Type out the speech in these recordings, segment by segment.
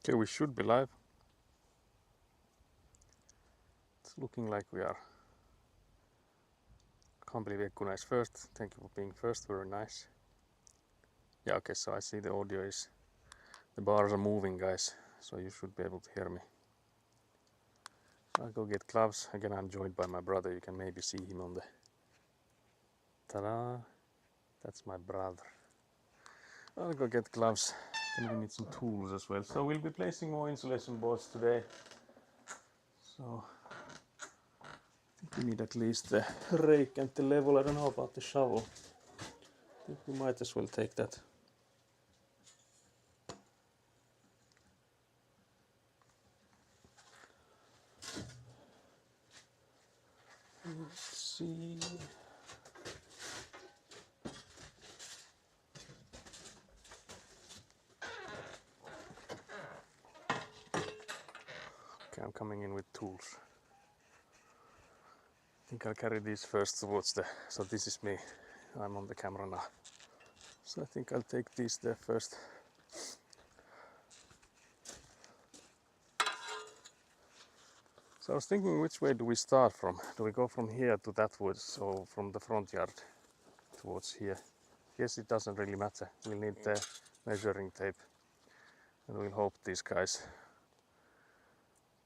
Okay, we should be live. It's looking like we are. Can't believe Ekkuna is first. Thank you for being first, very nice. Yeah, okay, so I see the audio is. The bars are moving, guys, so you should be able to hear me. I'll go get gloves. Again, I'm joined by my brother. You can maybe see him on the. Ta-da! That's my brother. I'll go get gloves. Then we need some tools as well. So we'll be placing more insulation boards today. So I think we need at least the rake and the level. I don't know about the shovel. I think we might as well take that. Let's see. Okay, I'm coming in with tools. I think I'll carry these first towards the. So this is me. I'm on the camera now. So I think I'll take these there first. So I was thinking, which way do we start from? Do we go from here to that woods, or from the front yard towards here? Yes, it doesn't really matter. We'll need the measuring tape, and we'll hope these guys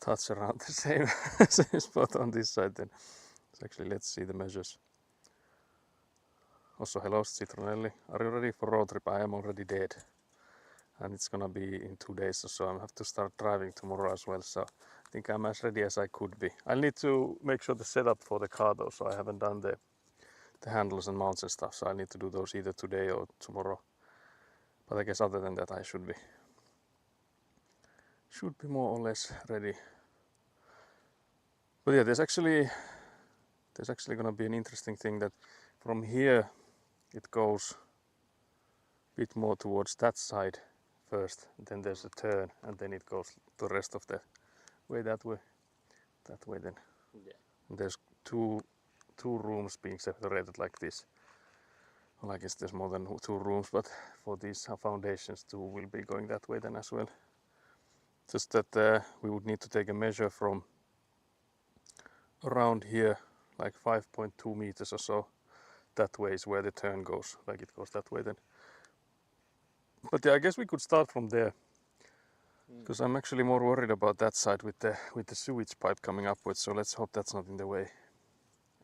touch around the same spot on this side then. So actually, let's see the measures. Also, hello Citronelli. Are you ready for road trip? I am already dead. And it's gonna be in 2 days or so. I have to start driving tomorrow as well. So I think I'm as ready as I could be. I'll need to make sure the setup for the car though. So I haven't done the handles and mounts and stuff. So I need to do those either today or tomorrow. But I guess other than that, I should be more or less ready. But yeah, there's actually gonna be an interesting thing that from here it goes a bit more towards that side first, then there's a turn, and then it goes the rest of the way that way then. Yeah. And there's two rooms being separated like this. Well, I guess there's more than 2 rooms, but for these foundations 2 will be going that way then as well. Just that we would need to take a measure from around here, like 5.2 meters or so. That way is where the turn goes, like it goes that way then. But yeah, I guess we could start from there, because I'm actually more worried about that side with the sewage pipe coming upwards. So let's hope that's not in the way.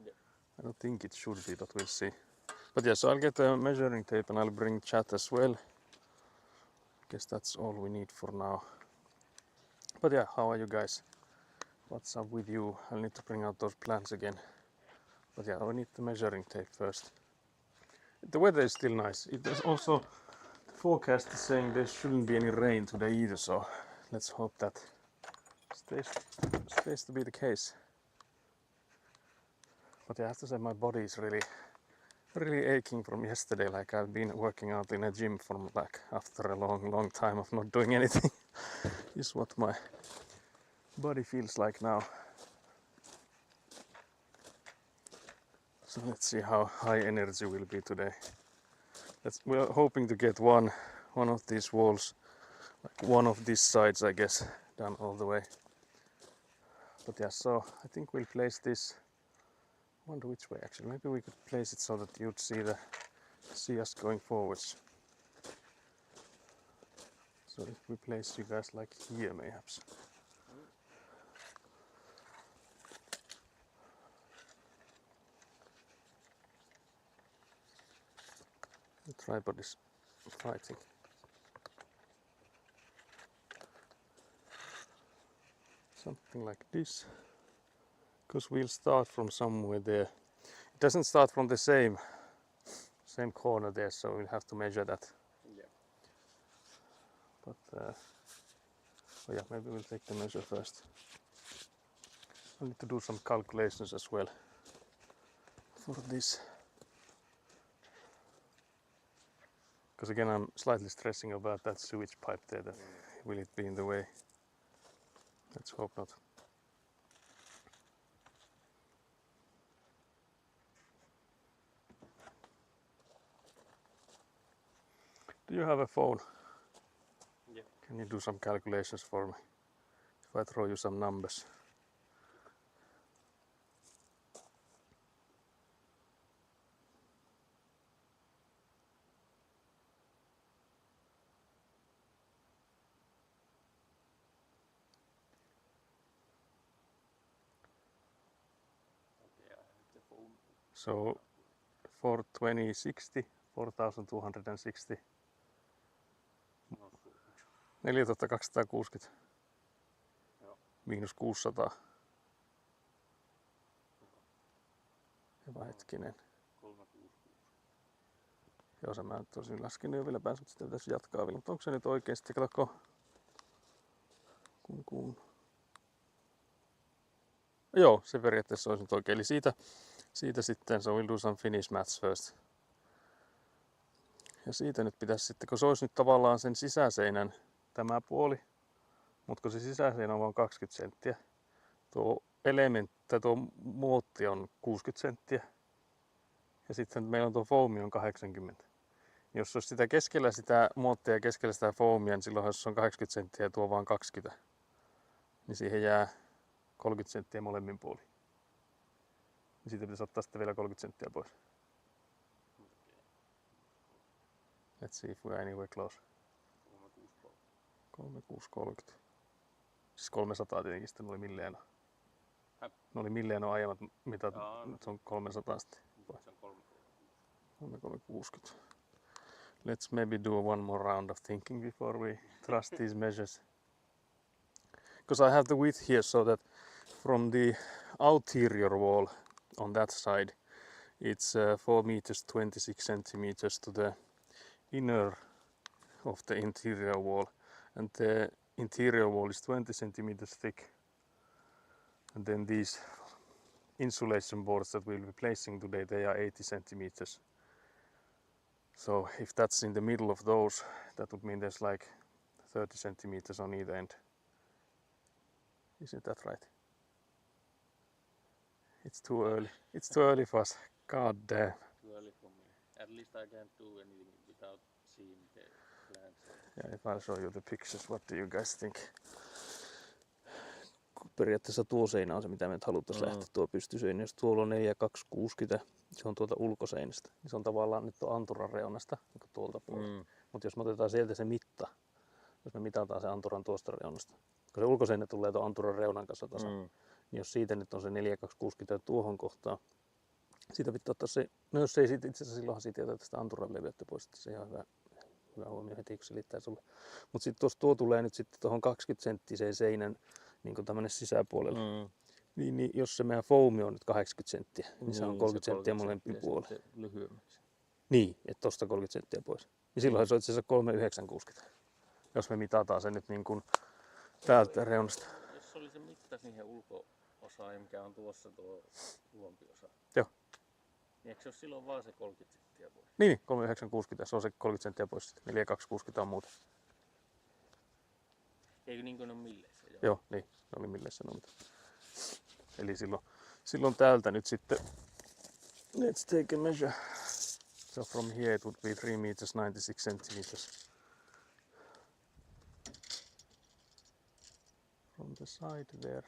Yeah. I don't think it should be, but we'll see. But yeah, so I'll get a measuring tape and I'll bring chat as well. Guess that's all we need for now. But yeah, how are you guys? What's up with you? I'll need to bring out those plans again. But yeah, I need the measuring tape first. The weather is still nice. It is also, the forecast is saying there shouldn't be any rain today either, so let's hope that stays to be the case. But yeah, I have to say my body is really aching from yesterday. Like I've been working out in a gym from like after a long time of not doing anything. Is what my body feels like now. So let's see how high energy will be today. We're hoping to get one of these walls, like one of these sides, I guess, done all the way. But yeah, so I think we'll place this. I wonder which way actually. Maybe we could place it so that you'd see us going forwards. So if we place you guys like here, mayhaps. The tripod is fighting. Something like this. Because we'll start from somewhere there. It doesn't start from the same corner there, so we'll have to measure that. Yeah. But oh yeah, maybe we'll take the measure first. I need to do some calculations as well for this. Because again, I'm slightly stressing about that sewage pipe there. That will it be in the way? Let's hope not. Do you have a phone? Yeah. Can you do some calculations for me? If I throw you some numbers. Okay, I have the foam. So for 2060, 4260, No suomeksi. 4260 Joo. miinus 600. Hyvä hetkinen. 366. Joo, se mä nyt olisin laskenut jo vielä päin, mutta sitä pitäisi jatkaa vielä. Mutta onko se nyt oikeesti, katsoko? Kun. Joo, se periaatteessa olisi nyt oikein. Eli siitä sitten, so we'll do some Finnish maths first. Ja siitä nyt pitäisi sitten, kun se olisi nyt tavallaan sen sisäseinän tämä puoli, mutta kun se sisäseinä on vain 20 senttiä, tuo tuo muotti on 60 senttiä, ja sitten meillä on tuo foami on 80. Jos olisi sitä keskellä sitä muottia ja keskellä sitä foamia, niin silloin jos se on 80 senttiä ja tuo vaan 20, niin siihen jää 30 senttiä molemmin puolin. Ja siitä pitäisi ottaa sitten vielä 30 senttiä pois. Let's see if we're anywhere close. 3630. Siis 300 tietenkin sitten oli Milleeno. Ne oli Milleeno aiemmat mitat, nyt on 300 sitten. 3360. Let's maybe do one more round of thinking before we trust these measures. Because I have the width here so that from the outerior wall on that side it's 4 meters 26 centimeters to the inner of the interior wall, and the interior wall is 20 centimeters thick, and then these insulation boards that we'll be placing today, they are 80 centimeters. So if that's in the middle of those, that would mean there's like 30 centimeters on either end. Isn't that right? It's too early. It's too early for us. God damn. Too early for me. At least I can't do anything without seeing the plans. Yeah, if I show you the pictures, what do you guys think? Periaatteessa tuo seinä on se, mitä me nyt haluttaisiin lähteä, tuo pystyseinä. Jos tuolla on 4260, se on tuolta ulkoseinästä. Niin se on tavallaan nyt anturan reunasta, niin tuolta puolelta. Mutta jos me otetaan sieltä se mitta, jos me mitataan se anturan tuosta reunasta, kun se ulkoseinä tulee tuon anturan reunan kanssa tasa, niin jos siitä nyt on se 4260 tuohon kohtaan, siitä pitää ottaa se, no jos ei siitä, itse asiassa silloinhan siitä oteta sitä anturan leveyttä pois, se on ihan hyvä huomio heti, kun selittää sulle. Mutta sitten tuo tulee nyt sitten tuohon 20 senttiseen seinän niin kuin tämmöinen sisäpuolella. Niin jos se meidän foami on nyt 80 senttiä, niin se on 30 senttiä molempiin puolelle. Lyhyemmäksi. Niin, että tosta 30 senttiä pois. Niin silloin se on itse asiassa 3960. Jos me mitataan se nyt niin kuin täältä reunasta. Jos oli se mitta siihen ulko-osaan, mikä on tuossa tuo luompiosa. Joo. Niin eikö se ole silloin vaan se 30 senttiä pois? Niin, 3960, se on se 30 senttiä pois. 4260 on muuta. Eikö niin kuin ne on milleissä? Joo, niin, ne oli milleissä no. Eli silloin täältä nyt sitten, let's take a measure. So from here it would be 3 meters 96 centimeters. From the side there.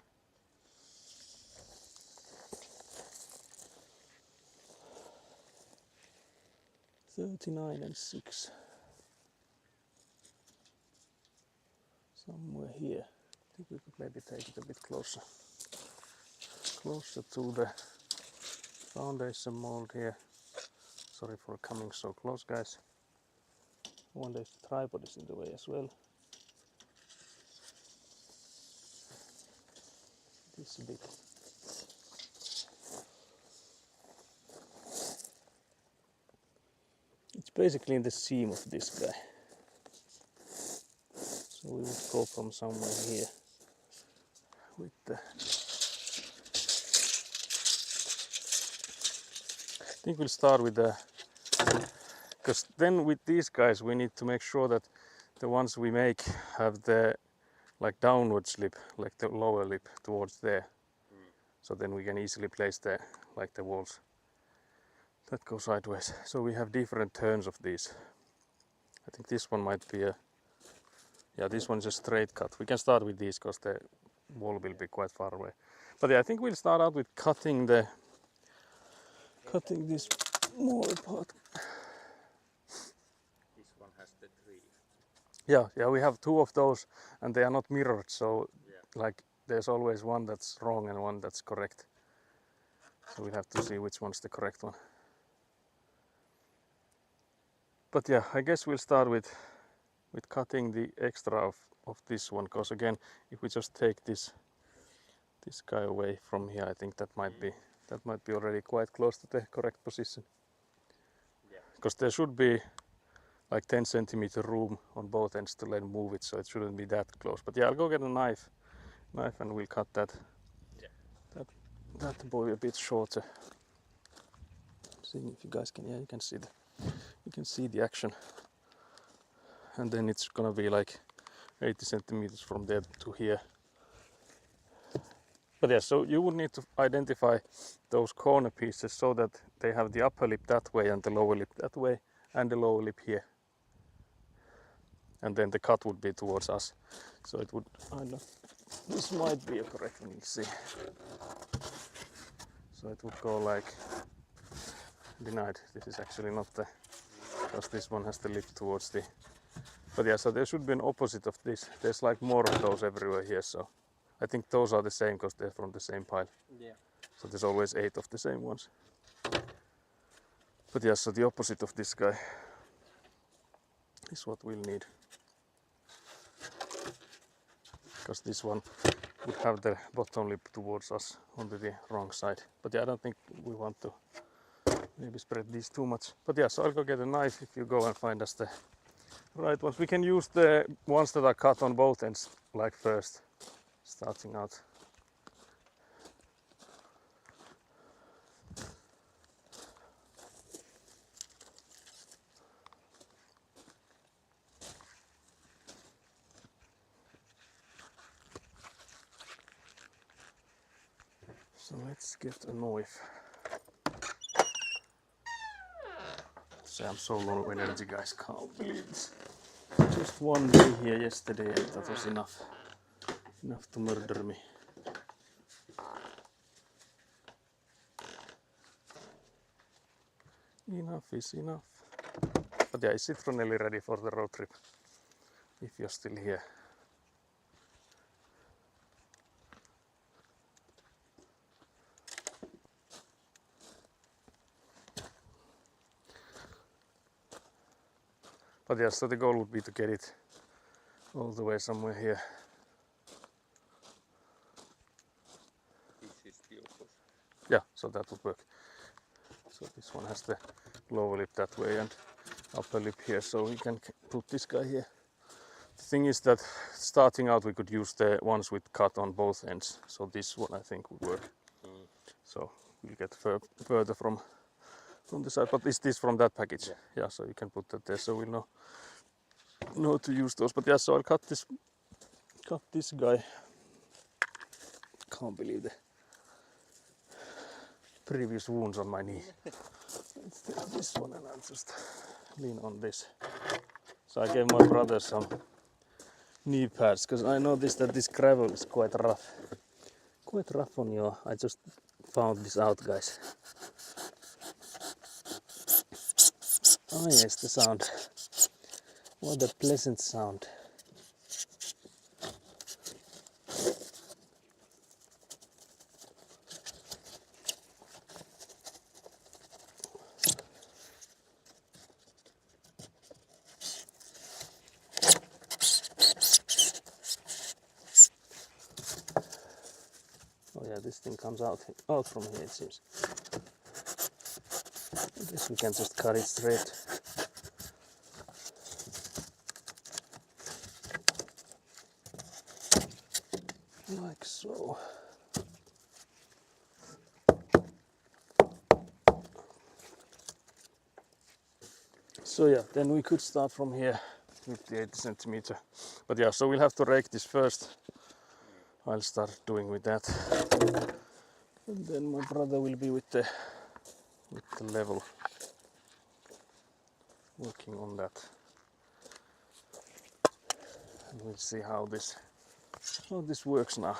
$39.06. Somewhere here. I think we could maybe take it a bit closer to the foundation mold here. Sorry for coming so close, guys. I wonder if the tripod is in the way as well. This bit. It's basically in the seam of this guy. So we would go from somewhere here with the... I think we'll start with the... Because then with these guys we need to make sure that the ones we make have the like downward slip, like the lower lip towards there. So then we can easily place the like the walls that go sideways. So we have different turns of these. I think this one might be a... Yeah, this one's a straight cut. We can start with these because the wall will be quite far away. But yeah, I think we'll start out with cutting this more apart. This one has the three. Yeah, we have two of those and they are not mirrored, so Yeah. like there's always one that's wrong and one that's correct. So we'll have to see which one's the correct one. But yeah, I guess we'll start with cutting the extra of this one, because again, if we just take this guy away from here, I think that might be already quite close to the correct position. Yeah. Because there should be like 10 centimeter room on both ends to let move it, so it shouldn't be that close. But yeah, I'll go get a knife and we'll cut that. Yeah. That boy a bit shorter. Seeing if you guys can, yeah, you can see the action. And then it's gonna be like 80 centimeters from there to here. But yeah, so you would need to identify those corner pieces so that they have the upper lip that way and the lower lip that way and the lower lip here. And then the cut would be towards us. So it would, I don't know, this might be a correct one, let's see. So it would go like, denied, this is actually not the, because this one has the lip towards the, but yeah, so there should be an opposite of this. There's like more of those everywhere here, so I think those are the same because they're from the same pile. Yeah. So there's always 8 of the same ones. But yeah, so the opposite of this guy is what we'll need. Because this one would have the bottom lip towards us on the wrong side. But yeah, I don't think we want to maybe spread these too much. But yeah, so I'll go get a knife if you go and find us the right ones. We can use the ones that are cut on both ends like first, starting out. So let's get a knife. So I'm so low energy, guys, can't believe this. Just one day here yesterday and that was enough to murder me. Enough is enough. But yeah, is Citronelli ready for the road trip? If you're still here. But yeah, so the goal would be to get it all the way somewhere here. This is the opposite. Yeah, so that would work. So this one has the lower lip that way and upper lip here, so we can put this guy here. The thing is that starting out we could use the ones with cut on both ends, so this one I think would work. So we'll get further from the side, but is this from that package? Yeah, so you can put that there, so we'll know to use those. But yeah, so I'll cut this guy. Can't believe the previous wounds on my knee. Let's take this one and I'll just lean on this. So I gave my brother some knee pads because I noticed that this gravel is quite rough. Quite rough on your, I just found this out, guys. Oh yes, the sound. What a pleasant sound. Oh yeah, this thing comes out from here, it seems. I guess we can just cut it straight. Like so. So yeah, then we could start from here with the 80 centimeter. But yeah, so we'll have to rake this first. I'll start doing with that. And then my brother will be with the level, working on that. And we'll see how this works now.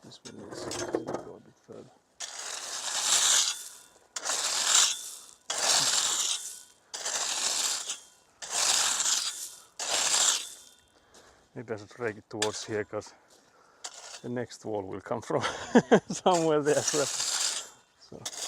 This one needs to go a bit further. Maybe I should drag it towards here because the next wall will come from somewhere there as well. So.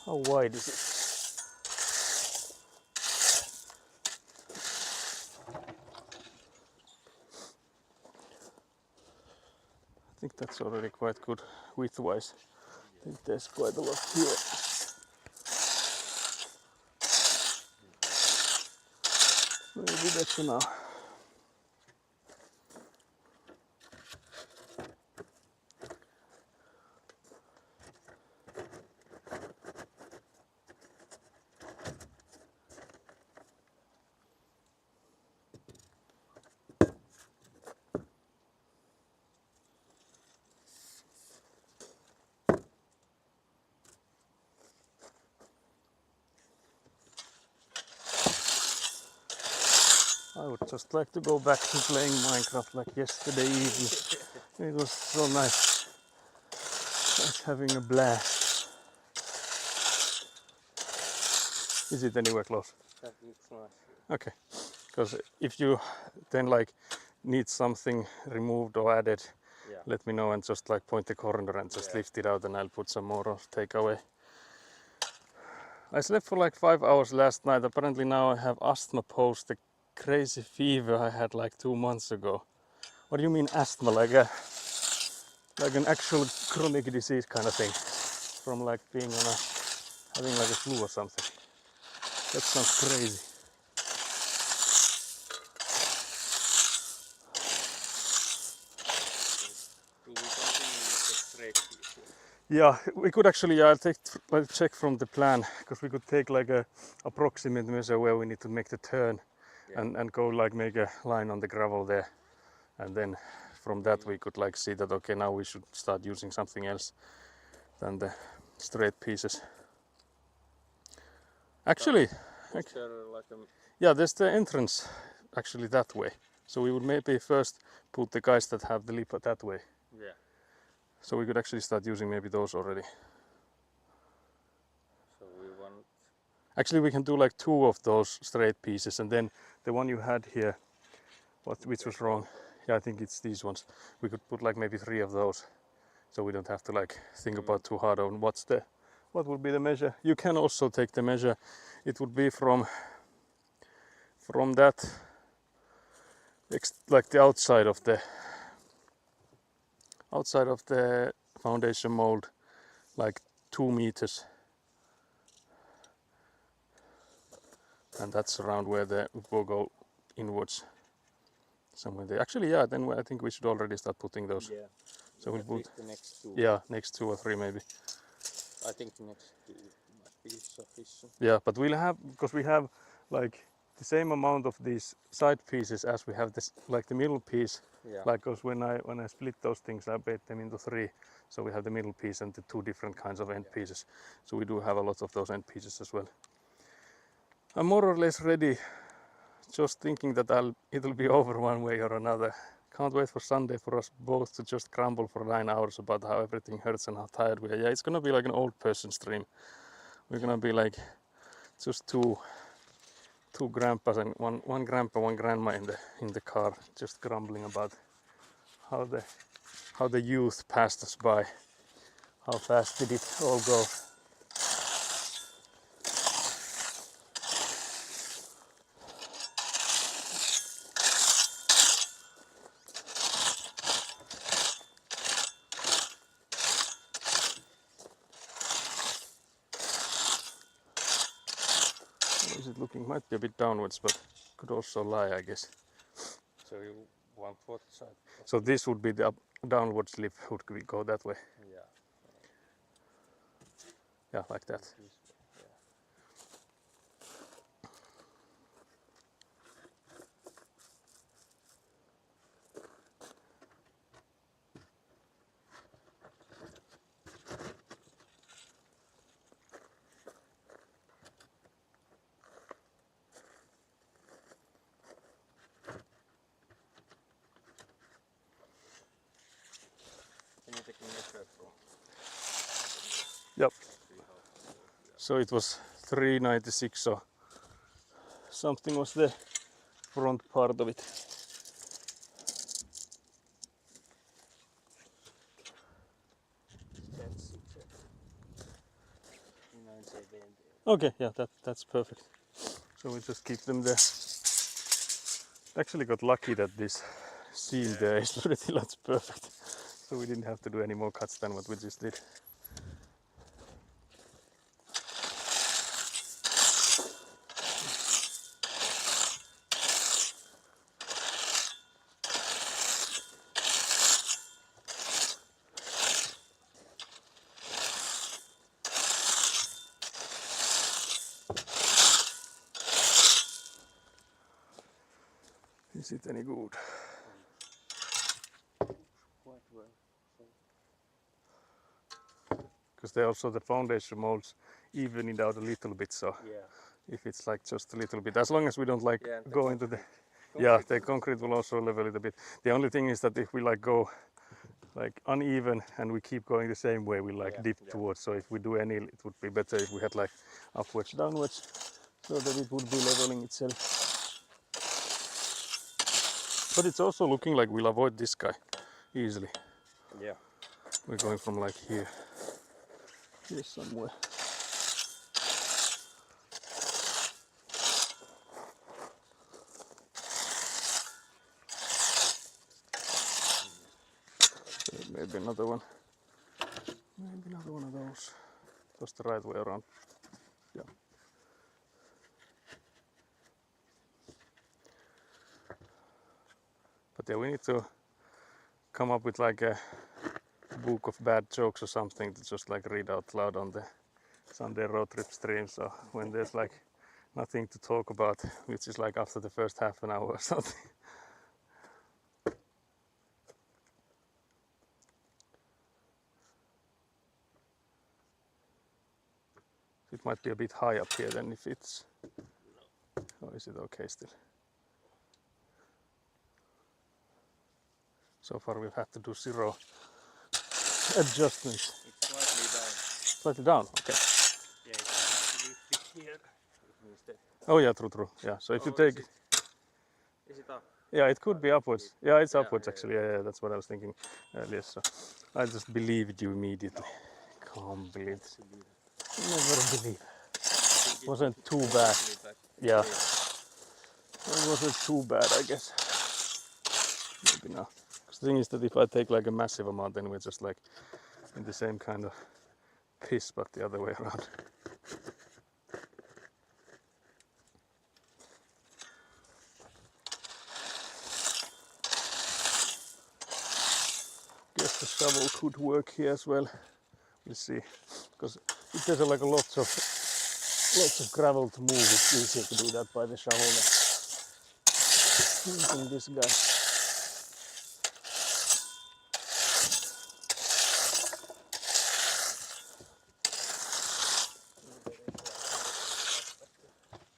How wide is it? I think that's already quite good width-wise. I think there's quite a lot here. Maybe that's enough. I would just like to go back to playing Minecraft like yesterday evening. It was so nice. I was having a blast. Is it anywhere close? That looks nice. Okay. Because if you then like need something removed or added, Yeah. let me know and just like point the corner and just lift it out and I'll put some more of takeaway. I slept for like 5 hours last night. Apparently now I have asthma post the crazy fever I had like 2 months ago. What do you mean asthma? Like an actual chronic disease kind of thing, from like being on having like a flu or something. That sounds crazy. Do we continue with the straight piece? Yeah, we could actually. I'll check from the plan because we could take like a approximate measure where we need to make the turn, and go like make a line on the gravel there, and then from that we could like see that okay now we should start using something else than the straight pieces. Actually, Is there like a... yeah, there's the entrance actually that way. So we would maybe first put the guys that have the lipa that way. Yeah. So we could actually start using maybe those already. So we want... Actually we can do like 2 of those straight pieces and then the one you had here, which was wrong. Yeah, I think it's these ones. We could put like maybe 3 of those. So we don't have to like think about too hard on what would be the measure. You can also take the measure. It would be from that like the outside of the foundation mold, like 2 meters, and that's around where the will go inwards somewhere there. Actually, yeah, then I think we should already start putting those. Yeah. So we'll put the next 2. yeah, next 2 or 3 maybe. I think the next 2 might be sufficient. Yeah, but we'll have, because we have like the same amount of these side pieces as we have this like the middle piece. Yeah. Like, cause when I split those things, I made them into 3. So we have the middle piece and the 2 different kinds of end pieces. So we do have a lot of those end pieces as well. I'm more or less ready. Just thinking that it'll be over one way or another. Can't wait for Sunday for us both to just grumble for 9 hours about how everything hurts and how tired we are. Yeah, it's gonna be like an old person stream. We're gonna be like just two grandpas and one grandpa, one grandma in the car, just grumbling about how the youth passed us by. How fast did it all go? it looking? Might be a bit downwards, but could also lie, I guess. So you want what side? So this would be the downward slip. Would we go that way? Yeah. Yeah, like that. This way. Yeah. Can you take a measure from? Yep. See how So it was 396. So something was the front part of it. that's 970. Okay, yeah, that's perfect. So we just keep them there. Actually got lucky that this seam there is pretty much perfect. So we didn't have to do any more cuts than what we just did. Is it any good? Quite well. Because they also the foundation molds even it out a little bit. So Yeah. if it's like just a little bit, as long as we don't like Yeah, and the go into the concrete. yeah, Concrete the concrete will also level it a bit. The only thing is that if we like go like uneven and we keep going the same way, we like Yeah, dip yeah. towards. So if we do any, it would be better if we had like upwards, downwards, so that it would be leveling itself. But it's also looking like we'll avoid this guy easily. Yeah. We're going from like here somewhere. So maybe another one. Maybe another one of those. Just the right way around. Yeah. But yeah, we need to come up with like a book of bad jokes or something to just like read out loud on the Sunday road trip stream. So when there's like nothing to talk about, which is like after the first half an hour or something. It might be a bit high up here then if it's. Or is it okay still? So far we've had to do 0 adjustments. It's slightly down. Slightly down, okay. Yeah, it's actually fit here. It means that. Oh yeah, true. Yeah, so if you Oh, take. Is it up? Yeah, it could be upwards. Yeah, it's Yeah, upwards yeah, actually. Yeah, that's what I was thinking earlier. So I just believed you immediately. Can't believe it. Never believe. It wasn't too bad. Yeah. It wasn't too bad, I guess. Maybe not. Because the thing is that if I take like a massive amount, then we're just like in the same kind of piss, but the other way around. Guess the shovel could work here as well. We'll see. Because if there's like lots of gravel to move, it's easier to do that by the shovel than using this guy.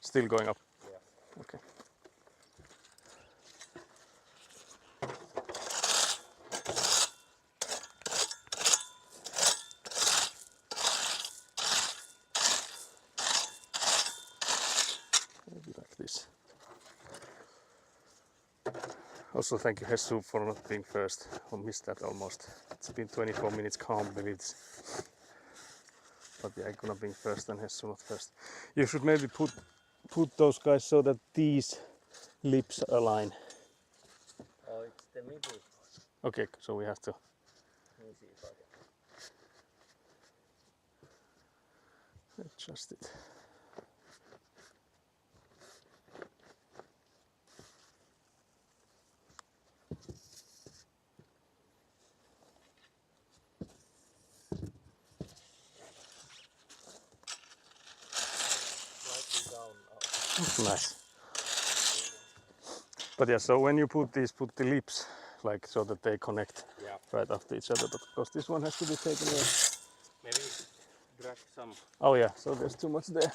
Still going up. Yeah. Okay. Maybe like this. Also, thank you, Jesus, for not being first. I missed that almost. It's been 24 minutes, can't believe it. But yeah, I'm gonna be first and Jesus not first. You should maybe put those guys so that these lips align. Oh, it's the middle. Okay, so we have to. Let me see if I can. Adjust it. Nice. But yeah, so when you put the lips like so that they connect Yeah. right after each other, but of course this one has to be taken away. Maybe drag some. Oh yeah, so there's too much there.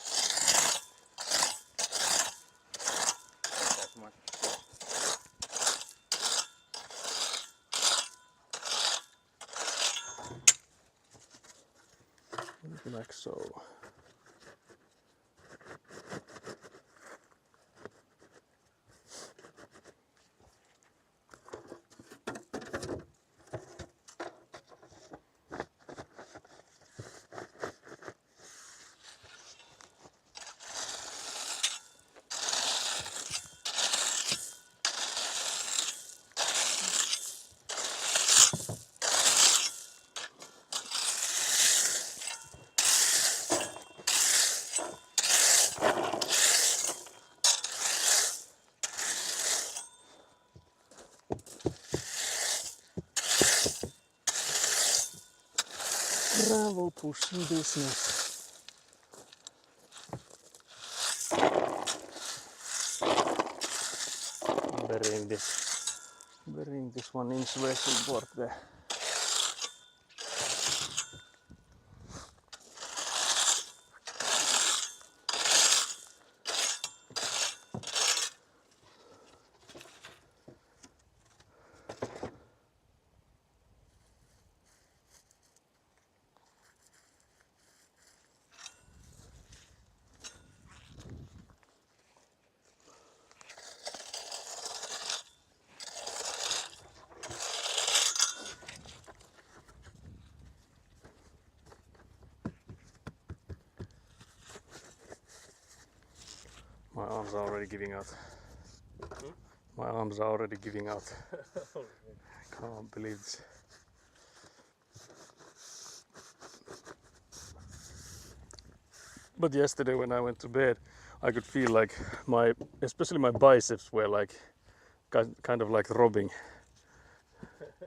That much. Like so. Bravo, pushing business. Burying this one insulation board there. My arms are already giving out. My arms are already giving out. I can't believe this. But yesterday when I went to bed, I could feel like especially my biceps were like kind of like throbbing.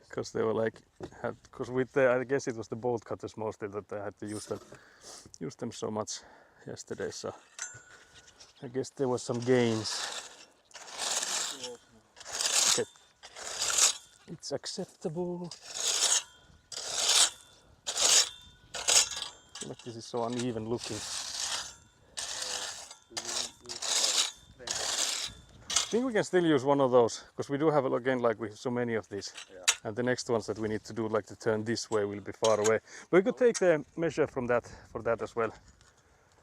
Because they were like, because with I guess it was the bolt cutters mostly that I had to use them so much yesterday. So I guess there was some gains. Okay, it's acceptable. Like this is so uneven looking. I think we can still use one of those because we do have again like we have so many of these. Yeah. And the next ones that we need to do like to turn this way will be far away. But we could take the measure from that for that as well.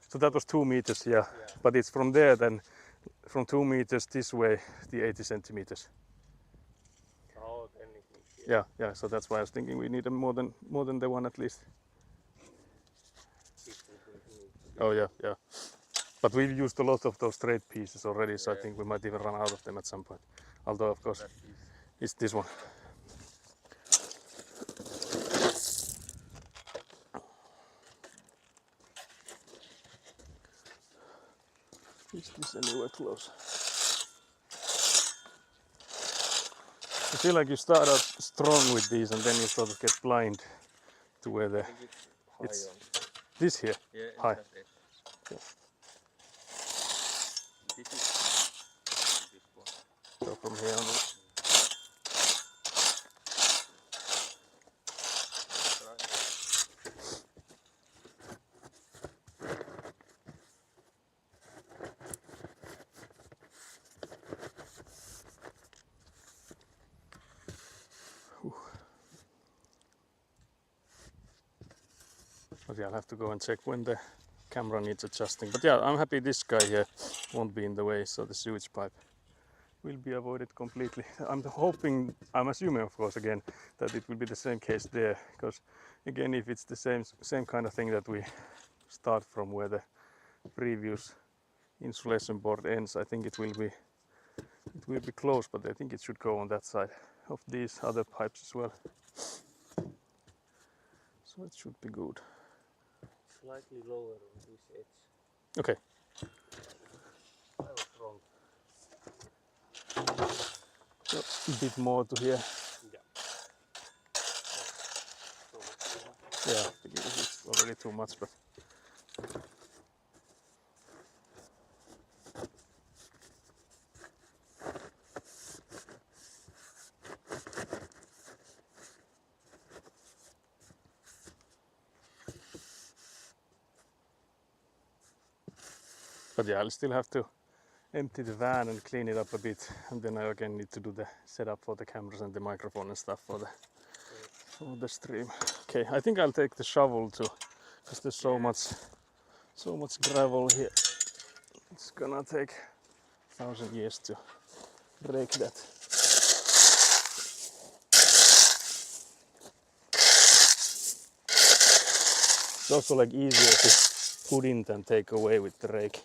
So that was 2 meters, yeah. But it's from there then from 2 meters this way the 80 centimeters. Oh, then it means, Yeah, so that's why I was thinking we need more than the one at least. Oh yeah. But we've used a lot of those straight pieces already, so I think we might even run out of them at some point. Although of course it's this one. Is this anywhere close? I feel like you start out strong with these and then you sort of get blind to where the it's this here. Yeah, High. that's it. Yeah. This is this one. So from here on. But yeah, I'll have to go and check when the camera needs adjusting. But yeah, I'm happy this guy here won't be in the way, so the sewage pipe will be avoided completely. I'm assuming of course again that it will be the same case there, because again if it's the same kind of thing that we start from where the previous insulation board ends, I think it will be close, but I think it should go on that side of these other pipes as well. So it should be good. Slightly lower on this edge. Okay. I was wrong. So a bit more to here. Yeah. Yeah, because it's already too much, but But yeah, I'll still have to empty the van and clean it up a bit, and then I again need to do the setup for the cameras and the microphone and stuff for the stream. Okay, I think I'll take the shovel too, because there's so much gravel here. It's gonna take 1,000 years to break that. It's also like easier to put in than take away with the rake.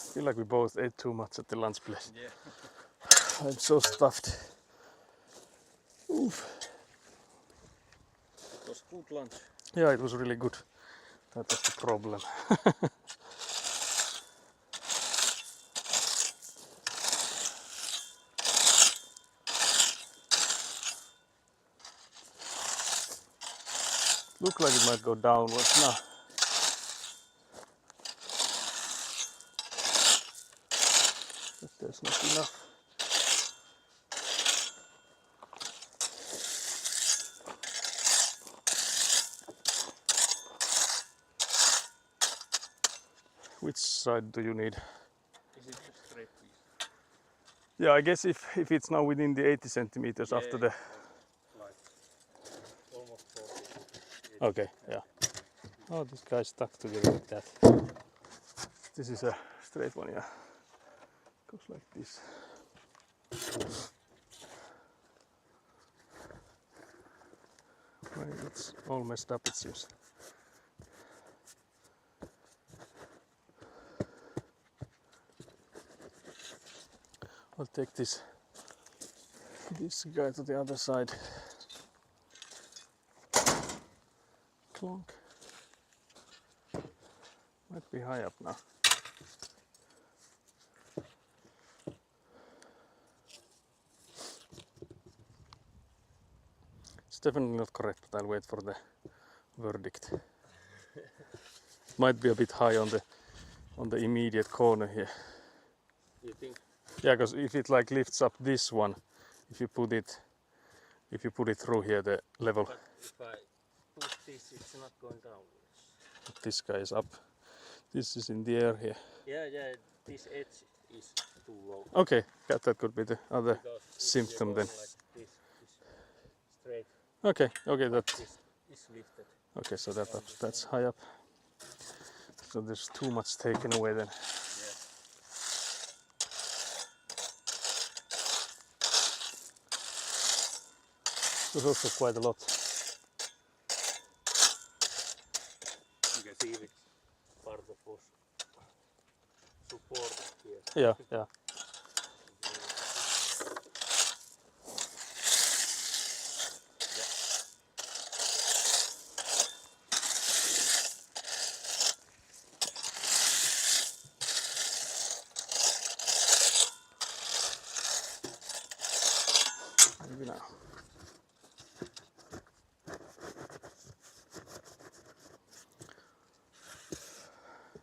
I feel like we both ate too much at the lunch place. Yeah. I'm so stuffed. Oof. It was good lunch. Yeah, it was really good. That was the problem. Look like it might go downwards now. But there's not enough. Which side do you need? Is it a straight piece? Yeah, I guess if it's now within the 80 centimeters after the... Like almost 40. Okay, yeah. Oh, this guy's stuck together with that. This is a straight one, yeah. Goes like this. Well, it's all messed up, it seems. I'll take this guy to the other side. Clunk. Might be high up now. It's definitely not correct, but I'll wait for the verdict. Might be a bit high on the immediate corner here. You think? Yeah, because if it like lifts up this one, if you put it through here, the level. But if I push this, it's not going downwards. This guy is up. This is in the air here. Yeah, this edge is too low. Okay, yeah, that could be the other Because if symptom you're then. going like this straight, Okay, that. this is lifted. Okay, so that's high up. So there's too much taken away then. Yeah. There's also quite a lot. You can see which part of was supported here. Yeah. Maybe now.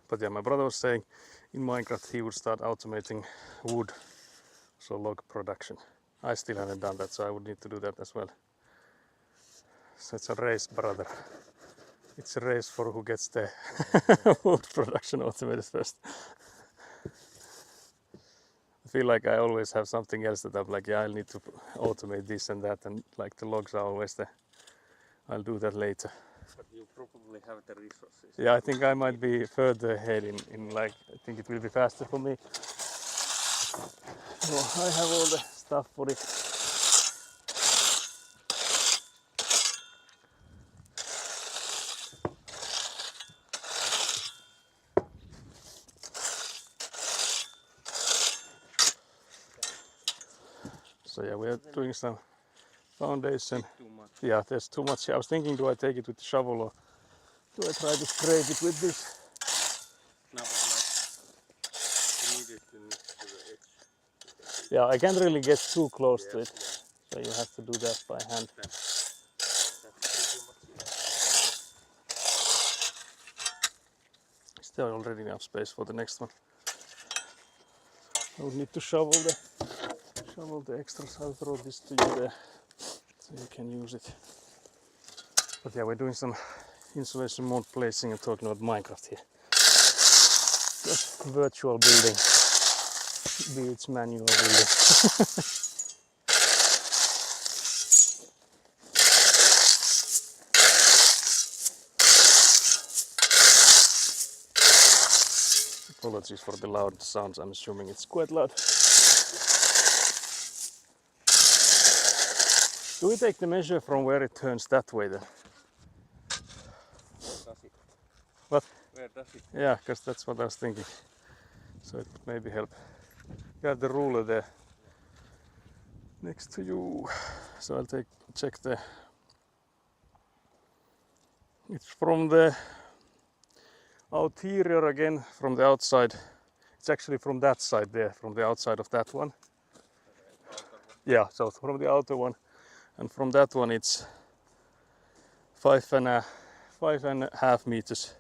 But yeah, my brother was saying in Minecraft he would start automating wood, so log production. I still haven't done that, so I would need to do that as well. So it's a race, brother. It's a race for who gets the wood production automated first. I feel like I always have something else that I'm like, yeah, I'll need to automate this and that, and like the logs are always the, I'll do that later. But you probably have the resources. Yeah, I think I might be further ahead in like, I think it will be faster for me. So I have all the stuff for it. So yeah, we are doing some foundation. Too much. Yeah, there's too much. I was thinking, do I take it with the shovel or do I try to scrape it with this? Now, but like immediately next to the edge. Yeah, I can't really get too close to Yeah, it, so you have to do that by hand. That's pretty much it. Is there already enough space for the next one? I would need to shovel the extras. I'll throw this to you there so you can use it. But yeah, we're doing some insulation mold placing and talking about Minecraft here. Just virtual building beats manual building. Apologies for the loud sounds, I'm assuming it's quite loud. Do we take the measure from where it turns that way then? Does it? What? Where does it? Yeah, because that's what I was thinking. So it would maybe help. You have the ruler there next to you. So I'll check the. It's from the interior again, from the outside. It's actually from that side there, from the outside of that one. Yeah, so from the outer one, and from that one it's 5.5 meters,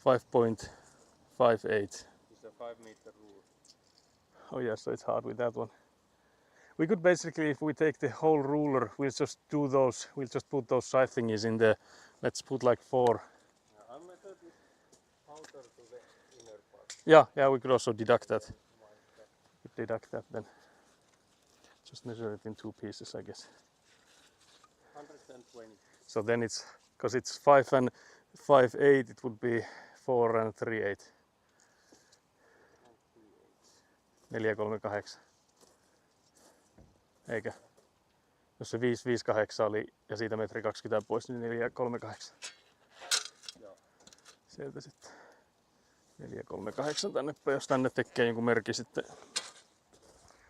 5.58. It's a 5-meter rule. Oh yeah, so it's hard with that one. We could basically, if we take the whole ruler, we'll just do those, we'll just put those side thingies in there. Let's put like 4. Our method is outer to the inner part. Yeah, we could also deduct that. Deduct that then. Just measure it in 2 pieces, I guess. 120. So then it's, because it's 5 and 5/8, it would be 4 and 3/8. 438. Eikä? Jos se 558 oli ja siitä 1,20 m pois, niin 438. Joo. Sieltä sitten 438 tänne, jos tänne tekee jonkun merkki sitten.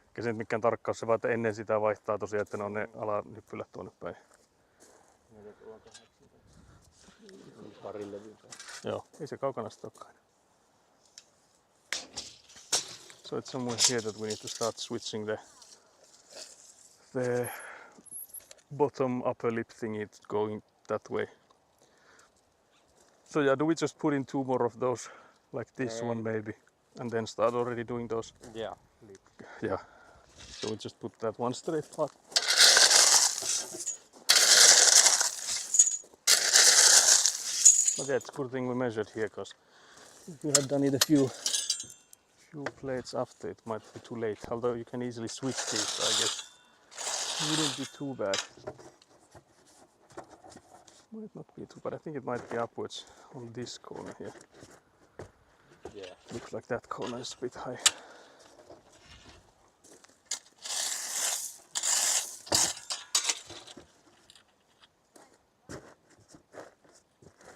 Eikä se nyt mikään tarkkaus, se vaan, että ennen sitä vaihtaa tosiaan, että ne on ne alahyppylät tuonne päin. 4,8. Pari levyä. Joo, ei se kaukana sitten olekaan. So it's somewhere here that we need to start switching the bottom upper lip thingy going that way. So yeah, do we just put in 2 more of those, like this one maybe, and then start already doing those? Yeah. Yeah. So we just put that one straight part. But yeah, it's a good thing we measured here, because if we had done it a few plates after, it might be too late. Although you can easily switch these, so I guess it wouldn't be too bad. Might not be too bad. I think it might be upwards on this corner here. Yeah. Looks like that corner is a bit high.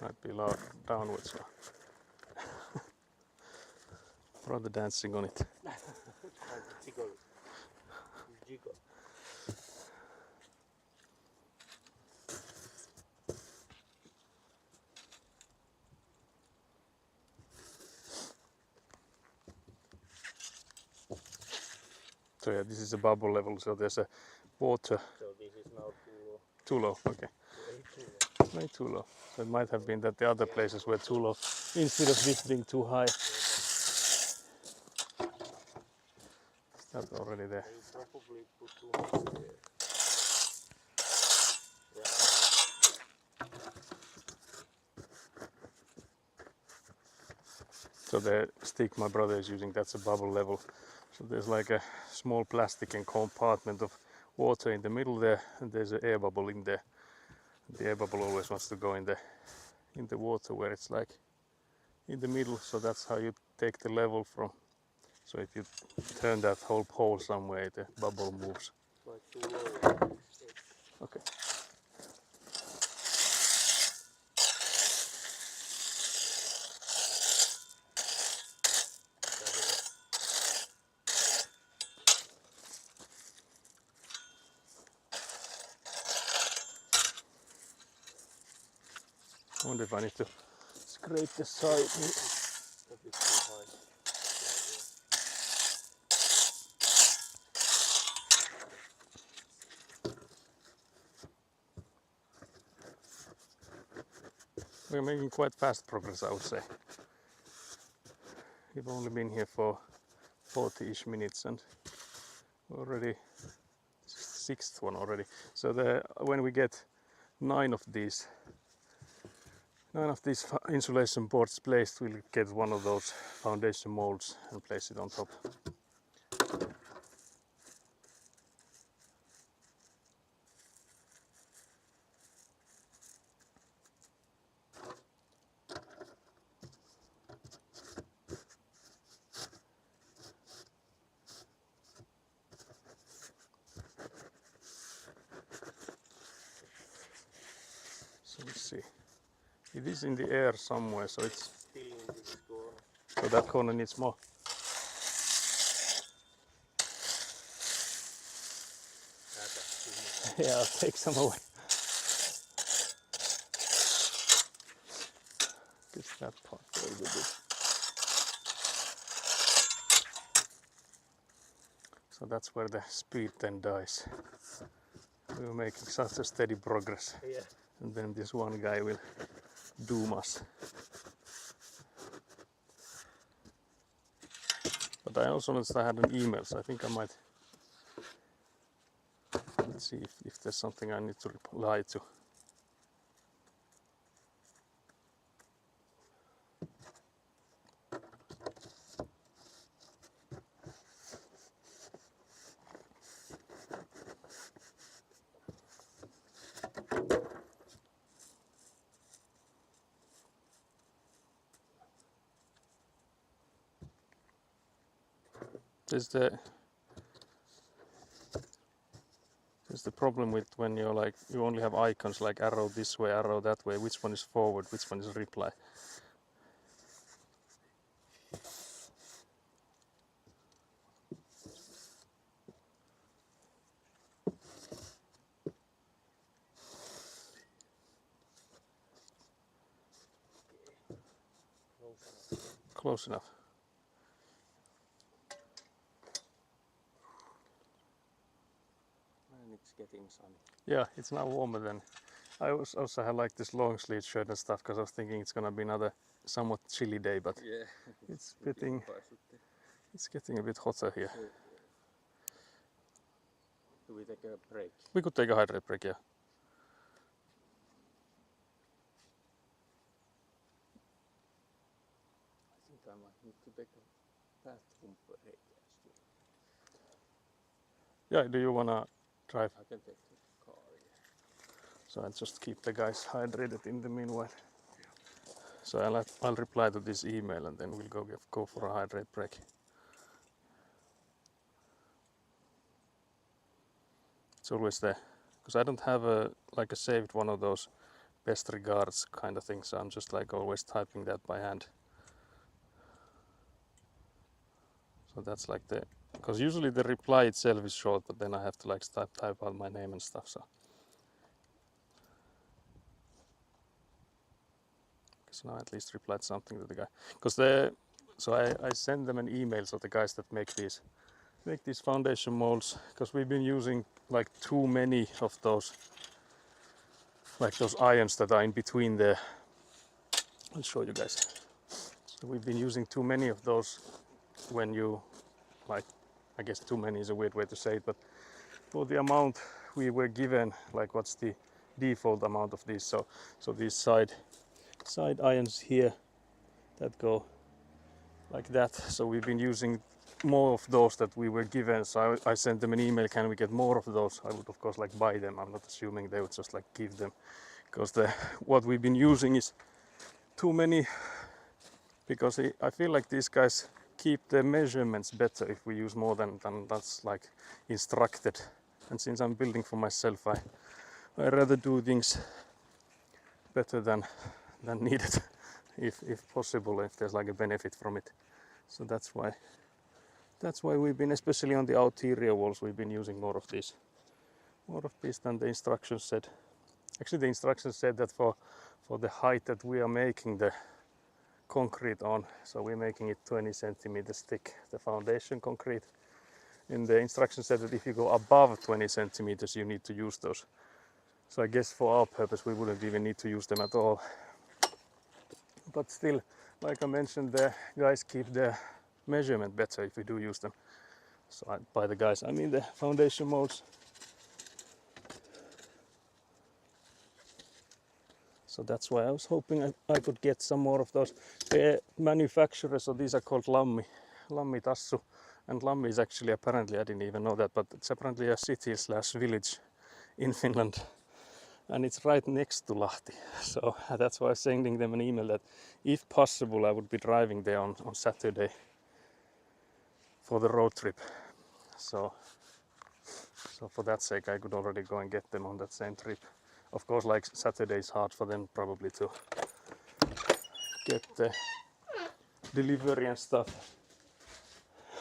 Might be loud downwards now. Rather dancing on it. Jiggle. Jiggle. So yeah, this is a bubble level, so there's a water. So this is now Too low, okay. Way too low. So it might have been that the other places were too low instead of this being too high. That's already there. You probably put too much there. So the stick my brother is using, that's a bubble level. So there's like a small plastic and compartment of water in the middle there, and there's an air bubble in there. The air bubble always wants to go in the water where it's like in the middle, so that's how you take the level from. So if you turn that whole pole somewhere, the bubble moves. Like too low. Okay. wonder if I need to scrape the side. A bit too high. We're making quite fast progress, I would say. We've only been here for 40-ish minutes and already sixth one already. So when we get 9 of these insulation boards placed, we'll get one of those foundation molds and place it on top. So let's see. It is in the air somewhere, so it's Still in this corner. so that corner needs more. Yeah, I'll take some away. Guess that part a little bit. So that's where the speed then dies. We were making such a steady progress, Yeah. and then this one guy will doom us. But I also noticed I had an email, so I think I might. Let's see if there's something I need to reply to. There's the problem with when you're like you only have icons like arrow this way, arrow that way. Which one is forward? Which one is reply? Close enough. And it's getting sunny. Yeah, it's now warmer than. I also had like this long sleeve shirt and stuff because I was thinking it's gonna be another somewhat chilly day, but Yeah. it's getting a bit hotter here. Do we take a break? We could take a hydrate break, yeah. I think I might need to take a bathroom break actually. Yeah, do you wanna drive? I can take the car, yeah. So I'll just keep the guys hydrated in the meanwhile. So I'll reply to this email and then we'll go for a hydrate break. It's always there, because I don't have a saved one of those best regards kind of things. So I'm just like always typing that by hand. So that's like because usually the reply itself is short, but then I have to like type out my name and stuff. So now I at least replied something to the guy, because so I send them an email. So the guys that make these foundation molds, because we've been using like too many of those, like those irons that are in between the. I'll show you guys. So we've been using too many of those when you like, I guess too many is a weird way to say it, but for the amount we were given, like what's the default amount of these. So these side irons here that go like that. So we've been using more of those that we were given. So I sent them an email, can we get more of those? I would of course like buy them. I'm not assuming they would just like give them, because what we've been using is too many, because I feel like these guys keep the measurements better if we use more than that's like instructed. And since I'm building for myself, I rather do things better than needed, if possible, if there's like a benefit from it. So that's why we've been, especially on the outerior walls, we've been using more of these than the instructions said. Actually, the instructions said that for for the height that we are making the concrete on. So we're making it 20 centimeters thick, the foundation concrete. In the instructions said that if you go above 20 centimeters you need to use those. So I guess for our purpose we wouldn't even need to use them at all. But still, like I mentioned, the guys keep the measurement better if we do use them. So by the guys I mean the foundation molds. So that's why I was hoping I could get some more of those. The manufacturers, so these are called Lammi Tassu. And Lammi is actually apparently, I didn't even know that, but it's apparently a city slash village in Finland. And it's right next to Lahti. So that's why I was sending them an email that if possible I would be driving there on Saturday for the road trip. So for that sake I could already go and get them on that same trip. Of course, like Saturday is hard for them probably to get the delivery and stuff.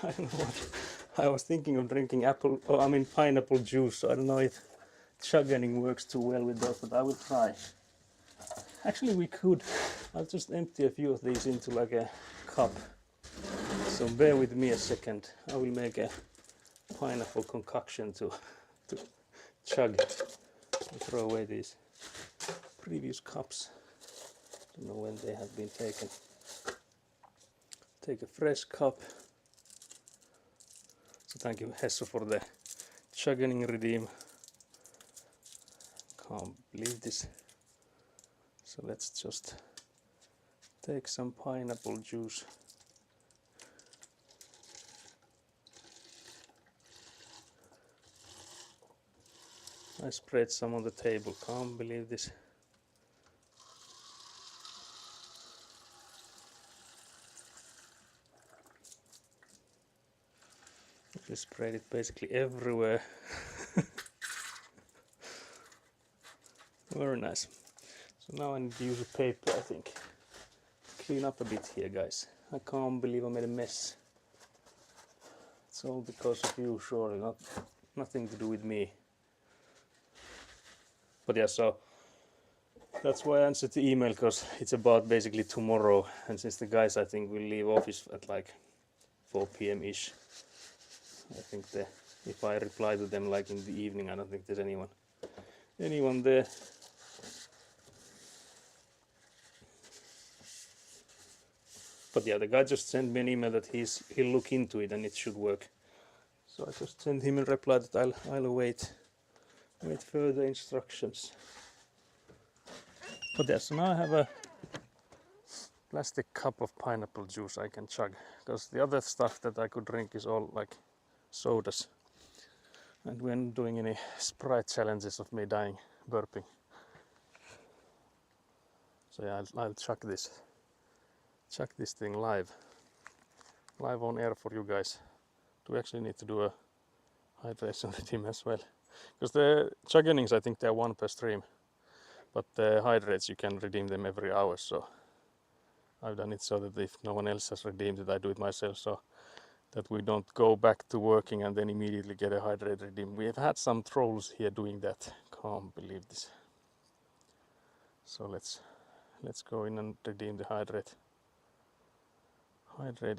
I don't know what. I was thinking of drinking pineapple juice. So I don't know if chuggening works too well with those, but I will try. Actually, we could. I'll just empty a few of these into like a cup. So bear with me a second. I will make a pineapple concoction to chug. I'll throw away these previous cups. Don't know when they have been taken. Take a fresh cup. So thank you Hessu for the chuggening redeem. Can't believe this. So let's just take some pineapple juice. I spread some on the table. Can't believe this. I spread it basically everywhere. Very nice. So now I need to use a paper, I think. Clean up a bit here, guys. I can't believe I made a mess. It's all because of you, surely. Nothing to do with me. But yeah, so that's why I answered the email, because it's about basically tomorrow. And since the guys, I think, will leave office at like 4 p.m. ish. I think if I reply to them like in the evening, I don't think there's anyone there. But yeah, the guy just sent me an email that he'll look into it and it should work. So I just sent him a reply that I'll await further instructions. But yeah, so now I have a plastic cup of pineapple juice I can chug, because the other stuff that I could drink is all like sodas. And we're not doing any Sprite challenges of me dying burping. So yeah, I'll chug this thing live on air for you guys. Do we actually need to do a hydration redeem as well? Because the chuggenings, I think they're 1 per stream, but the hydrates you can redeem them every hour. So I've done it so that if no one else has redeemed it, I do it myself, so that we don't go back to working and then immediately get a hydrate redeem. We have had some trolls here doing that. Can't believe this. So let's go in and redeem the hydrate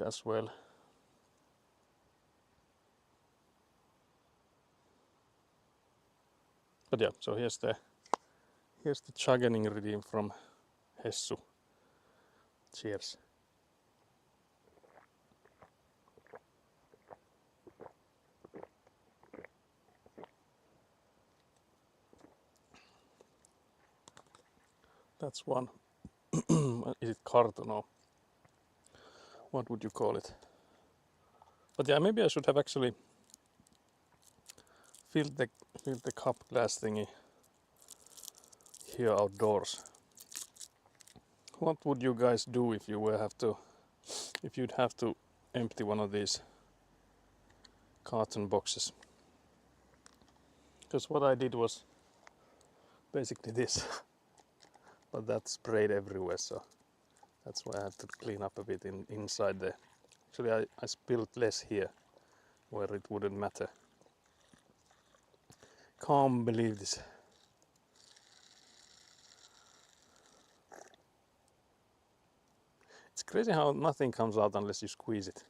as well. But yeah, so here's the chuggening redeem from Hessu. Cheers. That's one. Is it carton or what would you call it? But yeah, maybe I should have actually filled the cup glass thingy here outdoors. What would you guys do if you'd have to empty one of these carton boxes? Because what I did was basically this, but that sprayed everywhere, so that's why I had to clean up a bit inside there. Actually, I spilled less here, where it wouldn't matter. Can't believe this. It's crazy how nothing comes out unless you squeeze it.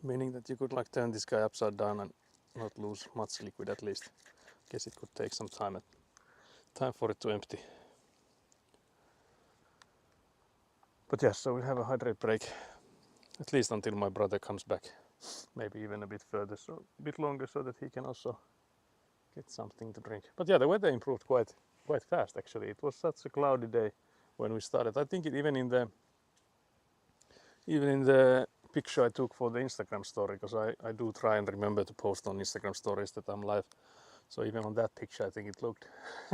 Meaning that you could like turn this guy upside down and not lose much liquid at least. Guess it could take some time for it to empty. But yes, so we'll have a hydrate break at least until my brother comes back. Maybe even a bit further, so a bit longer, so that he can also get something to drink. But yeah, the weather improved quite fast actually. It was such a cloudy day when we started. I think even in the picture I took for the Instagram story, because I do try and remember to post on Instagram stories that I'm live. So even on that picture, I think it looked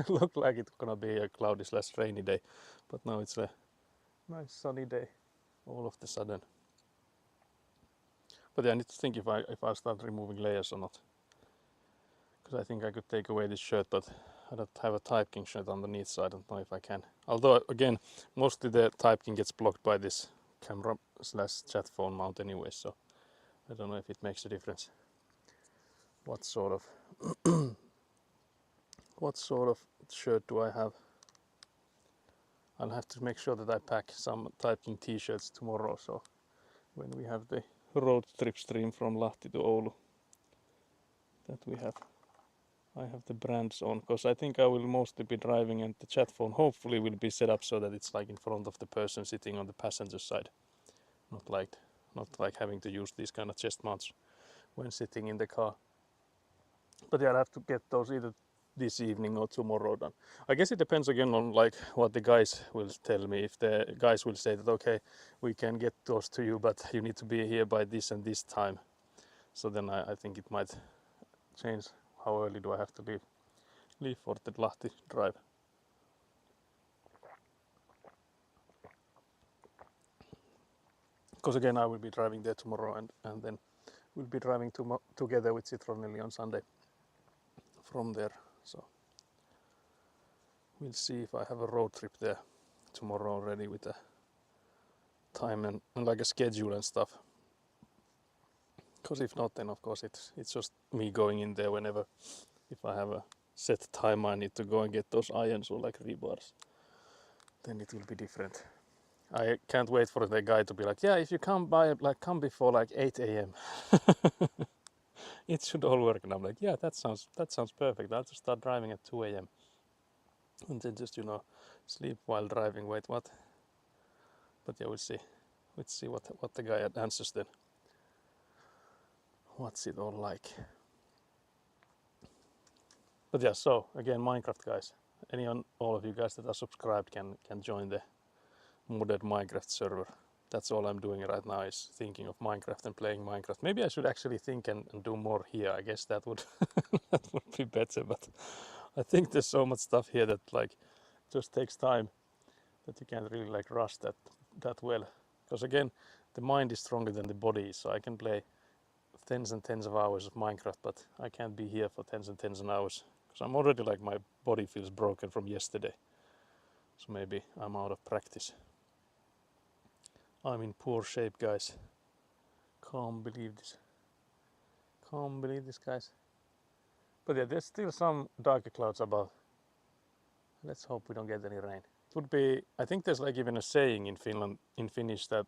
looked like it's gonna be a cloudy / rainy day, but now it's a nice sunny day all of the sudden. But yeah, I need to think if I start removing layers or not, because I think I could take away this shirt, but I don't have a Type King shirt underneath, so I don't know if I can. Although again, mostly the Type King gets blocked by this camera / chat phone mount anyway, so I don't know if it makes a difference. What sort of shirt do I have? I'll have to make sure that I pack some Type King t-shirts tomorrow, so when we have the road trip stream from Lahti to Oulu, that I have the brands on, because I think I will mostly be driving, and the chat phone hopefully will be set up so that it's like in front of the person sitting on the passenger side, not like having to use these kind of chest mounts when sitting in the car. But yeah, I'll have to get those either this evening or tomorrow done. I guess it depends again on like what the guys will tell me. If the guys will say that okay, we can get those to you, but you need to be here by this and this time, so then I think it might change how early do I have to leave for the Lahti drive. Because again, I will be driving there tomorrow, and then we'll be driving together with Citronelli on Sunday from there. So we'll see if I have a road trip there tomorrow already with a time and like a schedule and stuff. Because if not, then of course it's just me going in there whenever. If I have a set time I need to go and get those irons or like rebars, then it will be different. I can't wait for the guy to be like, yeah, if you come before like 8 a.m. it should all work. And I'm like, yeah, that sounds perfect. I'll just start driving at 2 a.m. and then just sleep while driving. Wait, what? But yeah, we'll see. Let's see what the guy answers then. What's it all like? But yeah, so again, Minecraft guys, all of you guys that are subscribed can join the modded Minecraft server. That's all I'm doing right now, is thinking of Minecraft and playing Minecraft. Maybe I should actually think and do more here. I guess that would that would be better, but I think there's so much stuff here that like just takes time, that you can't really like rush that well. Because again, the mind is stronger than the body, so I can play tens and tens of hours of Minecraft, but I can't be here for tens and tens of hours, because I'm already like, my body feels broken from yesterday. So maybe I'm out of practice. I'm in poor shape, guys. Can't believe this. Can't believe this, guys. But yeah, there's still some darker clouds above. Let's hope we don't get any rain. It would be, I think there's like even a saying in Finland, in Finnish, that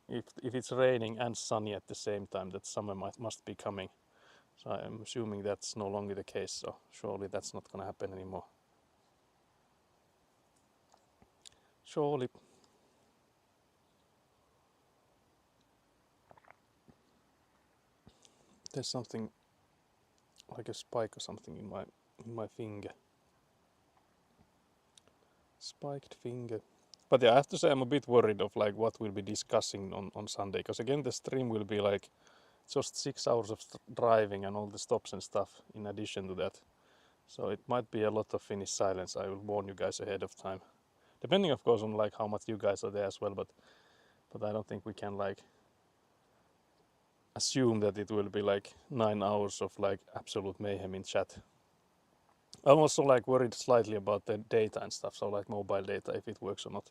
if it's raining and sunny at the same time, that summer must be coming. So I'm assuming that's no longer the case, so surely that's not gonna happen anymore. Surely. There's something like a spike or something in my finger. Spiked finger. But yeah, I have to say I'm a bit worried of like what we'll be discussing on Sunday, because again the stream will be like just 6 hours of driving and all the stops and stuff in addition to that. So it might be a lot of Finnish silence. I will warn you guys ahead of time. Depending of course on like how much you guys are there as well, but I don't think we can like assume that it will be like 9 hours of like absolute mayhem in chat. I'm also like worried slightly about the data and stuff, so like mobile data, if it works or not.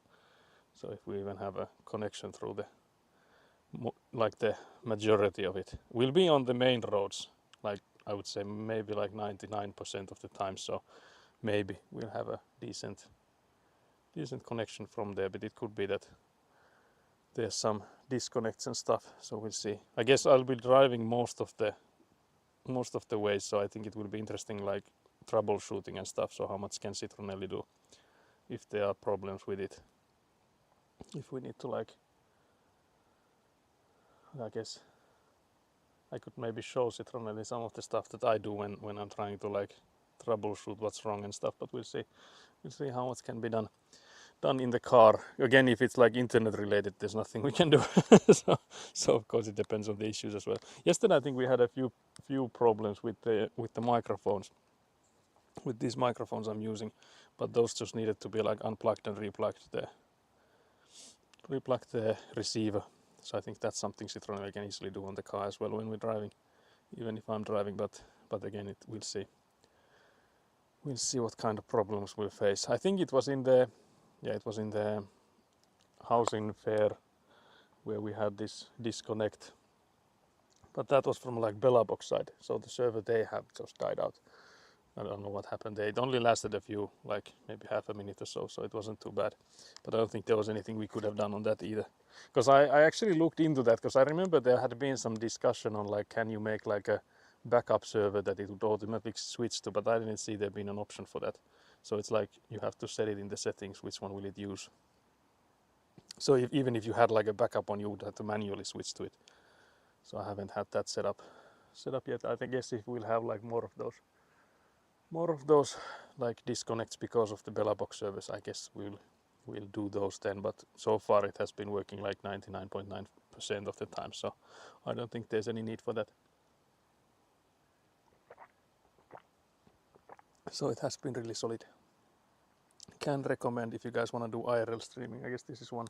So if we even have a connection through the majority of it. We'll be on the main roads, like I would say maybe like 99% of the time, so maybe we'll have a decent connection from there, but it could be that there's some disconnects and stuff, so we'll see. I guess I'll be driving most of the way, so I think it will be interesting, like troubleshooting and stuff. So how much can Citronelli do if there are problems with it, if we need to, like, I guess I could maybe show Citronelli some of the stuff that I do when I'm trying to like troubleshoot what's wrong and stuff, but we'll see how much can be done in the car. Again, if it's like internet related, there's nothing we can do. so of course it depends on the issues as well. Yesterday I think we had a few problems with the microphones, with these microphones I'm using, but those just needed to be like unplugged and replugged the receiver. So I think that's something Citronelli can easily do on the car as well when we're driving, even if I'm driving, but again, we'll see what kind of problems we'll face. I think it was in the housing fair where we had this disconnect, but that was from like Belabox side, so the server they have just died out. I don't know what happened there. It only lasted a few, like maybe half a minute or so it wasn't too bad, but I don't think there was anything we could have done on that either, because I actually looked into that, because I remember there had been some discussion on like, can you make like a backup server that it would automatically switch to, but I didn't see there being an option for that. So it's like you have to set it in the settings, which one will it use. So even if you had like a backup one, you would have to manually switch to it. So I haven't had that set up yet. I guess if we'll have like more of those like disconnects because of the Belabox service, I guess we'll do those then, but so far it has been working like 99.9% of the time, so I don't think there's any need for that. So it has been really solid. Can recommend if you guys want to do IRL streaming. I guess this is one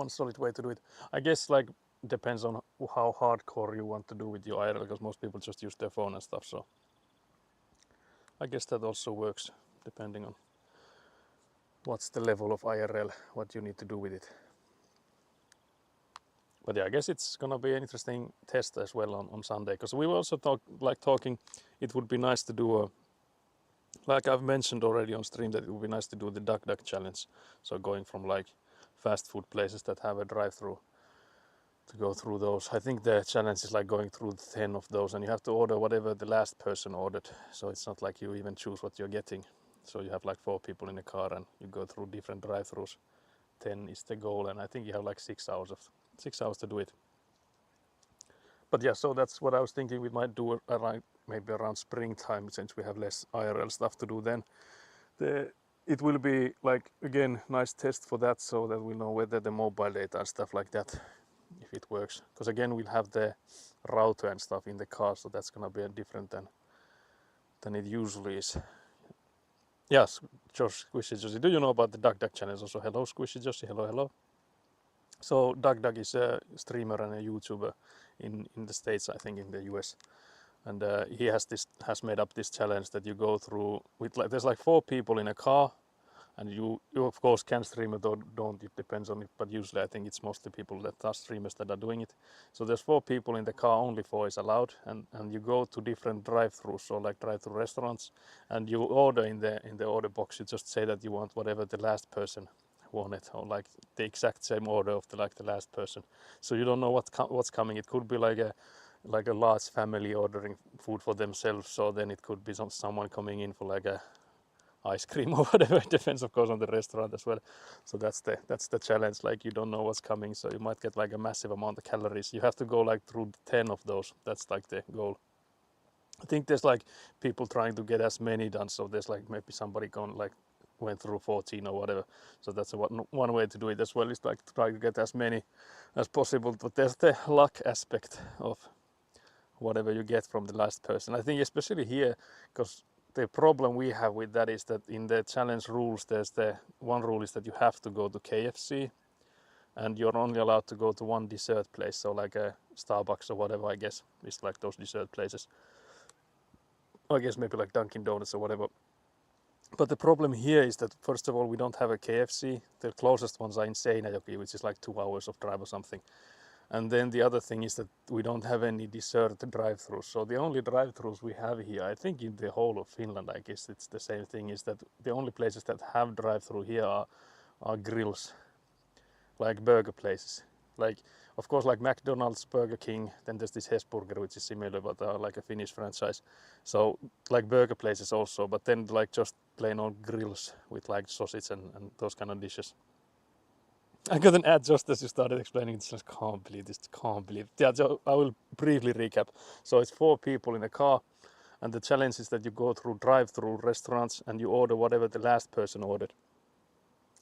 solid way to do it. I guess like depends on how hardcore you want to do with your IRL, because most people just use their phone and stuff, so I guess that also works depending on what's the level of IRL, what you need to do with it. But yeah, I guess it's gonna be an interesting test as well on Sunday, because we were also talking it would be nice to do like I've mentioned already on stream, that it would be nice to do the Duck Duck challenge. So going from like fast food places that have a drive-through to go through those. I think the challenge is like going through 10 of those, and you have to order whatever the last person ordered. So it's not like you even choose what you're getting. So you have like 4 people in a car and you go through different drive-throughs. 10 is the goal, and I think you have like 6 hours to do it. But yeah, so that's what I was thinking. We might do maybe around springtime, since we have less IRL stuff to do then. It will be like, again, nice test for that, so that we know whether the mobile data and stuff like that, if it works. Because again, we'll have the router and stuff in the car, so that's gonna be different than it usually is. Yes, Josh Squishy Josie, do you know about the Duck Duck channel? Also, hello Squishy Josie, hello. So Duck Duck is a streamer and a YouTuber in the States, I think in the US, and he has made up this challenge that you go through with there's like 4 people in a car, and you of course can stream it or don't, it depends on it, but usually I think it's mostly people that are streamers that are doing it. So there's 4 people in the car, only 4 is allowed, and you go to different drive-throughs, so like drive-through restaurants, and you order in the order box, you just say that you want whatever the last person wanted, or like the exact same order of the last person. So you don't know what's coming. It could be like a large family ordering food for themselves, so then it could be someone coming in for like a ice cream or whatever. It depends of course on the restaurant as well. So that's the challenge, like you don't know what's coming, so you might get like a massive amount of calories. You have to go like through 10 of those. That's like the goal. I think there's like people trying to get as many done, so there's like maybe somebody went through 14 or whatever. So that's one way to do it as well, is like to try to get as many as possible. But there's the luck aspect of whatever you get from the last person. I think especially here, because the problem we have with that is that in the challenge rules, there's the one rule is that you have to go to KFC, and you're only allowed to go to one dessert place, so like a Starbucks or whatever, I guess, is like those dessert places. I guess maybe like Dunkin' Donuts or whatever. But the problem here is that, first of all, we don't have a KFC. The closest ones are in Seinäjoki, which is like 2 hours of drive or something. And then the other thing is that we don't have any dessert drive-throughs. So the only drive-throughs we have here, I think in the whole of Finland, I guess it's the same thing, is that the only places that have drive-through here are grills, like burger places. Like, of course, like McDonald's, Burger King, then there's this Hesburger, which is similar, but like a Finnish franchise. So like burger places also, but then like just plain old grills with like sausage and those kind of dishes. I got an ad just as you started explaining. It's just can't believe this. Can't believe. Yeah, so I will briefly recap. So it's 4 people in a car, and the challenge is that you go through drive-through restaurants and you order whatever the last person ordered.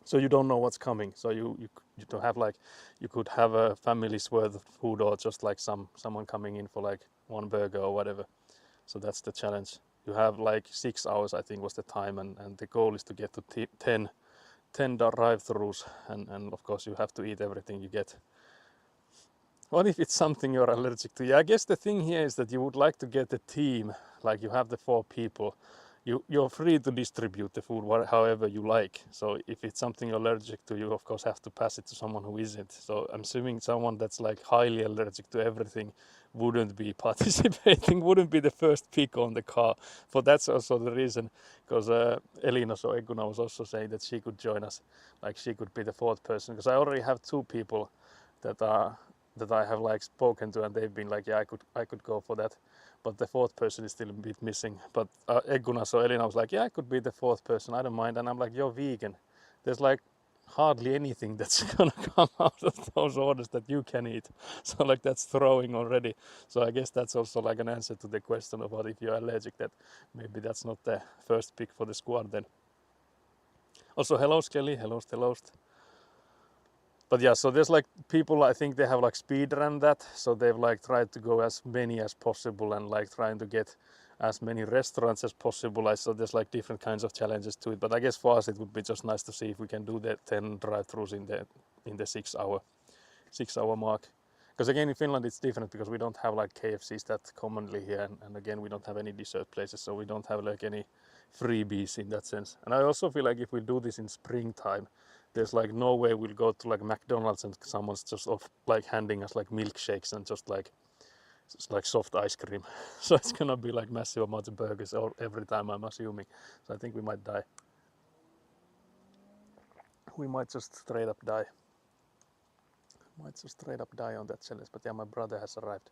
So you don't know what's coming. So you don't have like, you could have a family's worth of food or just like someone coming in for like 1 burger or whatever. So that's the challenge. You have like 6 hours, I think was the time, and the goal is to get to 10 drive-throughs, and of course you have to eat everything you get. What if it's something you're allergic to? Yeah, I guess the thing here is that you would like to get a team, like you have the 4 people. You're free to distribute the food however you like. So if it's something you're allergic to, you of course have to pass it to someone who isn't. So I'm assuming someone that's like highly allergic to everything wouldn't be participating, wouldn't be the first pick on the car. For that's also the reason, because Elina, so Eguna, was also saying that she could join us, like she could be the 4th person, because I already have 2 people that I have like spoken to, and they've been like, yeah, I could go for that. But the 4th person is still a bit missing. But Eguna, so Elina was like, yeah, I could be the 4th person, I don't mind. And I'm like, you're vegan. There's like hardly anything that's gonna come out of those orders that you can eat. So like that's throwing already. So I guess that's also like an answer to the question about if you're allergic, that maybe that's not the first pick for the squad then. Also, hello Skelly, hello Stelost. But yeah, so there's like people, I think they have like speed run that, so they've like tried to go as many as possible and like trying to get as many restaurants as possible. So there's like different kinds of challenges to it. But I guess for us it would be just nice to see if we can do the 10 drive-throughs in the 6 hour mark. Because again in Finland it's different because we don't have like KFCs that commonly here, and again we don't have any dessert places, so we don't have like any freebies in that sense. And I also feel like if we do this in springtime, there's like no way we'll go to like McDonald's and someone's just like handing us like milkshakes and just like soft ice cream. So it's gonna be like massive amounts of burgers every time, I'm assuming. So I think we might die. We might just straight up die. On that challenge. But yeah, my brother has arrived.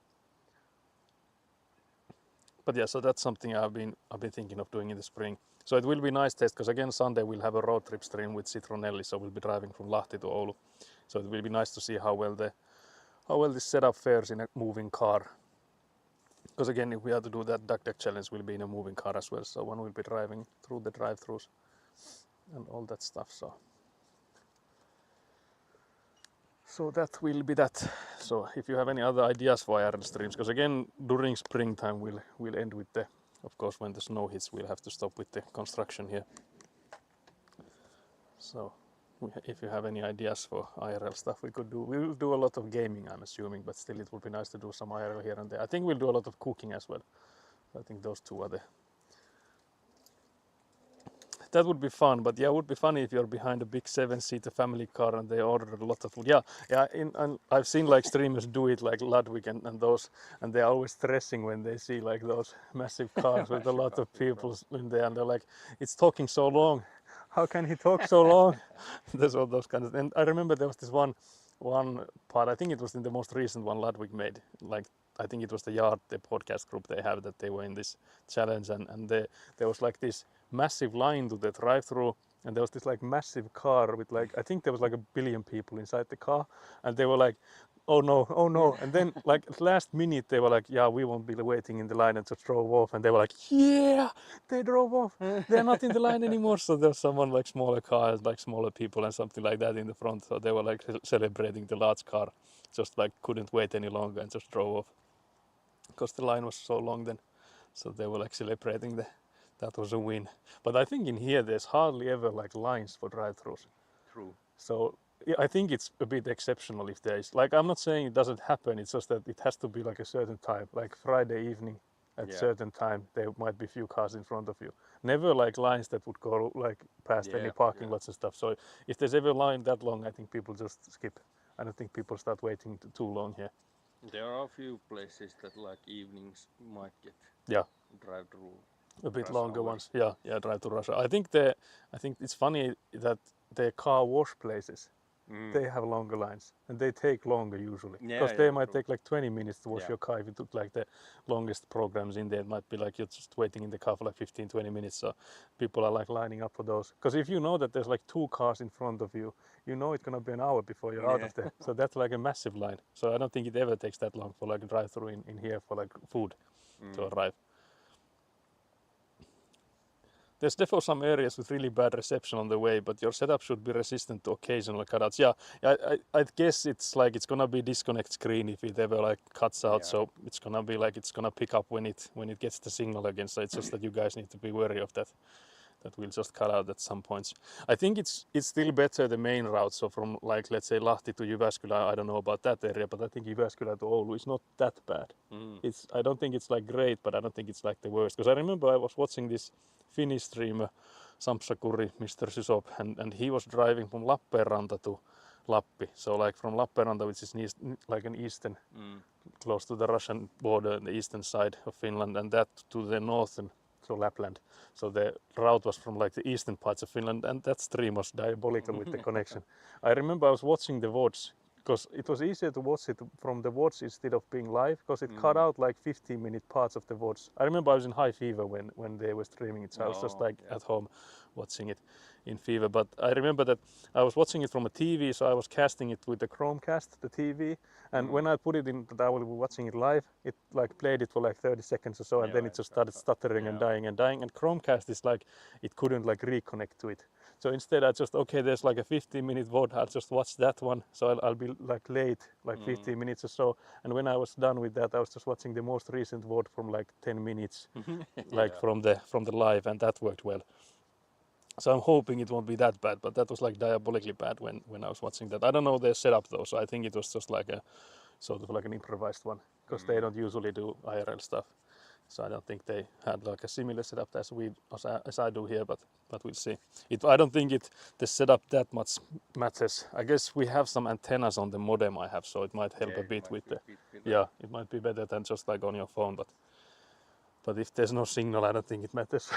But yeah, so that's something I've been thinking of doing in the spring. So it will be a nice test, because again Sunday we'll have a road trip stream with Citronelli, so we'll be driving from Lahti to Oulu. So it will be nice to see how well this setup fares in a moving car. Because again, if we have to do that duck deck challenge, we'll be in a moving car as well. So one will be driving through the drive-throughs and all that stuff. So that will be that. So if you have any other ideas for IRL streams, because again during springtime we'll end with the, of course when the snow hits we'll have to stop with the construction here. So if you have any ideas for IRL stuff we could do, we'll do a lot of gaming I'm assuming, but still it would be nice to do some IRL here and there. I think we'll do a lot of cooking as well. I think those 2 are that would be fun. But yeah, it would be funny if you're behind a big 7-seater family car and they order a lot of food. Yeah, and I've seen like streamers do it, like Ludwig and those, and they're always stressing when they see like those massive cars with a lot of people in there, and they're like, it's talking so long. How can he talk so long? There's all those kinds of, and I remember there was this one part, I think it was in the most recent one Ludwig made, like I think it was the Yard, the podcast group they have, that they were in this challenge, and there was like this massive line to the drive-through, and there was this like massive car with like, I think there was like 1 billion people inside the car, and they were like, oh no, and then like last minute they were like, yeah, we won't be waiting in the line, and just drove off, and they were like, yeah, they drove off, they're not in the line anymore. So there's someone like smaller cars, like smaller people and something like that in the front, so they were like celebrating the large car, just like couldn't wait any longer and just drove off because the line was so long then. So they were like celebrating that was a win. But I think in here there's hardly ever like lines for drive-throughs. True. So I think it's a bit exceptional if there is. Like, I'm not saying it doesn't happen, it's just that it has to be like a certain time, like Friday evening at certain time there might be few cars in front of you. Never like lines that would go like past any parking lots and stuff. So if there's ever a line that long, I think people just skip. I don't think people start waiting too long here. There are a few places that like evenings might get Yeah. drive-through. A bit Rush longer hour. ones. Yeah, drive to Russia. I think it's funny that the car wash places they have longer lines and they take longer usually because they might true. take like 20 minutes to wash Yeah. your car if you took like the longest programs in there. It might be like you're just waiting in the car for like 15-20 minutes, so people are like lining up for those because if you know that there's like 2 cars in front of you, you know it's gonna be an hour before you're out of there, so that's like a massive line. So I don't think it ever takes that long for like a drive through in here for like food to arrive. There's definitely some areas with really bad reception on the way, but your setup should be resistant to occasional cutouts. Yeah, I guess it's like it's gonna be disconnect screen if it ever like cuts out. Yeah. So it's gonna be like it's gonna pick up when it gets the signal again. So it's just that you guys need to be wary of that. That will just cut out at some points. I think it's still better the main route. So from like let's say Lahti to Jyväskylä, I don't know about that area, but I think Jyväskylä to Oulu is not that bad. I don't think it's like great, but I don't think it's like the worst. Because I remember I was watching this Finnish streamer, Sampsakuri, Mr. Sysop, and he was driving from Lappeenranta to Lappi. So like from Lappeenranta, which is like an eastern, close to the Russian border, the eastern side of Finland, and that to the northern, so Lapland. So the route was from like the eastern parts of Finland, and that stream was diabolical with the connection. I remember I was watching the VODs because it was easier to watch it from the VODs instead of being live because it cut out like 15-minute parts of the VODs. I remember I was in high fever when they were streaming it, so I was just like at home watching it in fever. But I remember that I was watching it from a TV, so I was casting it with the Chromecast, the TV, and when I put it in that I was watching it live, it like played it for like 30 seconds or so, and then it just started stuttering and dying and dying. And Chromecast is like it couldn't like reconnect to it. So instead I just, okay, there's like a 15-minute VOD, I'll just watch that one. So I'll be like late, like 15 minutes or so. And when I was done with that, I was just watching the most recent VOD from like 10 minutes, like from the live, and that worked well. So I'm hoping it won't be that bad, but that was like diabolically bad when I was watching that. I don't know their setup though, so I think it was just like a sort of like an improvised one, because they don't usually do IRL stuff. So I don't think they had like a similar setup as I do here, but we'll see. I don't think the setup that much matters. I guess we have some antennas on the modem I have, so it might help a bit with the. Yeah, it might be better than just like on your phone, but if there's no signal, I don't think it matters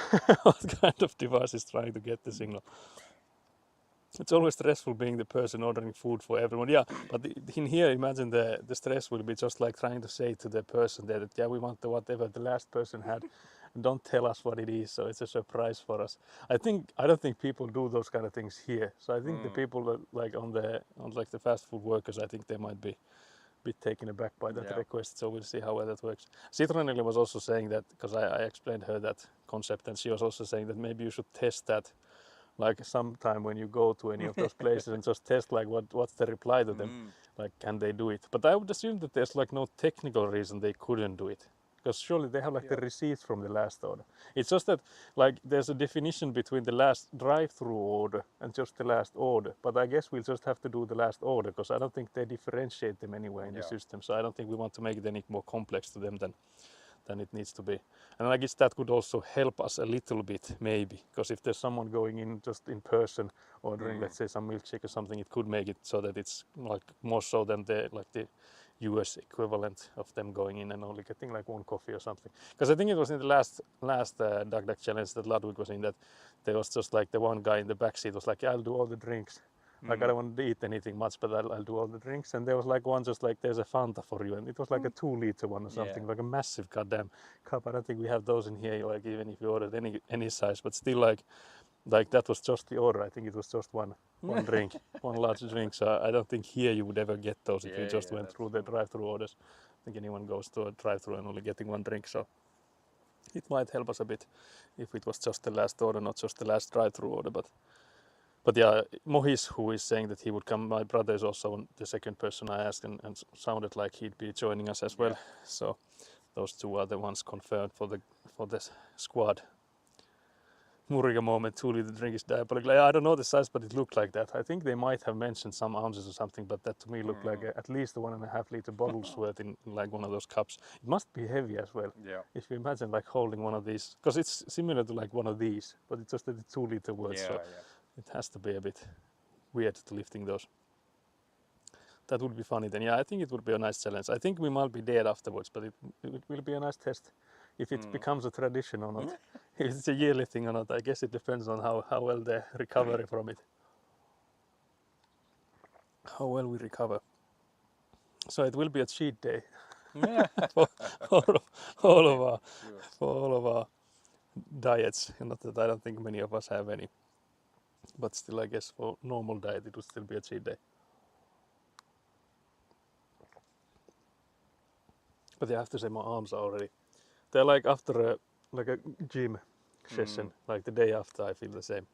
what kind of device is trying to get the signal. It's always stressful being the person ordering food for everyone. Yeah, but in here, imagine the stress will be just like trying to say to the person there that, yeah, we want whatever the last person had. Don't tell us what it is, so it's a surprise for us. I don't think people do those kind of things here. So I think the people that like on the fast food workers, I think they might be a bit taken aback by that request. So we'll see how well that works. Citronelli was also saying that, because I explained her that concept, and she was also saying that maybe you should test that like sometime when you go to any of those places and just test like what's the reply to them, like can they do it. But I would assume that there's like no technical reason they couldn't do it, because surely they have like the receipts from the last order. It's just that like there's a definition between the last drive-through order and just the last order, but I guess we'll just have to do the last order, because I don't think they differentiate them anyway in the system. So I don't think we want to make it any more complex to them than it needs to be. And I guess that could also help us a little bit, maybe, because if there's someone going in just in person ordering, let's say, some milkshake or something, it could make it so that it's like more so than the US equivalent of them going in and only getting like one coffee or something. Because I think it was in the last Duck Duck challenge that Ludwig was in, that there was just like the one guy in the back seat was like, yeah, I'll do all the drinks. Like I don't want to eat anything much, but I'll do all the drinks. And there was like one just like, there's a Fanta for you, and it was like a 2-liter one or something, like a massive goddamn cup. I don't think we have those in here, like even if you ordered any size, but still like that was just the order. I think it was just one drink, one large drink. So I don't think here you would ever get those if you just went through the drive-through orders. I think anyone goes to a drive-through and only getting one drink, so it might help us a bit if it was just the last order, not just the last drive-through order. But yeah, Mohis, who is saying that he would come, my brother is also the second person I asked, and sounded like he'd be joining us as well. So those two are the ones confirmed for the squad. Muriga moment, 2-liter drink is diabolical. I don't know the size, but it looked like that. I think they might have mentioned some ounces or something, but that to me looked like at least a 1.5-liter bottle's worth in like one of those cups. It must be heavy as well. Yeah. If you imagine like holding one of these, because it's similar to like one of these, but it's just that it's 2-liter worth. So it has to be a bit weird to lifting those. that would be funny then. Yeah, I think it would be a nice challenge. I think we might be dead afterwards, but it will be a nice test if it becomes a tradition or not. If it's a yearly thing or not, I guess it depends on how well the recovery from it. How well we recover. So it will be a cheat day for all of our Sure. for all of our diets. Not that I don't think many of us have any, but still, I guess for normal diet it would still be a cheat day. But yeah, I have to say my arms are already. They're like after a gym session, like the day after I feel the same.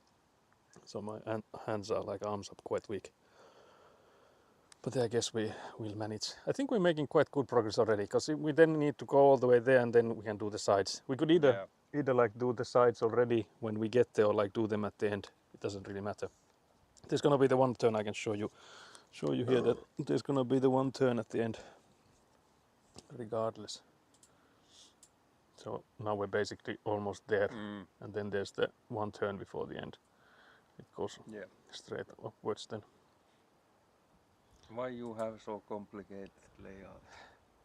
So my hands are like arms up quite weak. But I guess we will manage. I think we're making quite good progress already because we then need to go all the way there and then we can do the sides. We could either like do the sides already when we get there or like do them at the end. It doesn't really matter. There's gonna be the one turn I can show you here that there's gonna be the one turn at the end regardless. So now we're basically almost there and then there's the one turn before the end. It goes straight upwards then. Why you have so complicated layout?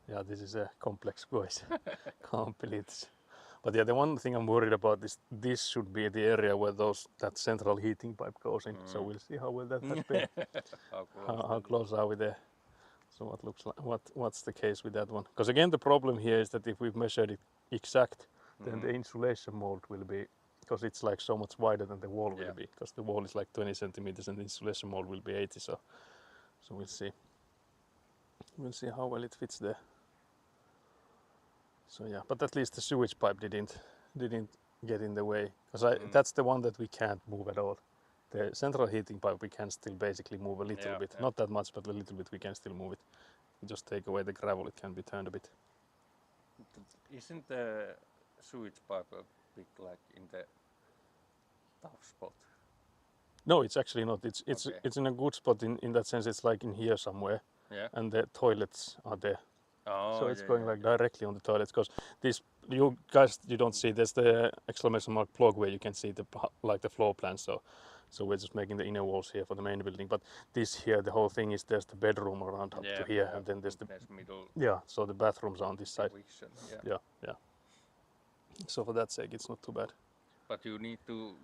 Yeah, this is a complex voice. Can't believe this. But yeah, the one thing I'm worried about is this should be the area where that central heating pipe goes in. So we'll see how well that has been. How close are we there? So what looks like what's the case with that one? Because again, the problem here is that if we've measured it exact, then the insulation mold will be, because it's like so much wider than the wall will be. Because the wall is like 20 centimeters and the insulation mold will be 80. So we'll see. We'll see how well it fits there. So yeah, but at least the sewage pipe didn't get in the way, because that's the one that we can't move at all. The central heating pipe we can still basically move a little bit, not that much, but a little bit we can still move it. We just take away the gravel, it can be turned a bit. Isn't the sewage pipe a bit like in the tough spot? No, it's actually not. It's in a good spot in that sense. It's like in here somewhere, and the toilets are there. Oh, so it's going like directly on the toilets, because this you don't see. There's the exclamation mark plug where you can see the floor plan. So we're just making the inner walls here for the main building. But this here, the whole thing is there's the bedroom around up to here, and then there's the middle. Yeah, so the bathrooms are on this side. Yeah. Yeah. So for that sake, it's not too bad. But you need to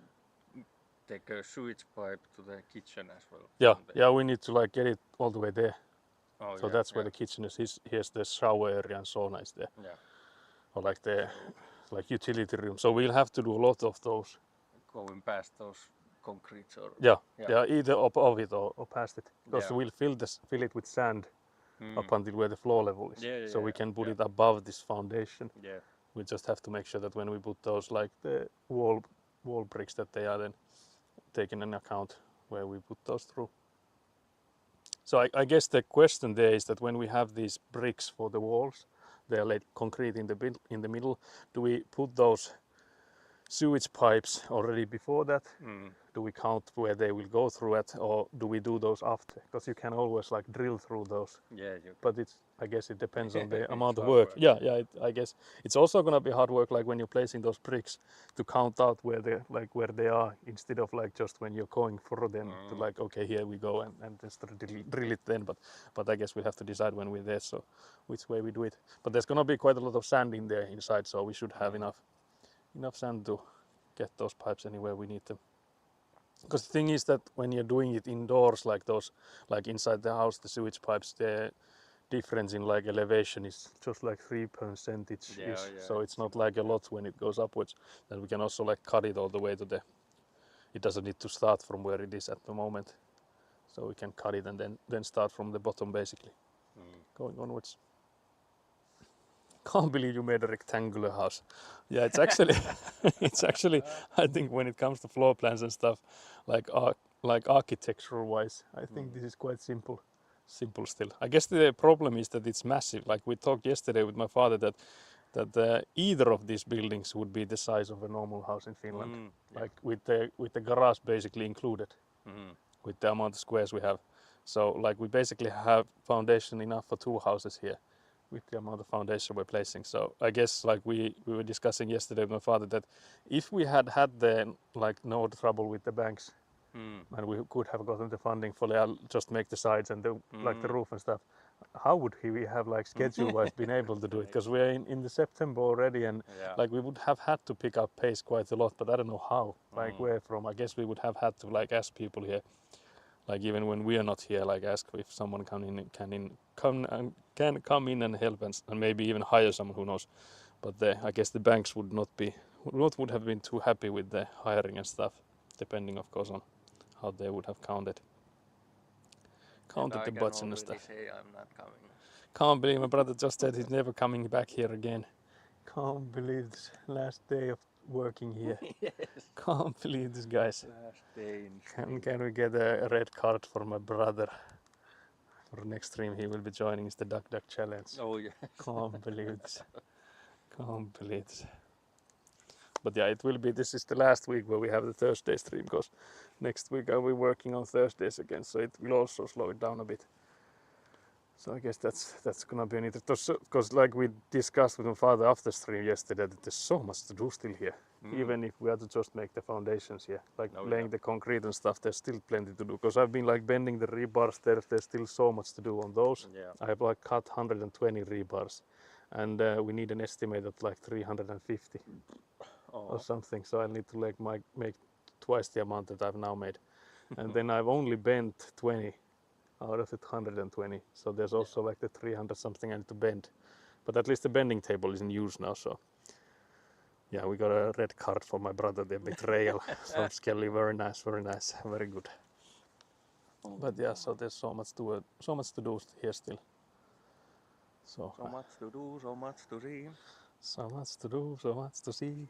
take a sewage pipe to the kitchen as well. Yeah, we need to like get it all the way there. Oh, So that's where the kitchen is. Here's the shower area and sauna is there. Yeah. Or like the utility room. So we'll have to do a lot of those. Going past those concretes or Yeah, either up of it or past it. Because we'll fill it with sand up until where the floor level is. So we can put it above this foundation. Yeah. We just have to make sure that when we put those like the wall bricks, that they are then taken in account where we put those through. So I guess the question there is that when we have these bricks for the walls, they are laid concrete in the middle. Do we put those sewage pipes already before that? Do we count where they will go through it, or do we do those after? Because you can always like drill through those. Yeah. But I guess it depends on the amount of hard work. work. Yeah. I guess it's also gonna be hard work, like when you're placing those bricks, to count out where they are, instead of like just when you're going for them to like, okay, here we go, and just drill it then. But I guess we have to decide when we're there, so which way we do it. But there's gonna be quite a lot of sand in there inside, so we should have enough sand to get those pipes anywhere we need them. Because the thing is that when you're doing it indoors like those, like inside the house, the sewage pipes, the difference in like elevation is just like 3%. So it's not like a lot when it goes upwards. Then we can also like cut it all the way to it doesn't need to start from where it is at the moment. So we can cut it and then start from the bottom basically, going onwards. Can't believe you made a rectangular house. Yeah, it's actually I think when it comes to floor plans and stuff, like architectural wise, I think this is quite simple still. I guess the problem is that it's massive. Like we talked yesterday with my father that either of these buildings would be the size of a normal house in Finland, like with the garage basically included, with the amount of squares we have. So like we basically have foundation enough for 2 houses here, with the amount of foundation we're placing. So I guess like we were discussing yesterday with my father that if we had the like no trouble with the banks and we could have gotten the funding for just make the sides and like the roof and stuff. How would we have like schedule-wise been able to do it? Because we're in the September already, and Yeah. like we would have had to pick up pace quite a lot, but I don't know how. Like where from? I guess we would have had to like ask people here, like even when we are not here, like ask if someone can come in and help and maybe even hire someone who knows. But I guess the banks would not have been too happy with the hiring and stuff, depending of course on how they would have counted the butts and stuff. Say I'm not coming. Can't believe my brother just said he's never coming back here again. Can't believe this last day of working here. Yes. Can't believe this, guys. Last day in Can we get a red card for my brother? For next stream he will be joining is the Duck Duck Challenge. Oh yeah. Can't believe this. Can't believe this. But yeah, it will be, this is the last week where we have the Thursday stream, because next week I'll be working on Thursdays again, so it will also slow it down a bit. So I guess that's gonna be an interesting, because like we discussed with my father after stream yesterday, that there's so much to do still here. Even if we have to just make the foundations here, like laying the concrete and stuff, there's still plenty to do. Because I've been like bending the rebars, there's still so much to do on those. Yeah. I have like cut 120 rebars, and we need an estimate of like 350 or something. So I need to like make twice the amount that I've now made, and then I've only bent 20 out of the 120. So there's also like the 300 something I need to bend, but at least the bending table is in use now. So yeah, we got a red card for my brother, the betrayal from Skelly. Very nice, very good. But yeah, so there's so much to do here still. So much to do, so much to see. So much to do, so much to see,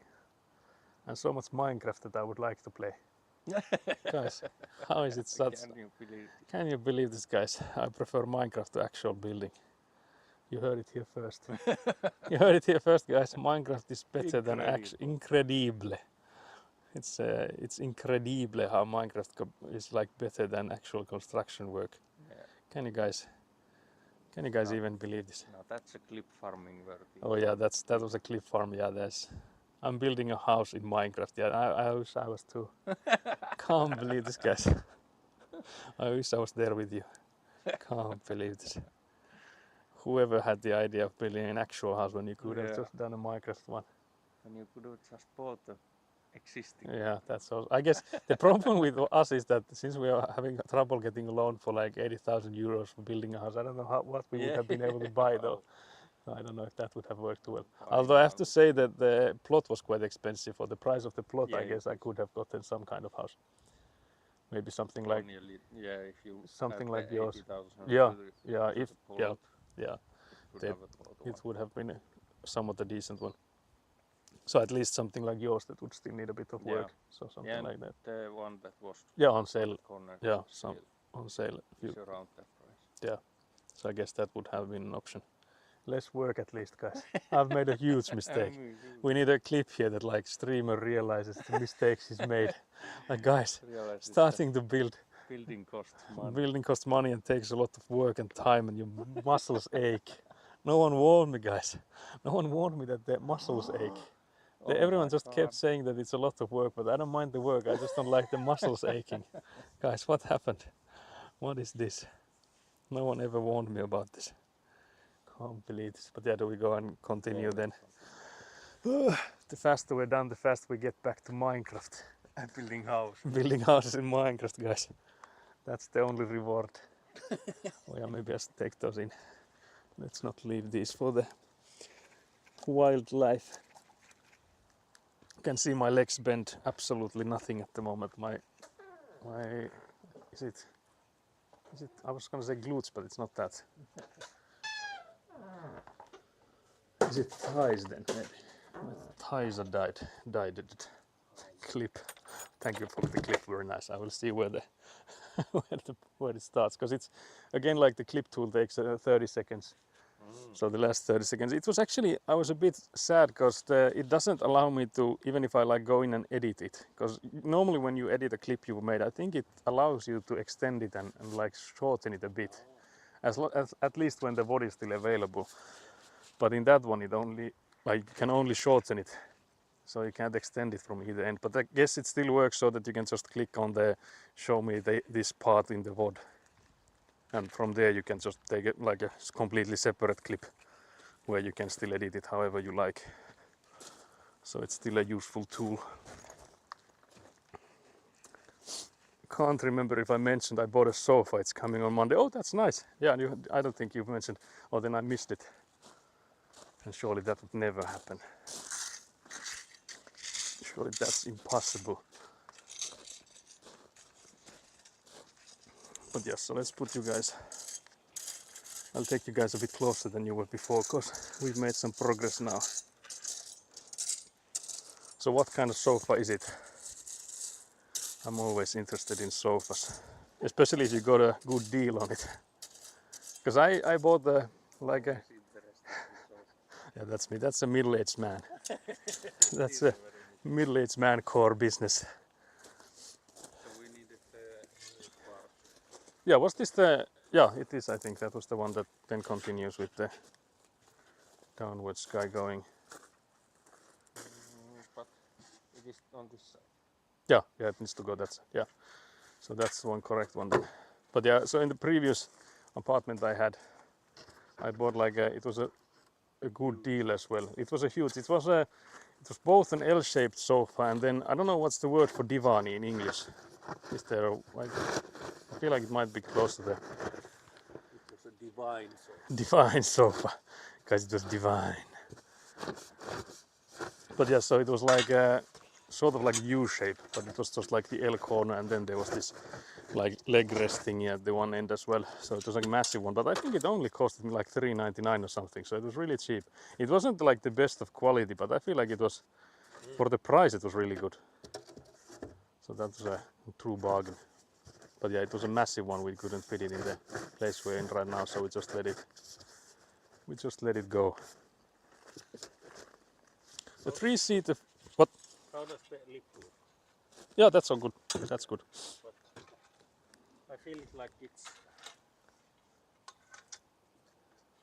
and so much Minecraft that I would like to play. Guys, how is it such? Can you believe this, guys? I prefer Minecraft to actual building. You heard it here first. You heard it here first, guys. Minecraft is better than incredible. It's incredible how Minecraft is like better than actual construction work. Yeah. Can you guys even believe this? No, that's a clip farming worthy. Oh yeah, that was a clip farm. Yeah, I'm building a house in Minecraft. Yeah, I wish I was too. Can't believe this, guys. I wish I was there with you. Can't believe this. Whoever had the idea of building an actual house when you could have just done a Minecraft one. And you could have just bought the existing. Yeah, that's all. I guess the problem with us is that since we are having trouble getting a loan for like 80,000 euros for building a house, I don't know what we would have been able to buy though. I don't know if that would have worked well. Although I have to say that the plot was quite expensive. For the price of the plot, I guess I could have gotten some kind of house. Maybe something like if you something like yours. 80,000 it would have been somewhat a decent one. So at least something like yours that would still need a bit of work. So something like that. The one that was on sale. On sale. Around that price. Yeah. So I guess that would have been an option. Less work at least, guys. I've made a huge mistake. We need a clip here that like streamer realizes the mistakes he's made. Like guys, starting to build. Building costs money. Building costs money and takes a lot of work and time, and your muscles ache. No one warned me, guys. No one warned me that the muscles ache. Everyone just kept saying that it's a lot of work, but I don't mind the work. I just don't like the muscles aching. Guys, what happened? What is this? No one ever warned me about this. Can't believe this. But yeah, do we go and continue then? The faster we're done, the faster we get back to Minecraft. And building house. Building houses in Minecraft, guys. That's the only reward. Oh yeah, maybe I should take those in. Let's not leave these for the wildlife. You can see my legs bend absolutely nothing at the moment. Is it? I was gonna say glutes, but it's not that. Is it thighs then? Maybe. My thighs are died. Clip. Thank you for the clip. Very nice. I will see where where it starts, because it's again like the clip tool takes 30 seconds. So the last 30 seconds. It was actually, I was a bit sad because it doesn't allow me to, even if I like go in and edit it, because normally when you edit a clip you made, I think it allows you to extend it and like shorten it a bit, as at least when the body is still available. But in that one it only, like you can only shorten it. so you can't extend it from either end. But I guess it still works so that you can just click on the show me this part in the VOD, and from there you can just take it like a completely separate clip where you can still edit it however you like. So it's still a useful tool. Can't remember if I mentioned I bought a sofa. It's coming on Monday. Oh, that's nice. Yeah, I don't think you've mentioned. Oh, then I missed it. And surely that would never happen. Surely that's impossible. But yes, so let's put you guys. I'll take you guys a bit closer than you were before, because we've made some progress now. So what kind of sofa is it? I'm always interested in sofas, especially if you got a good deal on it. Because I bought like a, yeah, that's me. That's a middle-aged man. That's a middle-aged man core business. So we needed the part. Yeah, was this the? Yeah, it is. I think that was the one that then continues with the downwards sky going. But it is on this side. Yeah, it needs to go that side. Yeah, so that's the one correct one then. But yeah, so in the previous apartment I bought like it was a good deal as well. It was a huge. It was both an L-shaped sofa and then I don't know what's the word for divani in English. Is there? I feel like it might be close to the It was a divine sofa. divine sofa, because it was divine. But yeah, so it was like sort of like U shape, but it was just like the L corner, and then there was this like leg resting at the one end as well. So it was like a massive one, but I think it only costed me like $3.99 or something. So it was really cheap. It wasn't like the best of quality, but I feel like it was for the price. It was really good. So that was a true bargain. But yeah, it was a massive one. We couldn't fit it in the place we're in right now, so we just let it go. The 3-seater. What? How does the lip look? Yeah, that's so good. That's good. But I feel it like it's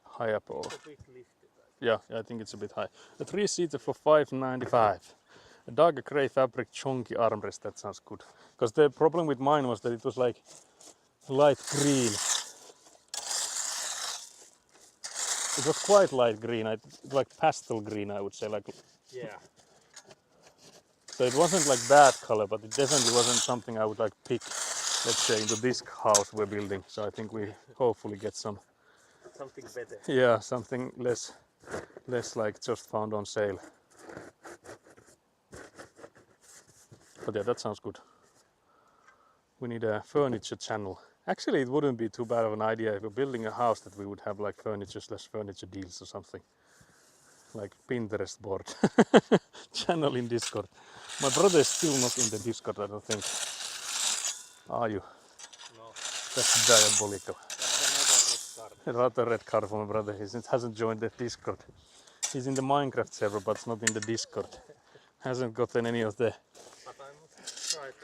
High up or? a bit lifted. Yeah, I think it's a bit high. A 3-seater for $5.95. A dark grey fabric chunky armrest. That sounds good. Because the problem with mine was that it was like light green. It was quite light green, like pastel green, I would say. Like, Yeah. so it wasn't like bad color, but it definitely wasn't something I would like pick, let's say, into this house we're building. So I think we hopefully get some, Something better. yeah, something less like just found on sale. But yeah, that sounds good. We need a furniture channel. Actually, it wouldn't be too bad of an idea if we're building a house that we would have like furniture deals or something. Like Pinterest board. Channel in Discord. My brother is still not in the Discord, I don't think. Are you? No, That's diabolical. that's another red card. Rather red card for my brother. He hasn't joined the Discord. He's in the Minecraft server, but not in the Discord. Hasn't gotten any of the... But I'm not subscribed.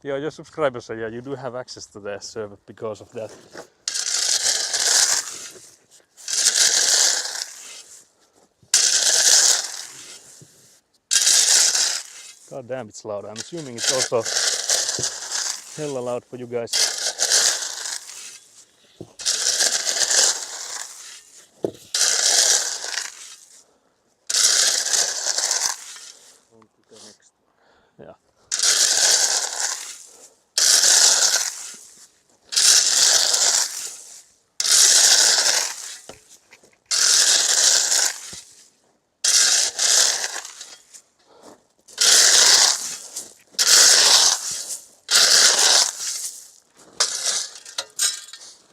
Yeah, your subscribers, so yeah, you do have access to the server because of that. God damn, it's loud. I'm assuming it's also hella loud for you guys. On to the next one. Yeah.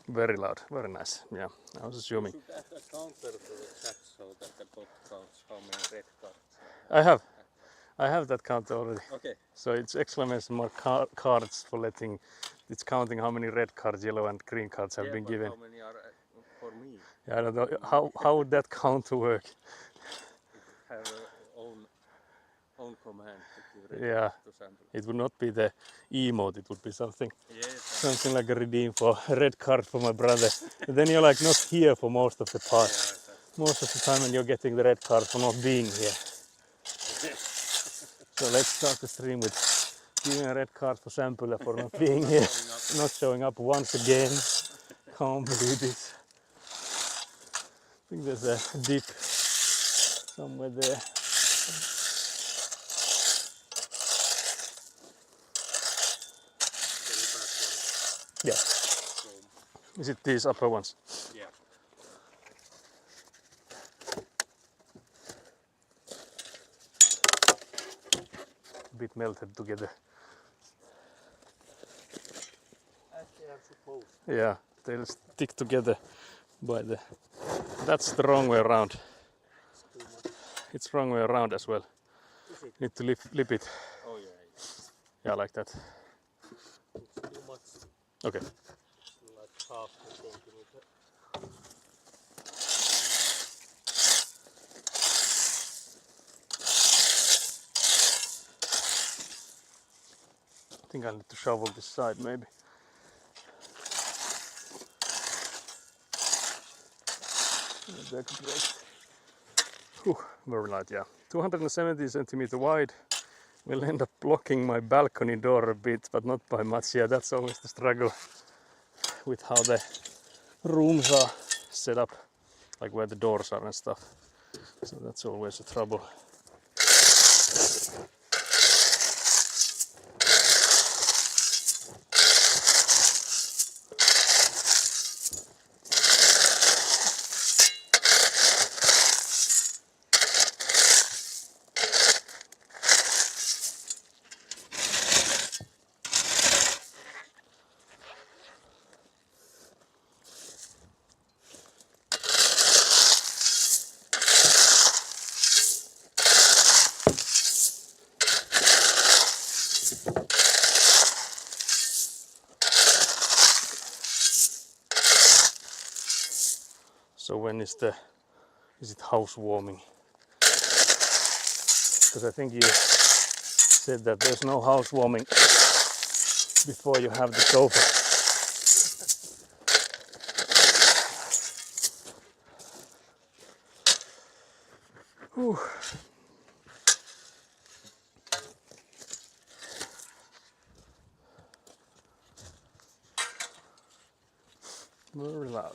Very loud, very nice. Yeah, I was assuming. Should add a counter to the chat so that the bot counts how many red cards. I have that count already. Okay. So it's exclamation mark cards for letting, it's counting how many red cards, yellow and green cards have Yeah, been but given. how many are for me? Yeah, I don't know, how would that counter work? Have own command to give red Yeah, to sample. it would not be the emote, it would be something Yes. like a redeem for a red card for my brother. And then you're like not here for most of the part. Most of the time when you're getting the red card for not being here. So let's start the stream with giving a red card for Sampula for not being here, not showing up once again. Can't believe this. I think there's a dip somewhere there. Yeah. Is it these upper ones? Yeah. A bit melted together. As they are supposed. Yeah, they'll stick together by the... That's the wrong way around. It's too much. It's wrong way around as well. Is it? Need to lip it. Oh yeah. Yeah, like that. It's too much. Okay. Like half a centimeter. I think I need to shovel this side maybe. Maybe I could break. Whew, very light, yeah. 270 centimeter wide. Will end up blocking my balcony door a bit, but not by much. Yeah, that's always the struggle with how the rooms are set up, like where the doors are and stuff. So that's always a trouble. So when is it housewarming? Because I think you said that there's no housewarming before you have the sofa. Whew. Very loud.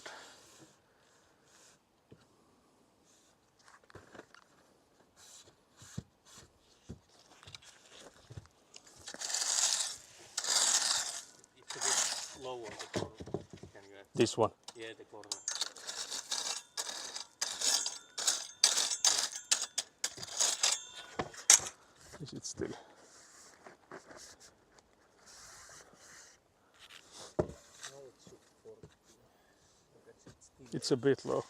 It's a bit low on the corner. Can you add? This one. Yeah, the corner. Is it still? Now it should work. It's a bit low.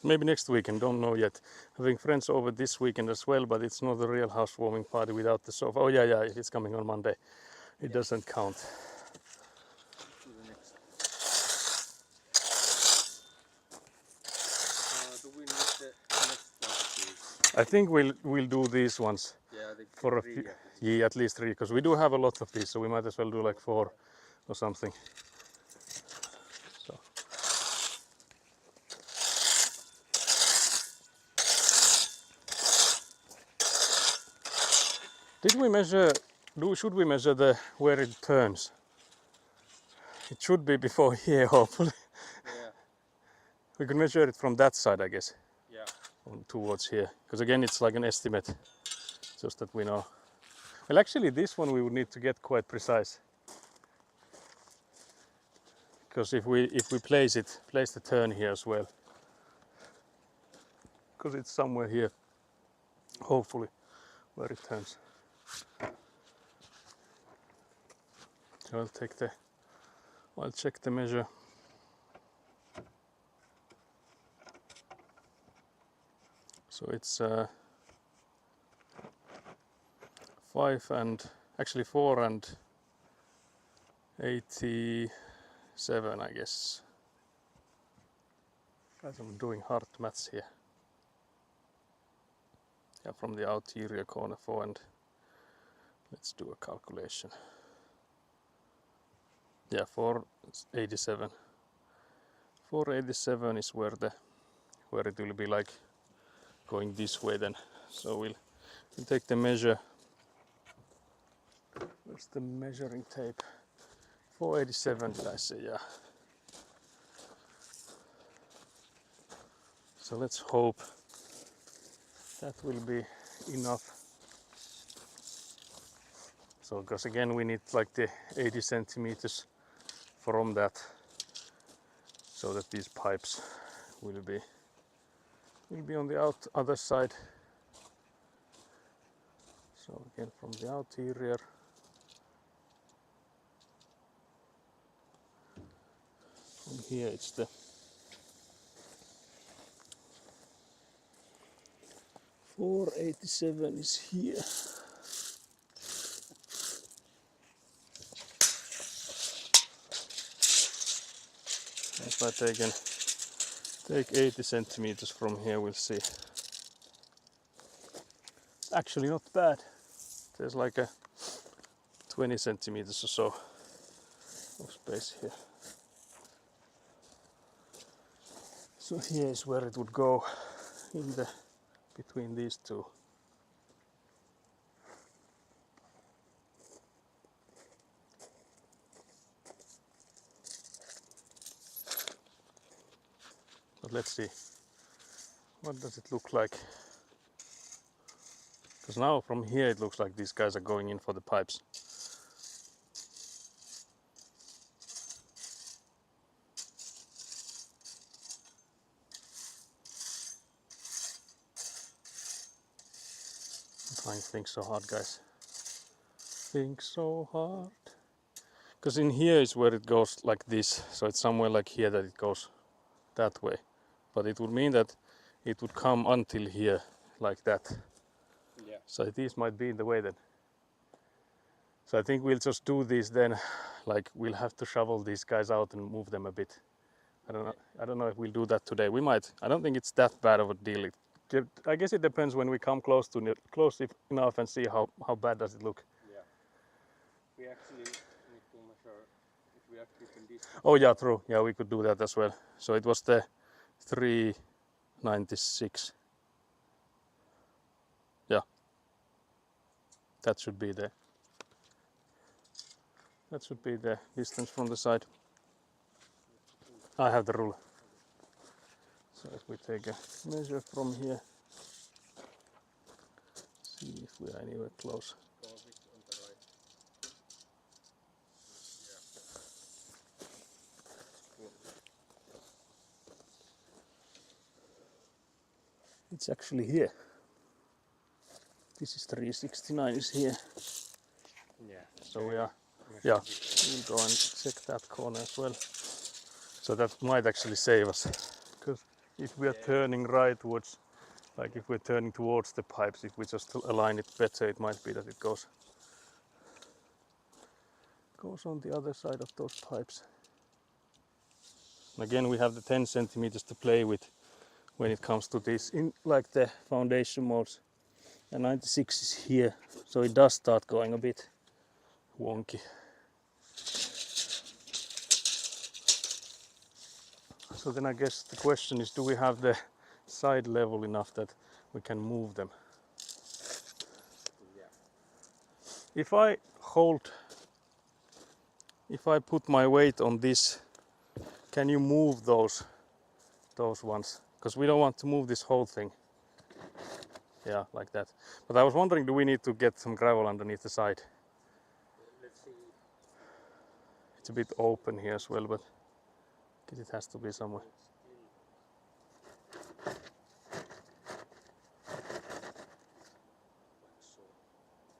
Maybe next weekend, don't know yet. Having friends over this weekend as well, but it's not a real housewarming party without the sofa. Oh yeah, it's coming on Monday. It doesn't count. To the next. Do we need the next one? I think we'll do these ones Yeah, the for a few, yeah, at least 3, because we do have a lot of these, so we might as well do like 4 or something. So. Did we measure? Should we measure where it turns? It should be before here, hopefully. Yeah, We could measure it from that side, I guess, yeah. towards here. Because again, it's like an estimate, just that we know. Well, actually, this one we would need to get quite precise. Because if we place the turn here as well. Because it's somewhere here, hopefully, where it turns. So I'll check the measure. So it's 4 and 87, I guess. Guys, I'm doing hard maths here. yeah, from the anterior corner 4, and let's do a calculation. Yeah, 487. 487 is where it will be like going this way then. So we'll take the measure. Where's the measuring tape? 487 did I say? Yeah. So let's hope that will be enough. So because again we need like the 80 centimeters from that, so that these pipes will be on the other side. So again from the anterior. From here it's the 487 is here. If I take 80 centimeters from here, we'll see. It's actually not bad. There's like a 20 centimeters or so of space here. So here is where it would go in the between these two. But let's see, what does it look like? Because now from here it looks like these guys are going in for the pipes. I'm trying to think so hard, guys. Think so hard. Because in here is where it goes like this, so it's somewhere like here that it goes that way. But it would mean that it would come until here, like that. Yeah. So these might be in the way then. So I think we'll just do this then, like we'll have to shovel these guys out and move them a bit. I don't know if we'll do that today. We might. I don't think it's that bad of a deal. I guess it depends when we come close enough and see how bad does it look. Yeah. We actually need to measure if we are keeping this. Oh yeah, true. Yeah, we could do that as well. So it was the 396. Yeah. That should be the distance from the side. I have the ruler. So if we take a measure from here, see if we are anywhere close. Go a bit on the right. It's actually here. This is 369 is here. Yeah. So we are, yeah, we'll go and check that corner as well. So that might actually save us. Because if we are turning rightwards, like if we're turning towards the pipes, if we just align it better, it might be that it goes on the other side of those pipes. And again, we have the 10 centimeters to play with when it comes to this, in like the foundation modes. And 96 is here, so it does start going a bit wonky. So then I guess the question is, do we have the side level enough that we can move them? Yeah. If I put my weight on this, can you move those ones? Because we don't want to move this whole thing. Yeah, like that. But I was wondering, do we need to get some gravel underneath the side? Let's see. It's a bit open here as well, but it has to be somewhere.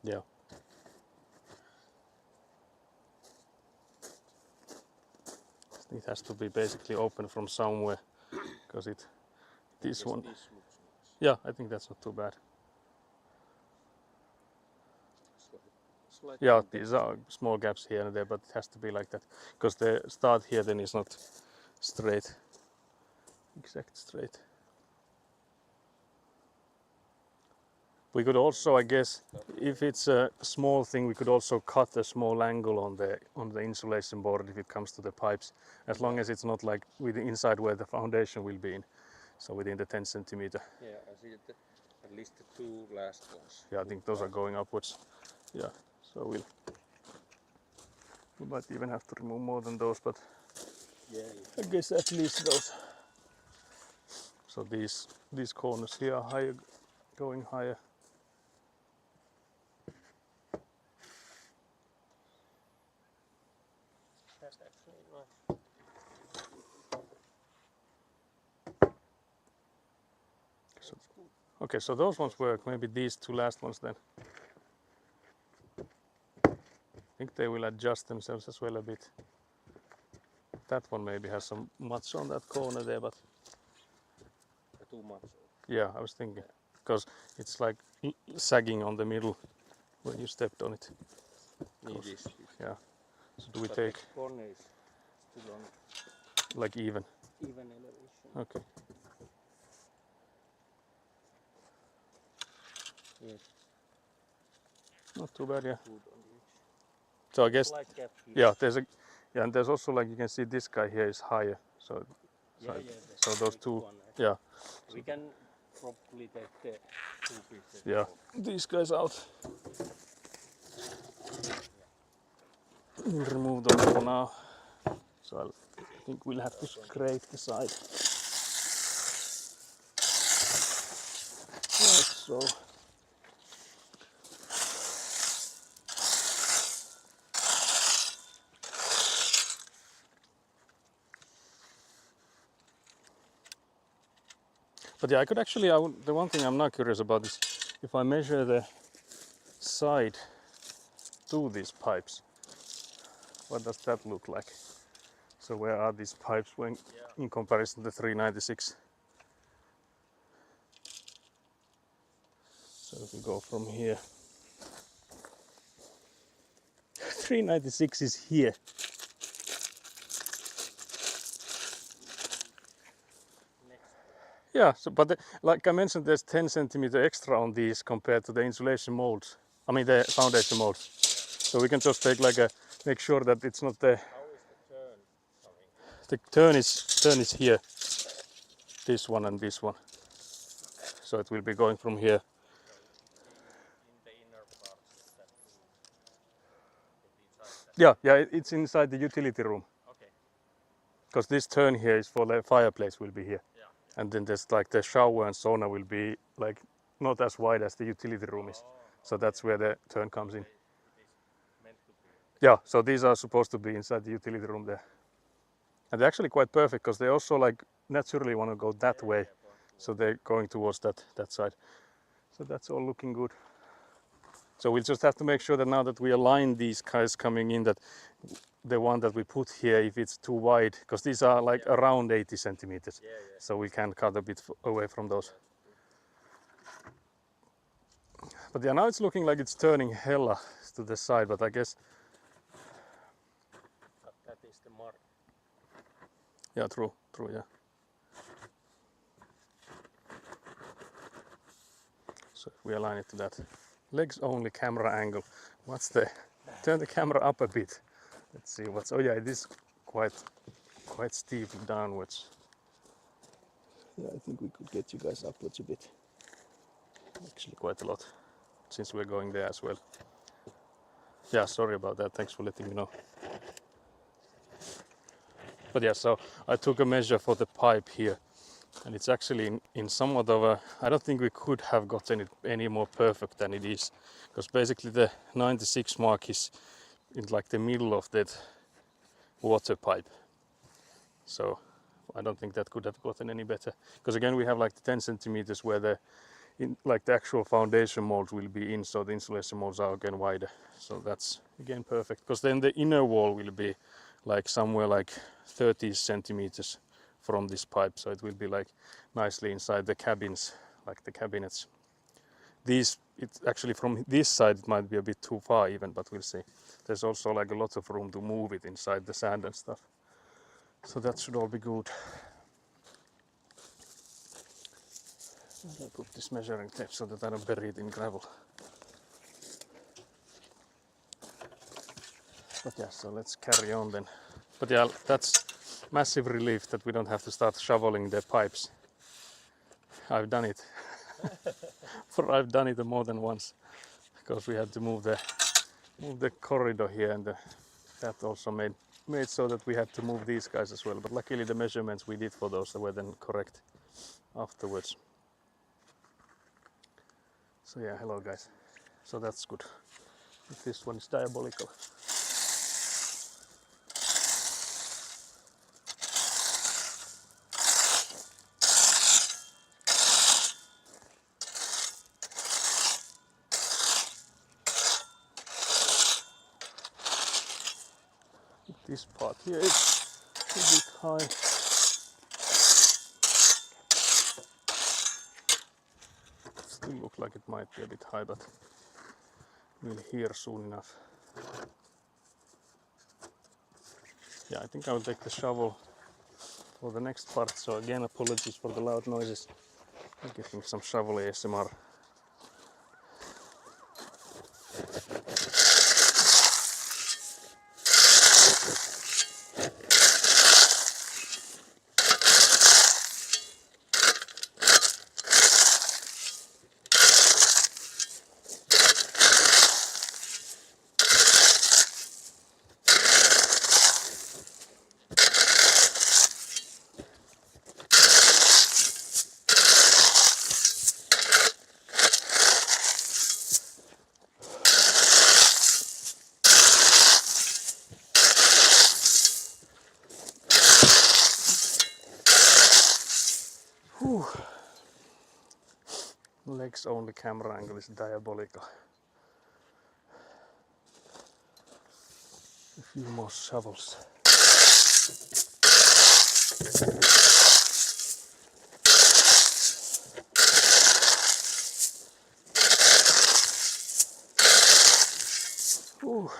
Yeah. It has to be basically open from somewhere, because this one. Yeah, I think that's not too bad. Yeah, these are small gaps here and there, but it has to be like that, because the start here then is not straight, exact straight. We could also, I guess, if it's a small thing, we could also cut a small angle on the insulation board if it comes to the pipes, as long as it's not like with the inside where the foundation will be in, so within the 10 centimeter. Yeah, I see at least the two last ones. Yeah, I think those are going upwards. Yeah, so we might even have to remove more than those, but Yeah, I guess at least those. So these corners here are higher, going higher. that's actually nice. Okay, so those ones work. Maybe these two last ones then. I think they will adjust themselves as well a bit. That one maybe has some much on that corner there, but Too much. yeah, I was thinking because it's like sagging on the middle when you stepped on it. Need this. Yeah. So do we But take the corner is still on like even? even elevation. Okay. Yes, Not too bad, yeah. good on the edge. So I guess Like gap here. yeah, and there's also like you can see this guy here is higher. So Yeah, so- yeah. so those next two, one, I think. yeah, We can probably take the two pieces. yeah, off. these guys out. We'll remove those for now. So I think we'll have to scrape the side. Like so. But yeah, I could actually, the one thing I'm not curious about is if I measure the side to these pipes, what does that look like? So where are these pipes when in comparison to 396? So if we go from here, 396 is here. Yeah, so, but like I mentioned, there's 10 centimeter extra on these compared to the insulation molds. I mean the foundation molds. So we can just take like make sure that it's not the How is the turn coming? the turn is here. This one and this one. So it will be going from here. So in the inner parts of that room. Inside that. Yeah, it's inside the utility room. Okay. Because this turn here is for the fireplace will be here. Yeah. And then there's like the shower and sauna will be like not as wide as the utility room is. So that's where the turn comes in. It is meant to be. Yeah, so these are supposed to be inside the utility room there. And they're actually quite perfect because they also like naturally want to go that way. So they're going towards that side. So that's all looking good. So we'll just have to make sure that now that we align these guys coming in, that the one that we put here, if it's too wide, because these are like around 80 centimeters. Yeah. So we can cut a bit away from those. But yeah, now it's looking like it's turning hella to the side, but I guess, But that is the mark. yeah, true, yeah. So if we align it to that. Legs only camera angle. What's the, turn the camera up a bit. Let's see what's, oh yeah, it is quite steep downwards. Yeah, I think we could get you guys upwards a bit. Actually quite a lot, since we're going there as well. Yeah, sorry about that, thanks for letting me know. But yeah, so I took a measure for the pipe here. And it's actually in somewhat of a, I don't think we could have gotten it any more perfect than it is. Because basically the 96 mark is in like the middle of that water pipe. So I don't think that could have gotten any better. Because again we have like the 10 centimeters where the actual foundation molds will be in, so the insulation molds are again wider. So that's again perfect. Because then the inner wall will be like somewhere like 30 centimeters from this pipe, so it will be like nicely inside the cabins, like the cabinets. These, it's actually from this side it might be a bit too far even, but we'll see. There's also like a lot of room to move it inside the sand and stuff. So that should all be good. I put this measuring tape so that I don't bury it in gravel. But yeah, so let's carry on then. But yeah, that's massive relief that we don't have to start shoveling the pipes. I've done it. I've done it more than once because we had to move the corridor here, and that also made so that we had to move these guys as well. But luckily the measurements we did for those were then correct afterwards. So yeah, hello guys. So that's good. This one is diabolical. This part here is a bit high. Still look like it might be a bit high, but we'll hear soon enough. Yeah, I think I will take the shovel for the next part. So again, apologies for the loud noises. I'm getting some shovel ASMR. Whew. Legs only camera angle is diabolical. A few more shovels. Whew.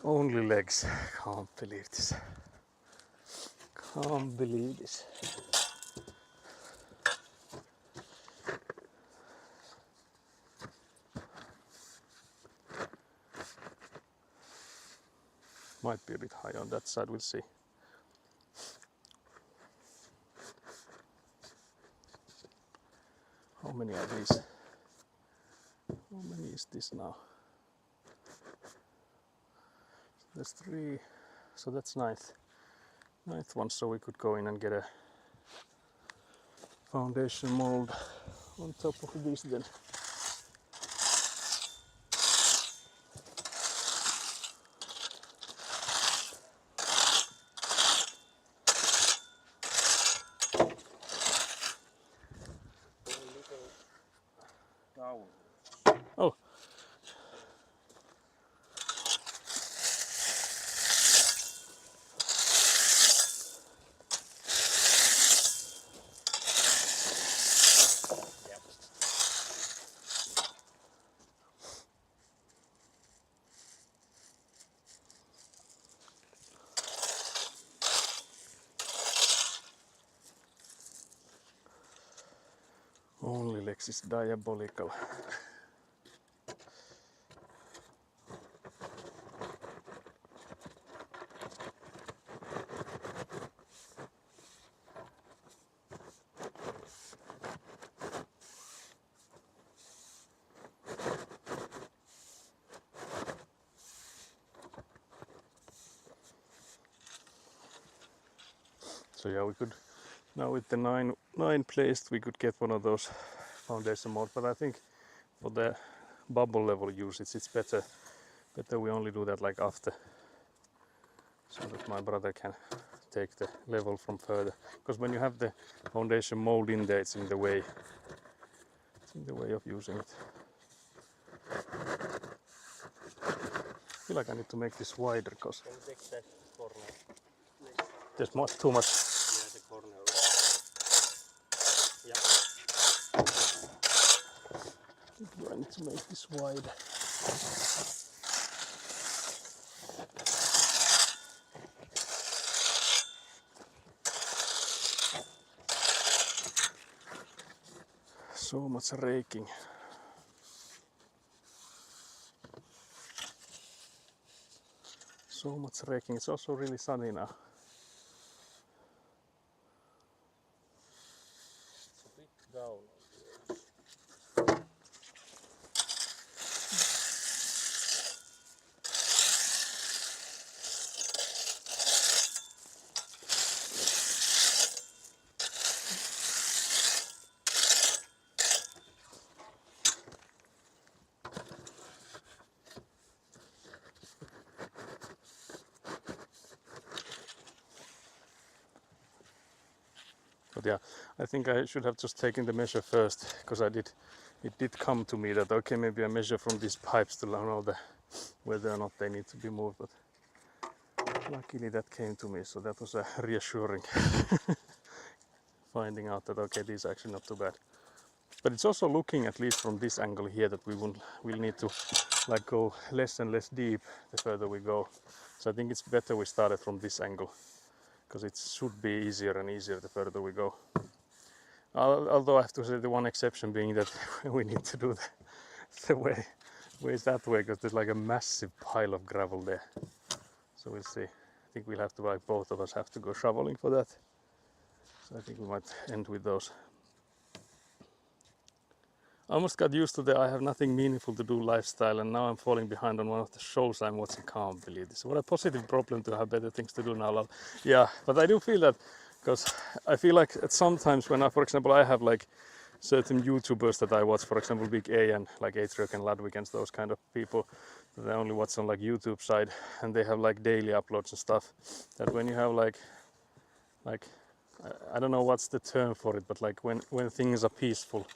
Only legs. Can't believe this. Can't believe this. Might be a bit high on that side, we'll see. How many are these? How many is this now? There's 3, so that's ninth one, so we could go in and get a foundation mold on top of this then. Oh. Only legs is diabolical. So yeah, we could now with the nine placed, we could get one of those foundation molds. But I think for the bubble level usage, it's better we only do that like after, so that my brother can take the level from further. Because when you have the foundation mold in there, it's in the way. It's in the way of using it. I feel like I need to make this wider because Can you take that corner? there's too much. Yeah, the corner. Yeah. Do I need to make this wide? So much raking. So much raking. It's also really sunny now. It's a bit down. But yeah, I think I should have just taken the measure first, because it did come to me that okay, maybe I measure from these pipes to know whether or not they need to be moved. But luckily that came to me, so that was a reassuring finding out that okay, these are actually not too bad. But it's also looking, at least from this angle here, that we'll need to like go less and less deep the further we go. So I think it's better we started from this angle, because it should be easier and easier the further we go. Although I have to say the one exception being that we need to do the ways that way, because there's like a massive pile of gravel there. So we'll see. I think we'll have to, like both of us have to go shoveling for that. So I think we might end with those. I almost got used to the I have nothing meaningful to do lifestyle, and now I'm falling behind on one of the shows I'm watching. Can't believe this. What a positive problem to have better things to do now. Yeah, but I do feel that, because I feel like at sometimes when for example, I have like certain YouTubers that I watch, for example, Big A and like Atriok and Ludwig and those kind of people that I only watch on like YouTube side, and they have like daily uploads and stuff. That when you have like I don't know what's the term for it, but like when things are peaceful,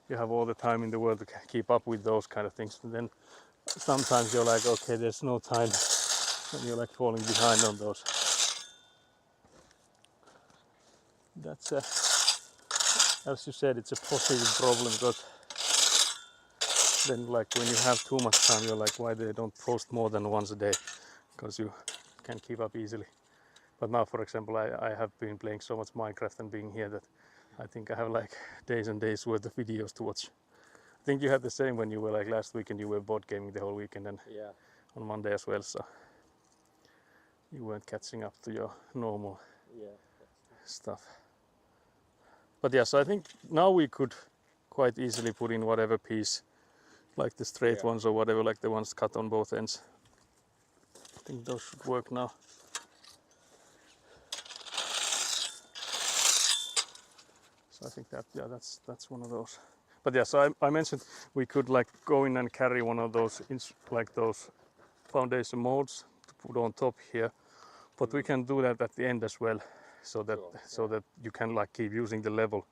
you have all the time in the world to keep up with those kind of things. And then sometimes you're like, okay, there's no time, and you're like falling behind on those. That's as you said, it's a positive problem, because then like when you have too much time, you're like, why they don't post more than once a day, because you can keep up easily. But now, for example, I have been playing so much Minecraft and being here that I think I have like days and days worth of videos to watch. I think you had the same when you were like last weekend, you were board gaming the whole weekend, and Yeah. on Monday as well, so you weren't catching up to your normal Yeah. stuff. But yeah, so I think now we could quite easily put in whatever piece, like the straight ones or whatever, like the ones cut on both ends. I think those should work now. So I think that, yeah, that's one of those. But yeah, so I mentioned we could like go in and carry one of those like those foundation molds to put on top here, but we can do that at the end as well, so that you can like keep using the level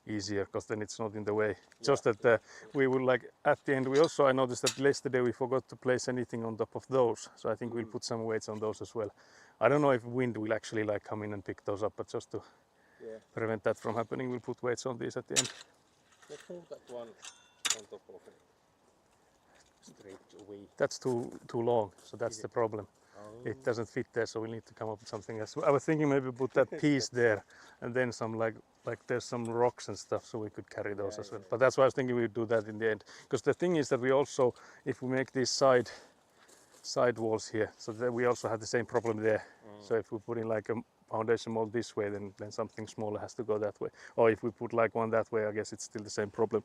easier, because then it's not in the way. Just that we will like at the end. We also, I noticed that yesterday we forgot to place anything on top of those, so I think we'll put some weights on those as well. I don't know if wind will actually like come in and pick those up, but just to prevent that from happening, we'll put weights on these at the end. Let's move that one on top of it. Straight away. That's too long, so that's the problem. It doesn't fit there, so we need to come up with something else. I was thinking maybe put that piece there, and then some like there's some rocks and stuff, so we could carry those as well. But that's why I was thinking we'd do that in the end, because the thing is that we also, if we make these side walls here, so that we also have the same problem there. So if we put in like a foundation mold this way, then something smaller has to go that way. Or if we put like one that way, I guess it's still the same problem.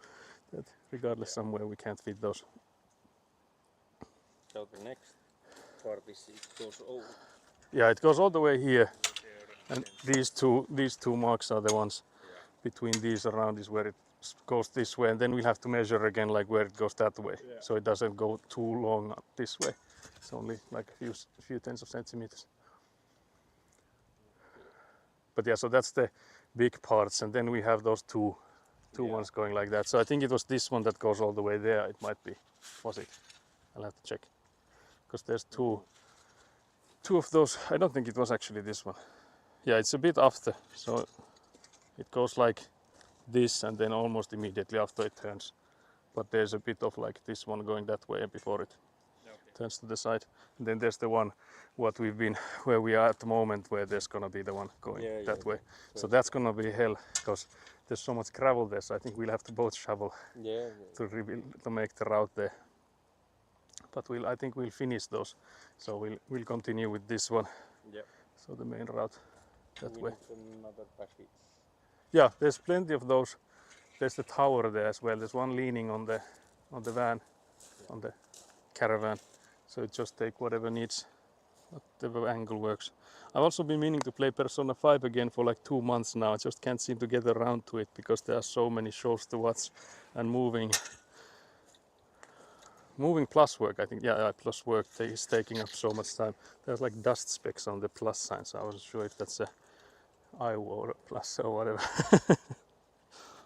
That regardless, somewhere we can't fit those. So the next part is it goes over. Yeah, it goes all the way here, and these two marks are the ones between these around is where it goes this way, and then we'll have to measure again like where it goes that way, so it doesn't go too long up this way. It's only like a few tens of centimeters. But yeah, so that's the big parts, and then we have those two ones going like that. So I think it was this one that goes all the way there. It might be. Was it? I'll have to check, because there's two of those. I don't think it was actually this one. Yeah, it's a bit after, so it goes like this, and then almost immediately after it turns. But there's a bit of like this one going that way before it turns to the side. And then there's the one where we are at the moment, where there's gonna be the one going that way. So that's gonna be hell, because there's so much gravel there, so I think we'll have to both shovel Yeah. to make the route there. But I think we'll finish those, so we'll continue with this one. Yep. So the main route that We way. need another package. Yeah, there's plenty of those. There's the tower there as well. There's one leaning on the van, on the caravan. So it just take whatever needs, whatever angle works. I've also been meaning to play Persona 5 again for like 2 months now. I just can't seem to get around to it because there are so many shows to watch and moving plus work. I think plus work is taking up so much time. There's like dust specks on the plus sign, so I wasn't sure if that's a I or plus or whatever.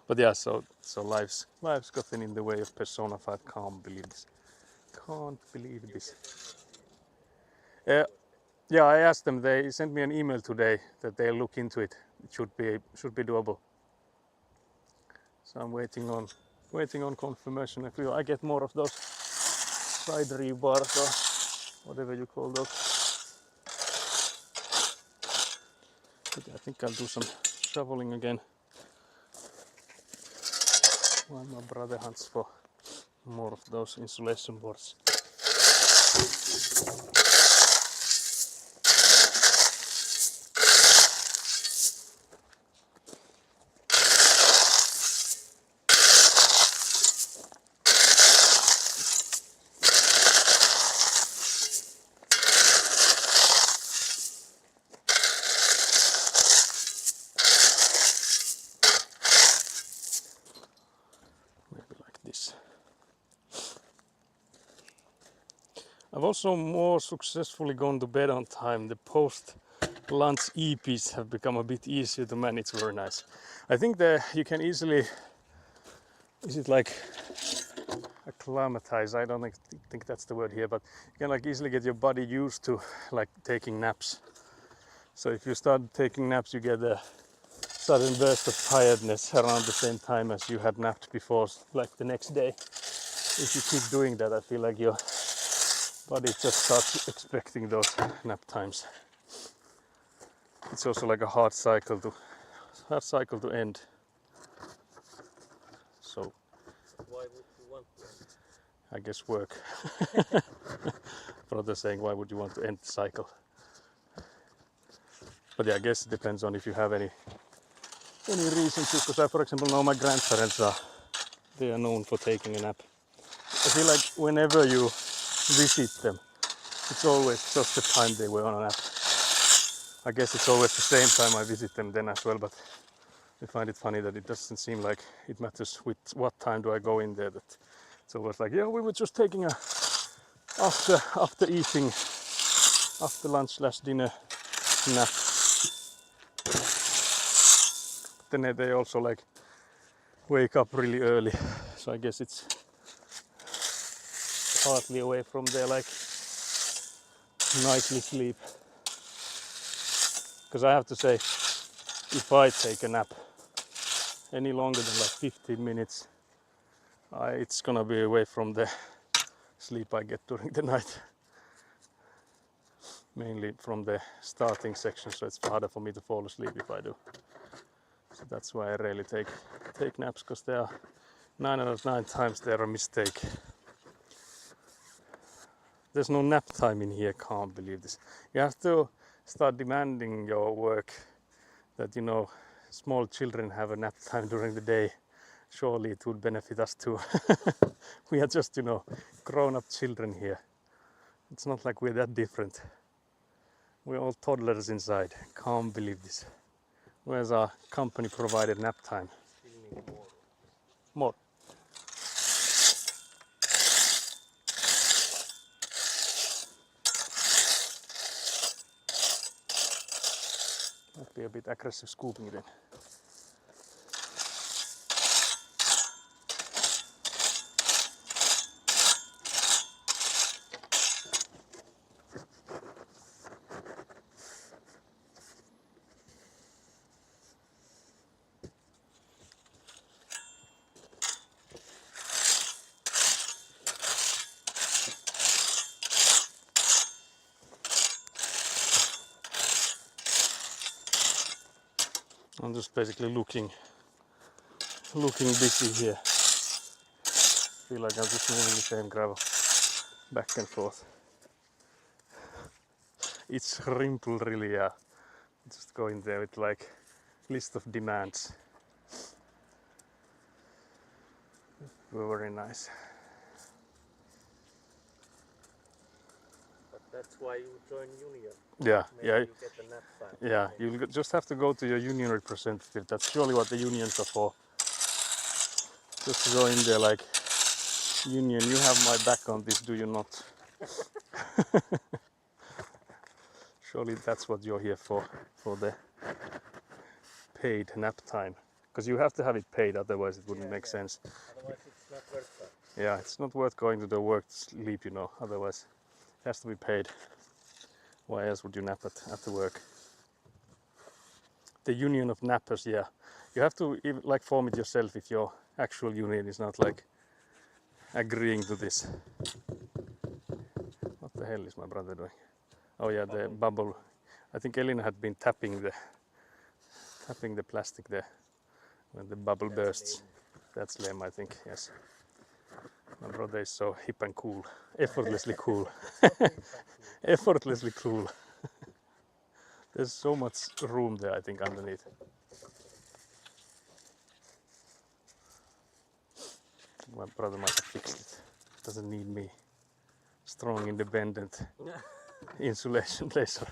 But yeah, so life's gotten in the way of Persona 5. Can't believe this. Can't believe this. Yeah, I asked them. They sent me an email today that they'll look into it. It should be doable. So I'm waiting on confirmation. If I get more of those side rebars or whatever you call those. But I think I'll do some shoveling again while my brother hunts for more of those insulation boards. Maybe like this. I've also more successfully gone to bed on time. The post-lunch EPs have become a bit easier to manage. Very nice. I think that you can easily, is it like acclimatize? I don't think that's the word here, but you can like easily get your body used to like taking naps. So if you start taking naps, you get a sudden burst of tiredness around the same time as you had napped before, like the next day. If you keep doing that, I feel like your body just starts expecting those nap times. It's also like a hard cycle to end. So Why would you want to? I guess work. Brother saying, why would you want to end the cycle? But yeah, I guess it depends on if you have any reason to. Because I, for example, know my grandparents they are known for taking a nap. I feel like whenever you visit them, it's always just the time they were on a nap. I guess it's always the same time I visit them then as well, but I find it funny that it doesn't seem like it matters with what time do I go in there. That it's always like, yeah, we were just taking a after eating, after lunch/dinner nap. Then they also like wake up really early, so I guess it's partly away from their like nightly sleep. Because I have to say, if I take a nap any longer than like 15 minutes, it's gonna be away from the sleep I get during the night. Mainly from the starting section, so it's harder for me to fall asleep if I do. So that's why I rarely take naps, because they are 9 out of 9 times they're a mistake. There's no nap time in here, can't believe this. You have to start demanding your work that, you know, small children have a nap time during the day. Surely it would benefit us too. We are just, you know, grown-up children here. It's not like we're that different. We're all toddlers inside. Can't believe this. Where's our company provided nap time? Still need more. More. Might be a bit aggressive scooping then. I'm just basically looking looking busy here. Feel like I'm just moving the same gravel back and forth. It's simple really, yeah. Just go in there with like list of demands. Very nice. But that's why you join union. Yeah, Maybe yeah, you get the nap time. yeah. You'll just have to go to your union representative. That's surely what the unions are for. Just to go in there like, union, you have my back on this, do you not? Surely that's what you're here for the paid nap time. Because you have to have it paid, otherwise it wouldn't make sense. Otherwise it's not worth it. Yeah, it's not worth going to the work to sleep, you know, otherwise it has to be paid. Why else would you nap at the work? The union of nappers, yeah. You have to even, like form it yourself if your actual union is not like agreeing to this. What the hell is my brother doing? Oh yeah, the bubble. I think Elina had been tapping the plastic there when the bubble bursts. That's lame, I think, yes. My brother is so hip and cool, effortlessly cool. Effortlessly cool. There's so much room there, I think, underneath. My brother might have fixed it. Doesn't need me. Strong, independent insulation laser.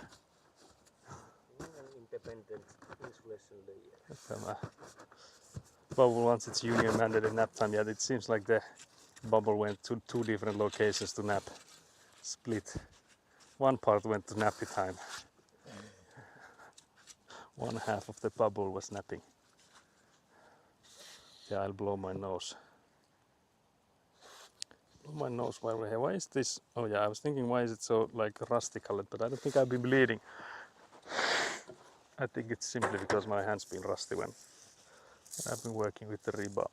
Independent insulation layer. Tämä bubble, once it's union mandated nap time, yeah, it seems like the bubble went to two different locations to nap. Split. One part went to nappy time. One half of the bubble was napping. Yeah, I'll blow my nose. Blow my nose while we're here. Why is this? Oh yeah, I was thinking, why is it so like rusty colored? But I don't think I've been bleeding. I think it's simply because my hand's been rusty when I've been working with the rebar.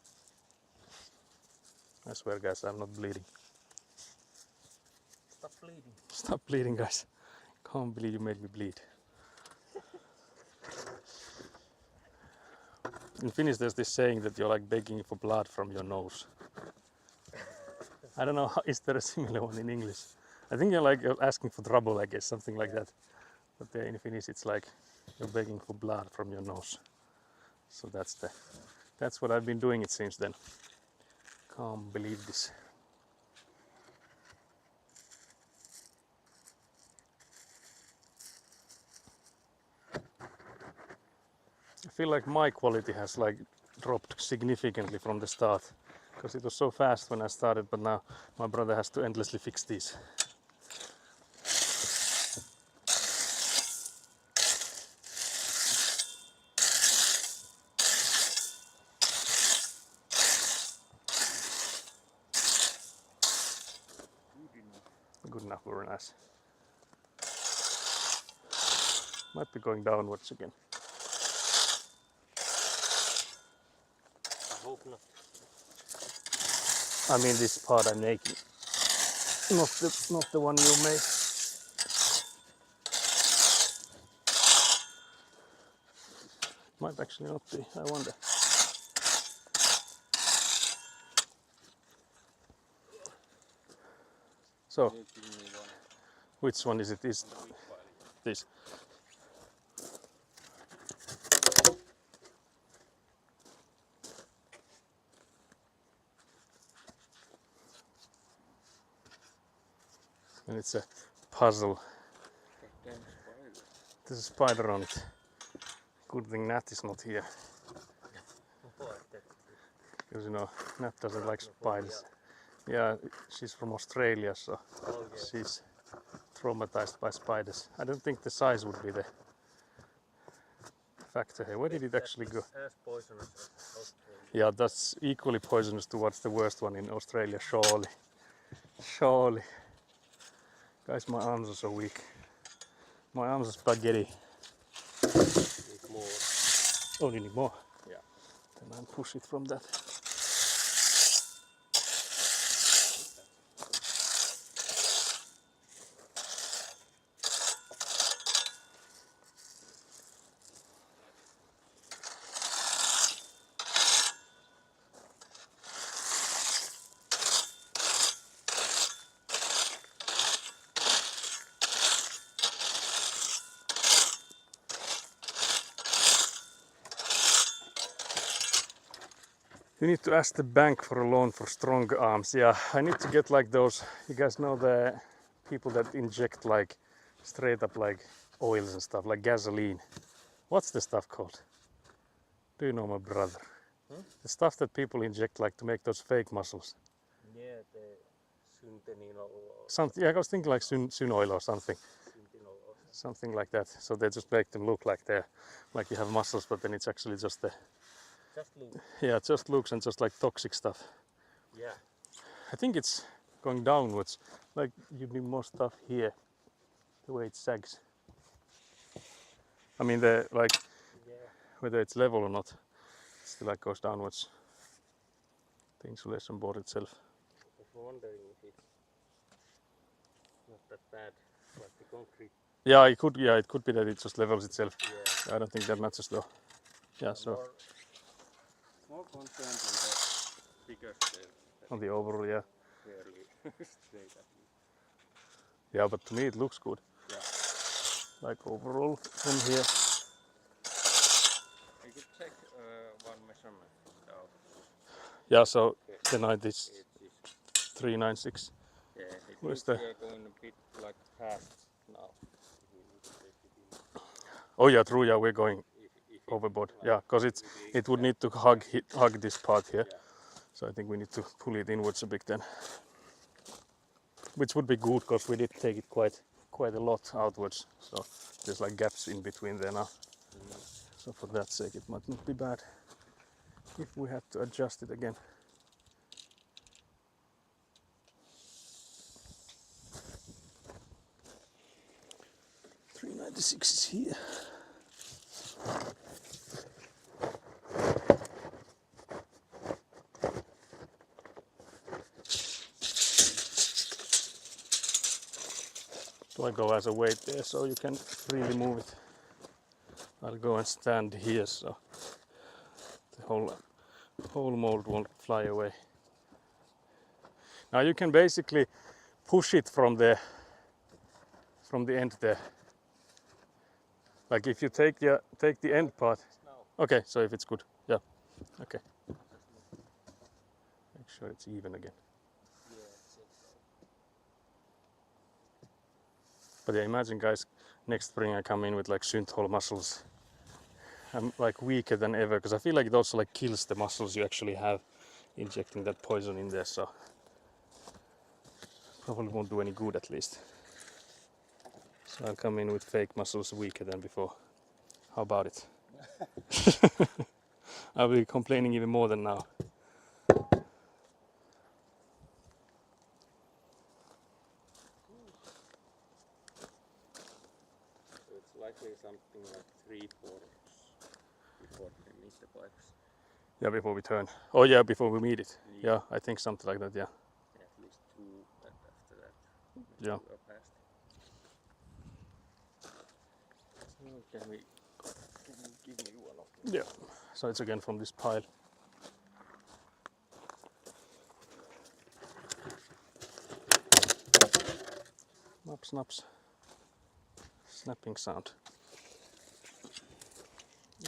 I swear, guys, I'm not bleeding. Stop bleeding. Stop bleeding, guys. Can't believe you made me bleed. In Finnish, there's this saying that you're like begging for blood from your nose. I don't know, is there a similar one in English? I think you're like asking for trouble, I guess, something like that. But there in Finnish, it's like you're begging for blood from your nose. So that's what I've been doing, it seems then. Can't believe this. I feel like my quality has like dropped significantly from the start, because it was so fast when I started, but now my brother has to endlessly fix these. Good enough, very nice. Might be going downwards again. I hope not. I mean, this part I'm making, not the one you made. Might actually not be, I wonder. So, Can you give me one which one is it? Is on the wheat pile? this? And it's a puzzle. Goddamn spider. There's a spider on it. Good thing Nat is not here, What? because you know Nat doesn't like spiders. Yeah, she's from Australia, so Oh, yes. she's traumatized by spiders. I don't think the size would be the factor here. Where did it actually go? As poisonous as Australia. Yeah, that's equally poisonous towards the worst one in Australia, surely. Surely. Guys, my arms are so weak. My arms are spaghetti. Need more. Oh, you need more? Yeah. Then I'll push it from that. We need to ask the bank for a loan for strong arms. Yeah, I need to get like those. You guys know the people that inject like straight up like oils and stuff, like gasoline. What's the stuff called? Do you know, my brother? The stuff that people inject like to make those fake muscles. Yeah, the syntenol or Something. Yeah, I was thinking like syn oil or something. syntenol or Something like that. So they just make them look like they're like you have muscles, but then it's actually just the just look. yeah, it just looks and just like toxic stuff. Yeah. I think it's going downwards. Like you need more stuff here, the way it sags. I mean, the like Yeah. whether it's level or not, it still like goes downwards. The insulation board itself. I was wondering if it's not that bad, like the concrete. Yeah, it could. Yeah, it could be that it just levels itself. Yeah. I don't think that matters though. Yeah, so More concerned on the bigger scale. on the overall, yeah, Fairly straight at least. yeah. But to me, it looks good. Yeah. Like overall from here. I could check one measurement out. Yeah, so the 90 is It is 396. yeah, it Where's means the- we are going a bit like fast now. We need to take it in. Oh yeah, true. Yeah, we're going If overboard. like, Yeah, because it would need to hug this part here. Yeah. So I think we need to pull it inwards a bit then, which would be good because we did take it quite a lot outwards. So there's like gaps in between there now. So for that sake, it might not be bad if we had to adjust it again. $396 is here. Do I go as a weight there so you can freely move it? I'll go and stand here so the whole mold won't fly away. Now you can basically push it from the end there. Like if you take the end part. Okay, so if it's good, yeah. Okay. Make sure it's even again. But yeah, imagine guys, next spring I come in with like synthol muscles. I'm like weaker than ever because I feel like it also like kills the muscles you actually have injecting that poison in there, so probably won't do any good at least. So I'll come in with fake muscles weaker than before. How about it? I'll be complaining even more than now. So it's likely something like 3/4 before we meet the pipes. Yeah, before we turn. Oh yeah, before we meet it. Yeah, I think something like that, yeah. At least 2, and after that Yeah. 2 are past. So can you give me one of them? Yeah. So it's again from this pile. Snap, snaps. Snapping sound.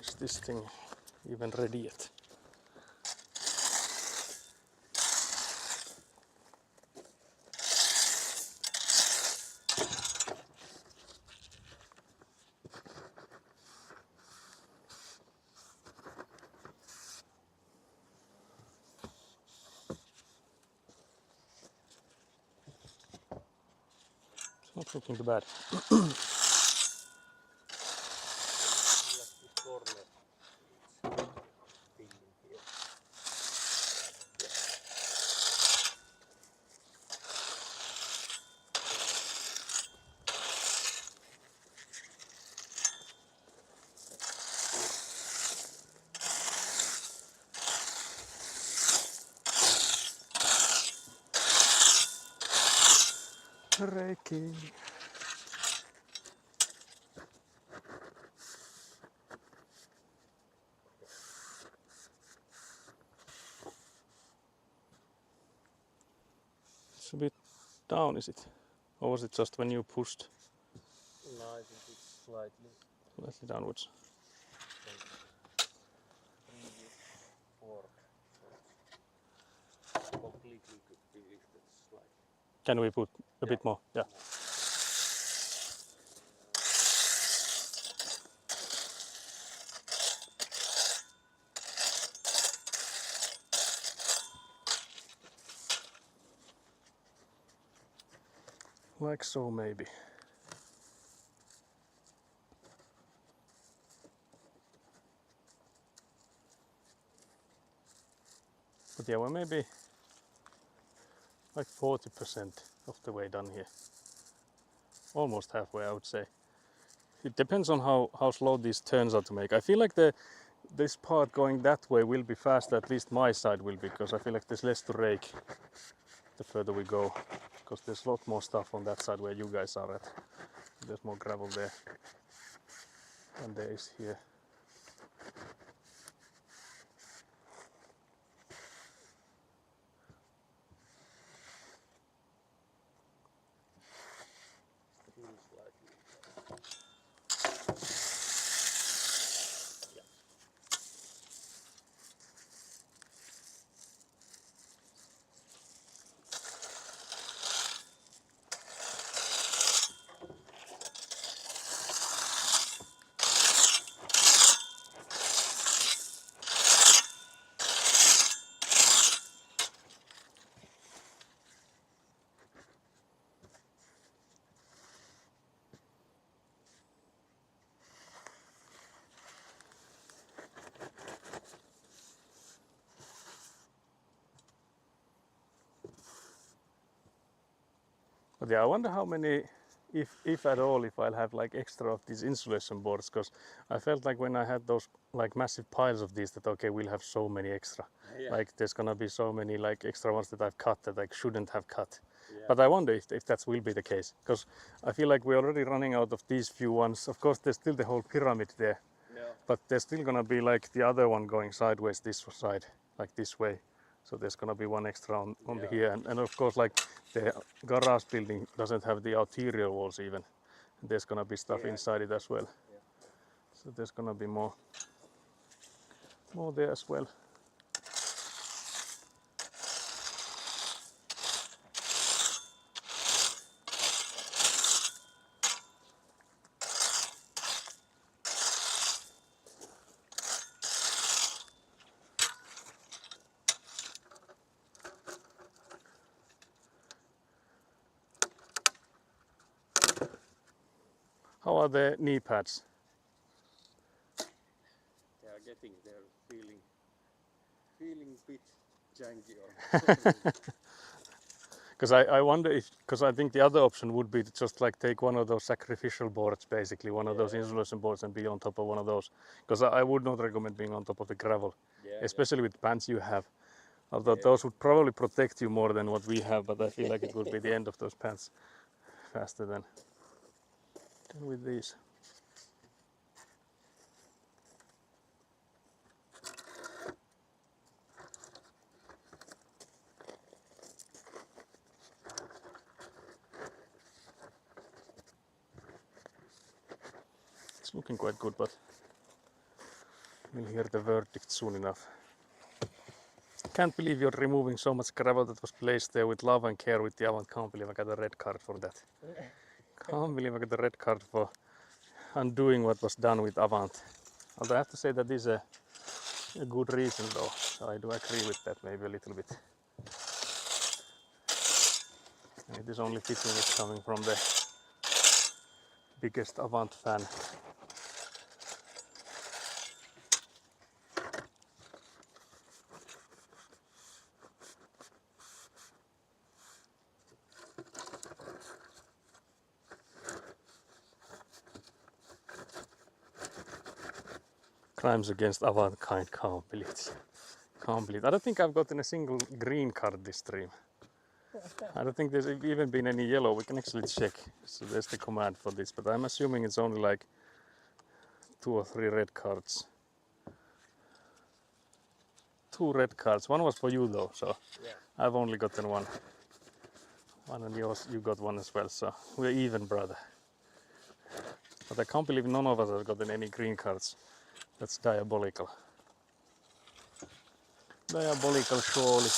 Is this thing even ready yet? It's not looking too bad. This corner. It's big in here. Reiki. It's a bit down, is it? Or was it just when you pushed No, I think it's slightly slightly downwards? previous board. So it's completely could be lifted slightly. Can we put a Yeah. bit more? Yeah. Like so, maybe. But yeah, we're maybe like 40% of the way done here. Almost halfway, I would say. It depends on how slow these turns are to make. I feel like this part going that way will be faster, at least my side will be, because I feel like there's less to rake the further we go. Because there's a lot more stuff on that side where you guys are at. There's more gravel there than there is here. Feels slightly. Yeah. But yeah, I wonder how many, if at all, if I'll have like extra of these insulation boards, because I felt like when I had those like massive piles of these that okay, we'll have so many extra. Yeah. Like there's gonna be so many like extra ones that I've cut that I shouldn't have cut. Yeah. But I wonder if that will be the case, because I feel like we're already running out of these few ones. Of course, there's still the whole pyramid there, Yeah. but there's still gonna be like the other one going sideways this side, like this way. So there's gonna be one extra on the Yeah. here, and of course, like the garage building doesn't have the interior walls even. There's gonna be stuff Yeah. inside it as well. Yeah. So there's gonna be more there as well. How are the knee pads? They are getting there, feeling bit janky or Because I wonder if, because I think the other option would be to just like take one of those sacrificial boards, basically one of those Yeah. insulation boards, and be on top of one of those. Because I would not recommend being on top of the gravel, yeah, especially with pants you have. Although Yeah. those would probably protect you more than what we have, but I feel like it would be the end of those pants faster than with these. It's looking quite good, but we'll hear the verdict soon enough. Can't believe you're removing so much gravel that was placed there with love and care with the Avant. Can't believe I got a red card for that. Can't believe I got a red card for undoing what was done with Avant. Although I have to say that is a good reason though. So I do agree with that maybe a little bit. It is only fitting it's coming from the biggest Avant fan. Crimes against Avant kind, can't believe it. Can't believe it. I don't think I've gotten a single green card this stream. I don't think there's even been any yellow. We can actually check. So there's the command for this, but I'm assuming it's only like 2 or 3 red cards. 2 red cards. One was for you though, so Yeah. I've only gotten one. One and you got one as well, so we're even, brother. But I can't believe none of us has gotten any green cards. That's diabolical. Diabolical, surely.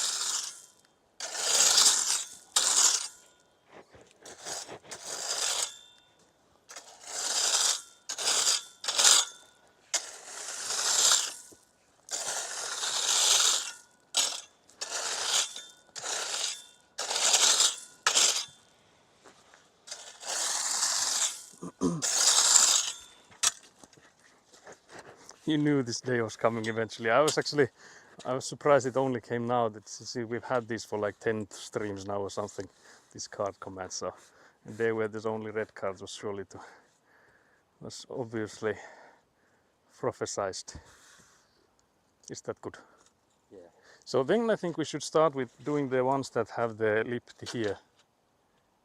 you knew this day was coming eventually. I was surprised it only came now. That see, we've had these for like 10 streams now or something. These card commands. So a day where there's only red cards was obviously prophesized. Is that good? Yeah. So then I think we should start with doing the ones that have the lip here.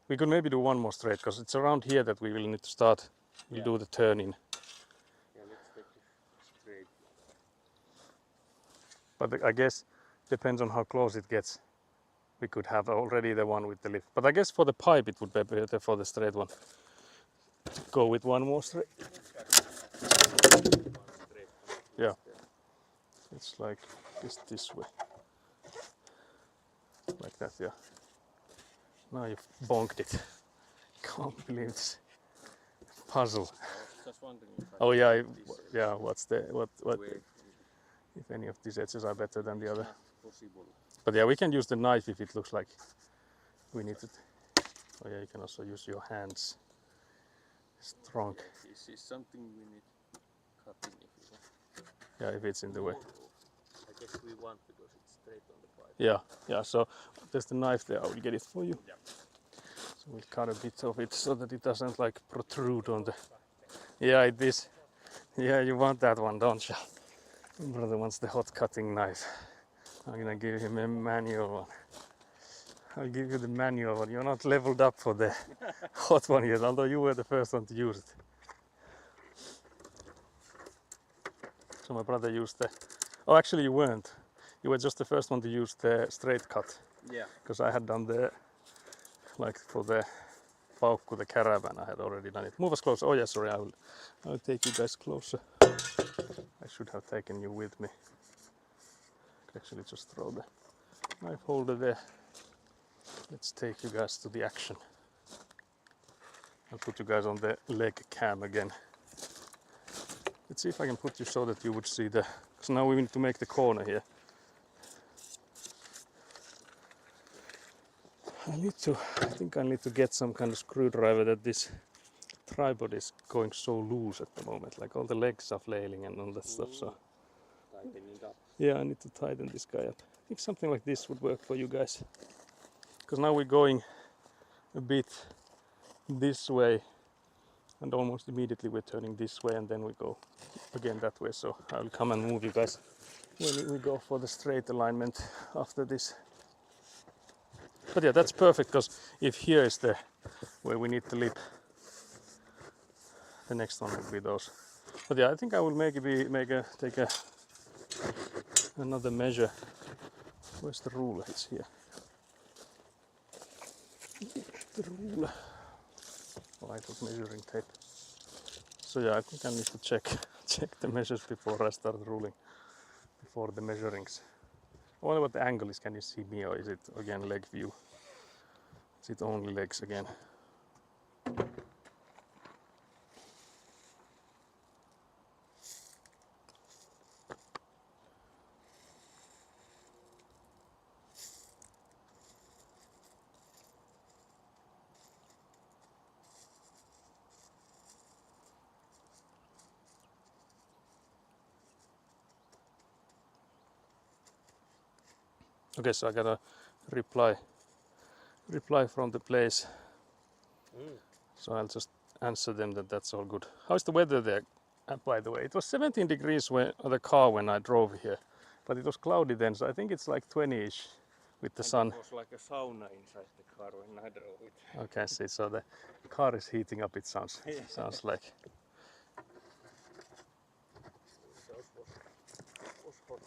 We could maybe do one more straight because it's around here that we will need to start. We'll Yeah. do the turning. Yeah, let's take a straight one. But I guess depends on how close it gets. We could have already the one with the lip. But I guess for the pipe it would be better for the straight one. Go with one more straight. Yeah. It's like this way. Like that, yeah. Now you've bonked it. Can't believe this puzzle. I was just wondering if I Oh could yeah, take this yeah. What away from if any of these edges are better than the other? not possible. But yeah, we can use the knife if it looks like we need to. Oh yeah, you can also use your hands. Strong. This is something we need cutting if you want. Yeah, if it's in the way. I guess we want because it's straight on the pipe. Yeah, yeah. So there's the knife there. I will get it for you. Yeah. So we'll cut a bit of it so that it doesn't like protrude on the. Yeah, it is. Yeah, you want that one, don't you? Brother wants the hot cutting knife. I'm gonna give him a manual one. I'll give you the manual one. You're not leveled up for the hot one yet, although you were the first one to use it. So my brother used the. Oh, actually, you weren't. You were just the first one to use the straight cut. Yeah. Because I had done the. Like for the Paukku, the caravan, I had already done it. Move us closer. Oh, yeah, sorry, I'll take you guys closer. I should have taken you with me. Actually, just throw the knife holder there. Let's take you guys to the action. I'll put you guys on the leg cam again. Let's see if I can put you so that you would see the. Because now we need to make the corner here. I think I need to get some kind of screwdriver that this tripod is going so loose at the moment. Like all the legs are flailing and all that stuff. So Tightening up. yeah, I need to tighten this guy up. I think something like this would work for you guys. Because now we're going a bit this way and almost immediately we're turning this way and then we go again that way. So I'll come and move you guys when we go for the straight alignment after this. But yeah, that's perfect because if here is the where we need the lip, the next one will be those. But yeah, I think I will take another measure. Where's the ruler? It's here. The ruler. Oh, I got measuring tape. So yeah, I think I need to check the measures before I start ruling. Before the measurings. I wonder what the angle is. Can you see me or is it again leg view? Is it only legs again? Okay, so I got a reply from the place. So I'll just answer them that that's all good. How's the weather there? By the way, it was 17 degrees when the car when I drove here, but it was cloudy then, so I think it's like 20ish with the sun. It was like a sauna inside the car when I drove it. Okay, see, so the car is heating up. It sounds like. Was hot.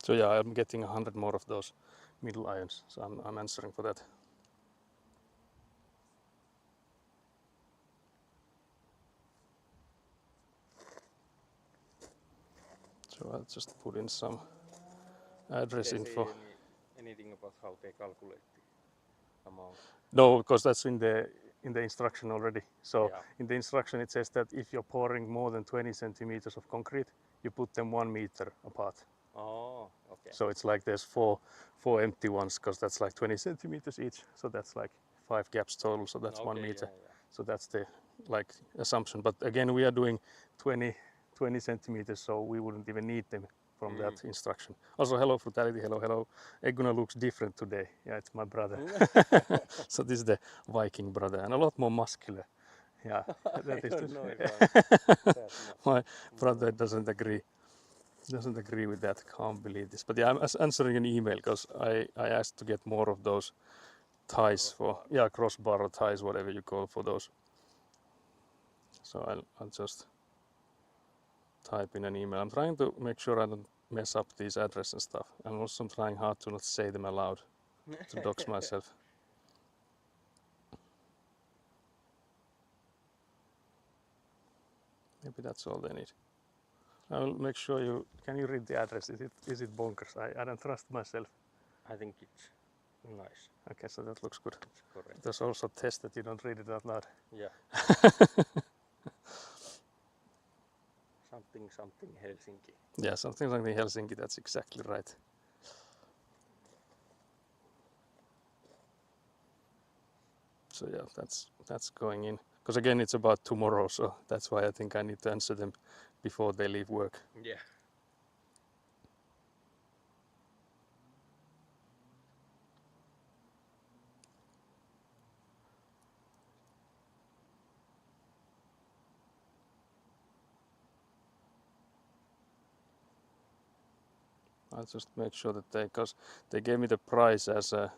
So yeah, I'm getting 100 more of those middle irons. So I'm answering for that. So I'll just put in some address Did they info. say anything about how they calculate the amount? No, because that's in the instruction already. So Yeah. in the instruction it says that if you're pouring more than 20 centimeters of concrete, you put them 1 meter apart. Oh, okay. So it's like there's four empty ones because that's like 20 centimeters each. So that's like 5 gaps total. So that's 1 Okay, meter. yeah. So that's the like assumption. But again, we are doing 20 centimeters, so we wouldn't even need them from that instruction. Also, hello Frutality, hello. Eguna looks different today. Yeah, it's my brother. So this is the Viking brother and a lot more muscular. Yeah, I that is don't the- know if I'm that much. my brother doesn't agree with that. Can't believe this. But yeah, I'm answering an email because I asked to get more of those ties for crossbar or ties, whatever you call for those. So I'll just type in an email. I'm trying to make sure I don't mess up these address and stuff. I'm also trying hard to not say them aloud to dox myself. Maybe that's all they need. I'll make sure you can you read the address. Is it bonkers? I don't trust myself. I think it's nice. Okay, so that looks good. It's correct. There's also a test that you don't read it out loud. Yeah. Something Helsinki. Yeah, something like in Helsinki, that's exactly right. So yeah, that's going in. Because again, it's about tomorrow, so that's why I think I need to answer them before they leave work. Yeah. I'll just make sure that because they gave me the price as a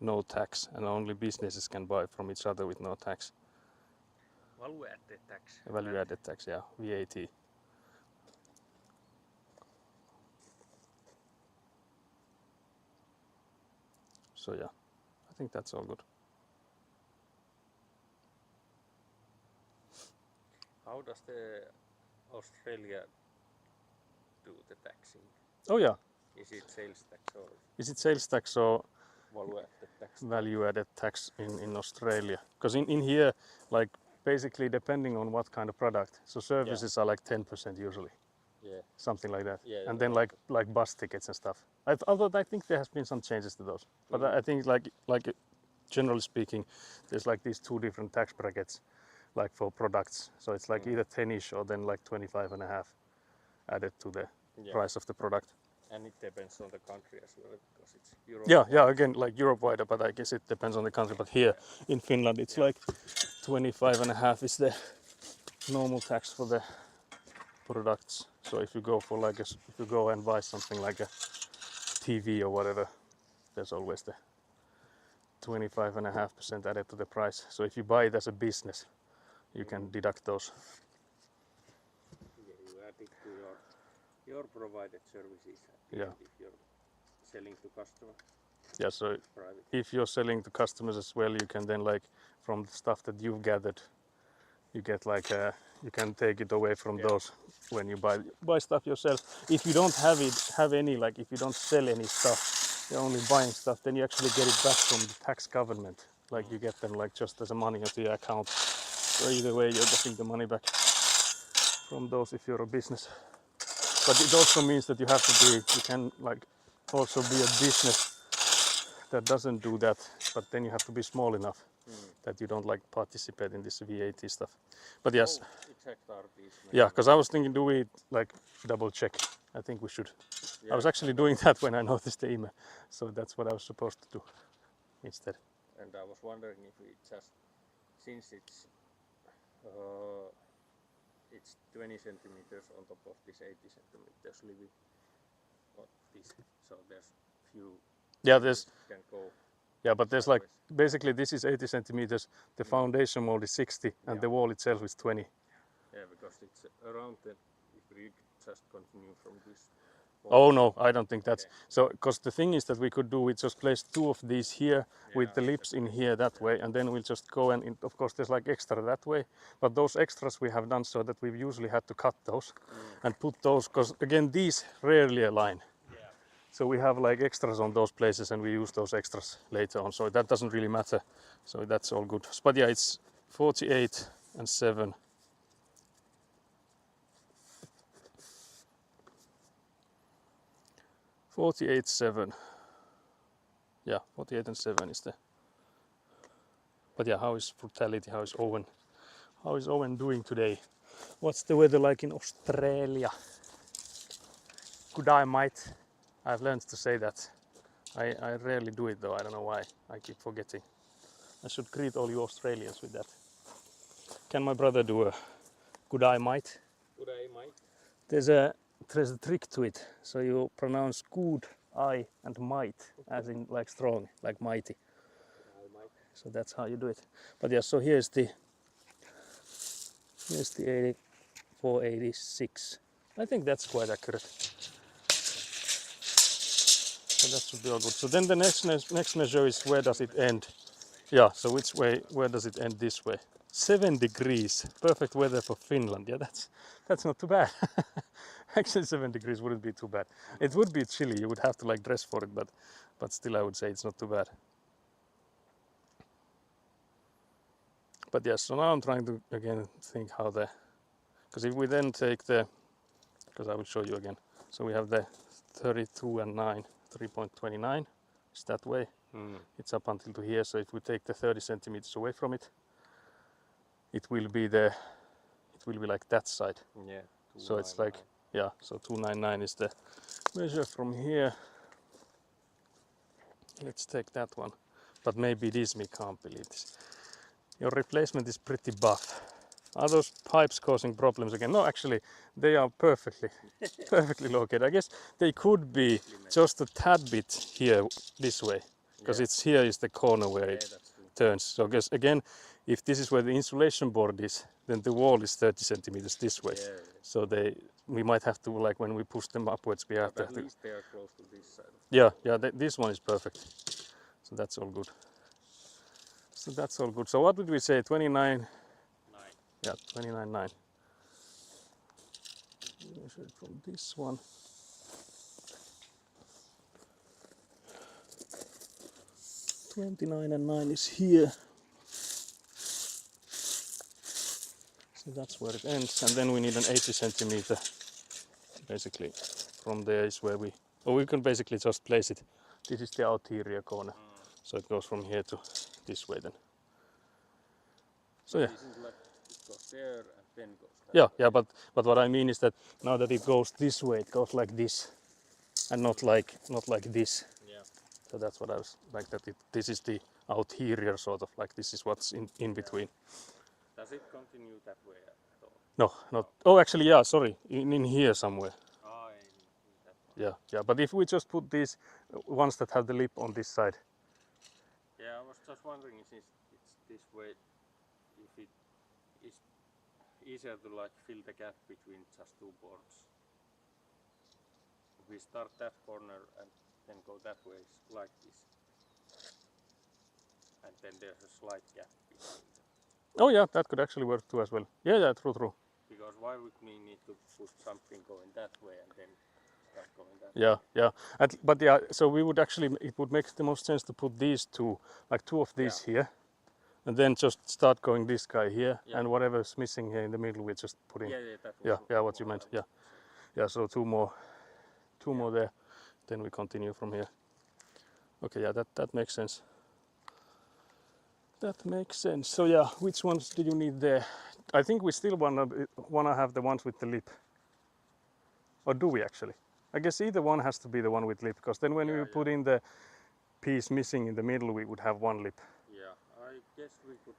no tax, and only businesses can buy from each other with no tax. Value-added tax. Value added tax, yeah, VAT. So yeah, I think that's all good. How does the Australia do the taxing? Oh yeah, Is it sales tax or is it sales tax or value-added tax? value added tax in Australia? Because in here, like basically depending on what kind of product, so services are like 10% usually. Yeah. Something like that. Yeah, And yeah, then like bus tickets and stuff. Although I think there has been some changes to those. But I think like generally speaking, there's like these 2 different tax brackets, like for products. So it's like either 10ish or then like 25.5 added to the price of the product. And it depends on the country as well because it's Europe. Yeah, again like Europe wider, but I guess it depends on the country. But here in Finland, it's like 25.5 is the normal tax for the products. So if you go for if you go and buy something like a TV or whatever, there's always the 25.5% added to the price. So if you buy it as a business, you can deduct those. Yeah, you add it to your provided services at the Yeah. end if you're selling to customer. Yeah, so Private. if you're selling to customers as well, you can then from the stuff that you've gathered, you get you can take it away from those when you buy stuff yourself. If you don't have any, if you don't sell any stuff, you're only buying stuff, then you actually get it back from the tax government. You get them just as a money into your account. So either way, you're getting the money back from those if you're a business. But it also means that you have to you can also be a business that doesn't do that, but then you have to be small enough that you don't participate in this VAT stuff. But yes, Exact are these. yeah, because I was thinking, do we double check? I think we should. I was actually doing that when I noticed the email, so that's what I was supposed to do instead. And I was wondering if we just, since it's 20 centimeters on top of this 80 centimeters living, what this, so there's few. Yeah, there's. Can go. Yeah, but there's basically this is 80 centimeters. The foundation mold is 60, and the wall itself is 20. Yeah, because it's around the. If we just continue from this Oh no, I don't think that's Okay. so. Because the thing is that we could do, we just place 2 of these here with Yeah, the lips in here that way, and then we'll just go and of course there's like extra that way, but those extras we have done so that we've usually had to cut those and put those, because again these rarely align. Yeah. So we have like extras on those places and we use those extras later on. So that doesn't really matter. So that's all good. But yeah, it's 48 and 7. Forty-eight 7. Yeah, 48 and 7 is the. But yeah, how is Fruitality? How is Owen? How is Owen doing today? What's the weather like in Australia? Good day, mate. I've learned to say that. I rarely do it though. I don't know why. I keep forgetting. I should greet all you Australians with that. Can my brother do a good day, mate? Good day, Mike. There's a trick to it. So you pronounce good eye and might, as in like strong, like mighty. Good day, Mike. So that's how you do it. But yeah, so here's the 84, 86. I think that's quite accurate. So that should be all good. So then the next measure is where does it end? Yeah, so which way, where does it end this way? 7 degrees, perfect weather for Finland. Yeah, that's not too bad. Actually 7 degrees wouldn't be too bad. It would be chilly, you would have to like dress for it, but still I would say it's not too bad. But yes, so now I'm trying to again think how the, because if we then take the, because I will show you again. So we have the 32 and 9, 3.29, it's that way. It's up until to here, so if we take the 30 centimeters away from it, it will be like that side. Yeah. So it's like, yeah, so 299 is the measure from here. Let's take that one. But maybe this, me can't believe this. Your replacement is pretty buff. Are those pipes causing problems again? No, actually, they are perfectly located. I guess they could be just a tad bit here, this way. Because it's here is the corner where it that's true. turns. So I guess again, if this is where the insulation board is, then the wall is 30 centimeters this way. Yeah, So we might have to, like when we push them upwards, we have but to. at least they are close to this side. Yeah, this one is perfect. So that's all good. So that's all good. So what would we say? 29. 9. Yeah, 29.9. Measure it from this one. 29 and 9 is here. So that's where it ends. And then we need an 80 centimeter. Basically, from there is where we can basically just place it. This is the outerior corner. So it goes from here to this way then. So yeah. This is like, it goes there and then goes that Yeah, way. yeah, but what I mean is that now that it goes this way, it goes like this, and not like this. Yeah. So that's what I was like that. This is the outerior sort of like this is what's in between. Does it continue that way at all? No, not. Oh, actually, yeah. Sorry, in here somewhere. Ah, in that one. Yeah, yeah. But if we just put these ones that have the lip on this side. Yeah, I was just wondering since it's this way, if it is easier to like fill the gap between just 2 boards. If we start that corner and then go that way like this, and then there's a slight gap between them. Oh yeah, that could actually work too as well. Yeah, yeah, true. Because why would we need to put something going that way and then start going that way? Yeah, yeah. But yeah, so we would actually, it would make the most sense to put these two, like 2 of these here, and then just start going this guy here, and whatever's missing here in the middle, we just put in. Yeah, that was What you meant. Yeah. So 2 more there, then we continue from here. Okay, yeah, that makes sense. That makes sense. So yeah, which ones do you need there? I think we still wanna have the ones with the lip. Or do we actually? I guess either one has to be the one with lip, because then when we put in the piece missing in the middle, we would have 1 lip. Yeah, I guess we could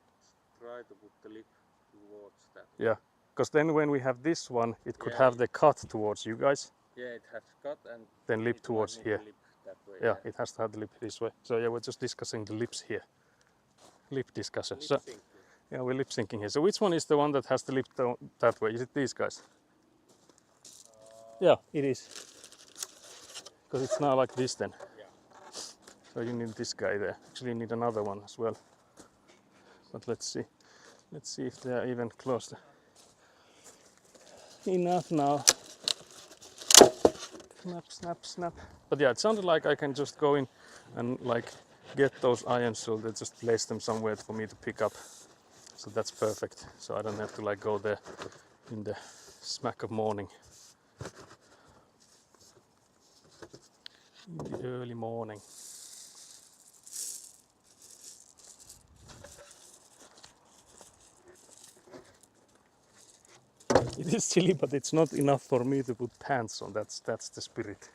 try to put the lip towards that. Yeah, because then when we have this one, it could have the cut towards you guys. Yeah, it has cut and Then lip it towards might need here. the lip that way. Yeah, it has to have the lip this way. So yeah, we're just discussing the lips here. Lip discussion. So, yeah, we're lip syncing here. So which one is the one that has the lip that way? Is it these guys? Yeah, it is. Because it's now like this then. Yeah. So you need this guy there. Actually, you need another one as well. But let's see. Let's see if they are even close. Enough now. Snap, snap, snap. But yeah, it sounded like I can just go in and like get those irons, so they just place them somewhere for me to pick up. So that's perfect. So I don't have to like go there in the smack of morning. In the early morning. It is chilly, but it's not enough for me to put pants on. That's the spirit.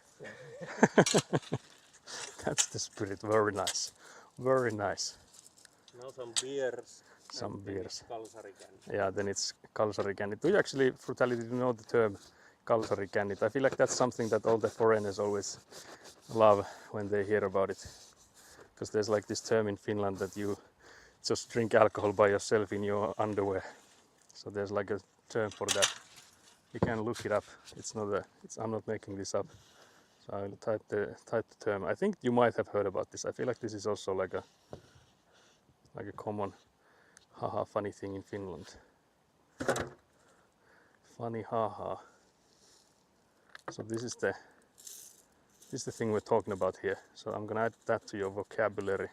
That's the spirit. Very nice. Very nice. Now some beers. Some and then beers. it's kalsarikännit. Yeah, then it's kalsarikännit. Do you actually, Frutality, do you know the term kalsarikännit? I feel like that's something that all the foreigners always love when they hear about it. Because there's like this term in Finland that you just drink alcohol by yourself in your underwear. So there's like a term for that. You can look it up. It's not a. I'm not making this up. So I'll type the term. I think you might have heard about this. I feel like this is also like a common haha funny thing in Finland. Funny haha. So this is the thing we're talking about here. So I'm gonna add that to your vocabulary.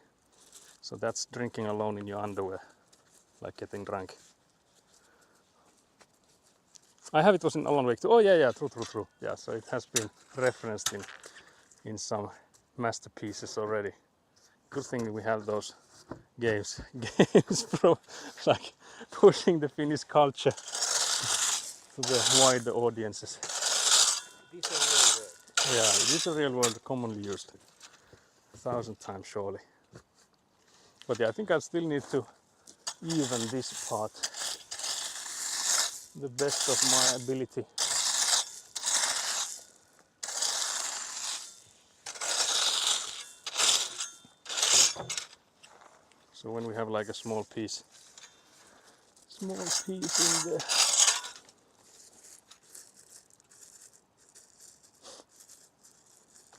So that's drinking alone in your underwear, like getting drunk. I have it was in Alan Wake too. Oh yeah, true. Yeah, so it has been referenced in some masterpieces already. Good thing we have those games pro, like pushing the Finnish culture to the wider audiences. It is a real word. Yeah, it is a real word commonly used 1,000 times surely. But yeah, I think I still need to even this part the best of my ability. So when we have like a small piece in there.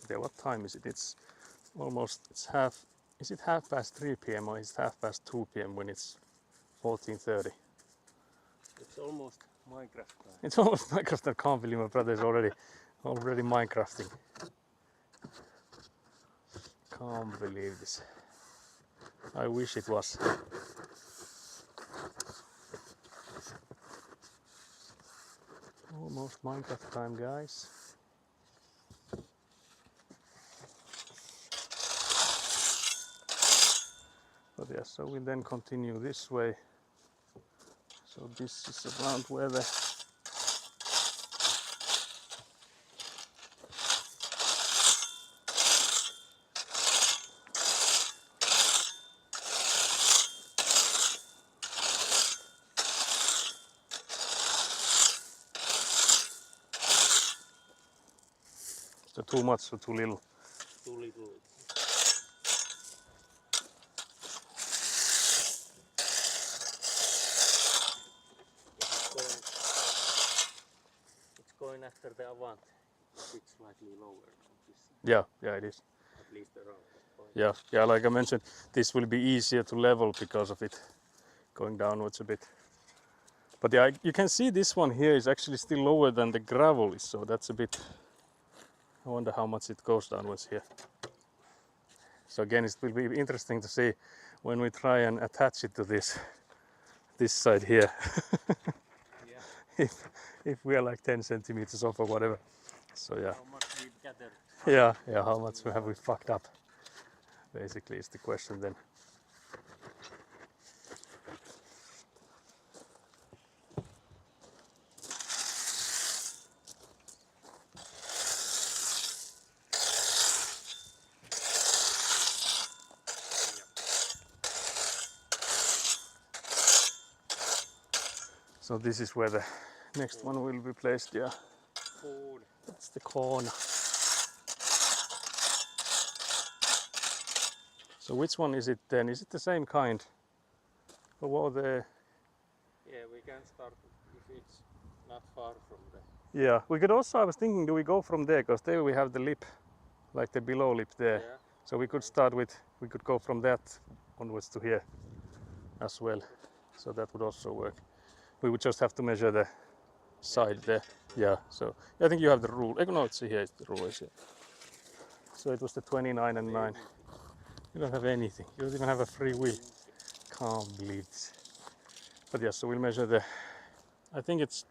Yeah, what time is it? It's almost, is it half past 3 p.m. or is it half past 2 p.m. when it's 14:30? It's almost Minecraft time. It's almost Minecraft. I can't believe my brother is already Minecrafting. Can't believe this. I wish it was. Almost Minecraft time, guys. But yeah, so we then continue this way. So this is around where the so too much or too little. Too little. It's going after the Avant. It's slightly lower than this. Yeah, it is. At least around that point. Yeah, like I mentioned, this will be easier to level because of it going downwards a bit. But yeah, you can see this one here is actually still lower than the gravel is, so that's a bit. I wonder how much it goes downwards here. So again, it will be interesting to see when we try and attach it to this side here. Yeah. if we are like 10 centimeters off or whatever. So yeah. How much we've gathered. Yeah, how much have we fucked up? Basically is the question then. So this is where the next one will be placed, yeah. Food. That's the corner. So which one is it then? Is it the same kind? Or what are the... Yeah, we can start if it's not far from the. Yeah, we could also, I was thinking, do we go from there? Because there we have the lip like the below lip there. Yeah. So we could start with, we could go from that onwards to here as well. So that would also work. We would just have to measure the side there. Yeah, so I think you have the rule. No, it's here, the rule is here. So it was the 29 and 9. You don't have anything. You don't even have a free wheel. Can't believe this. But yeah, so we'll measure the, I think it's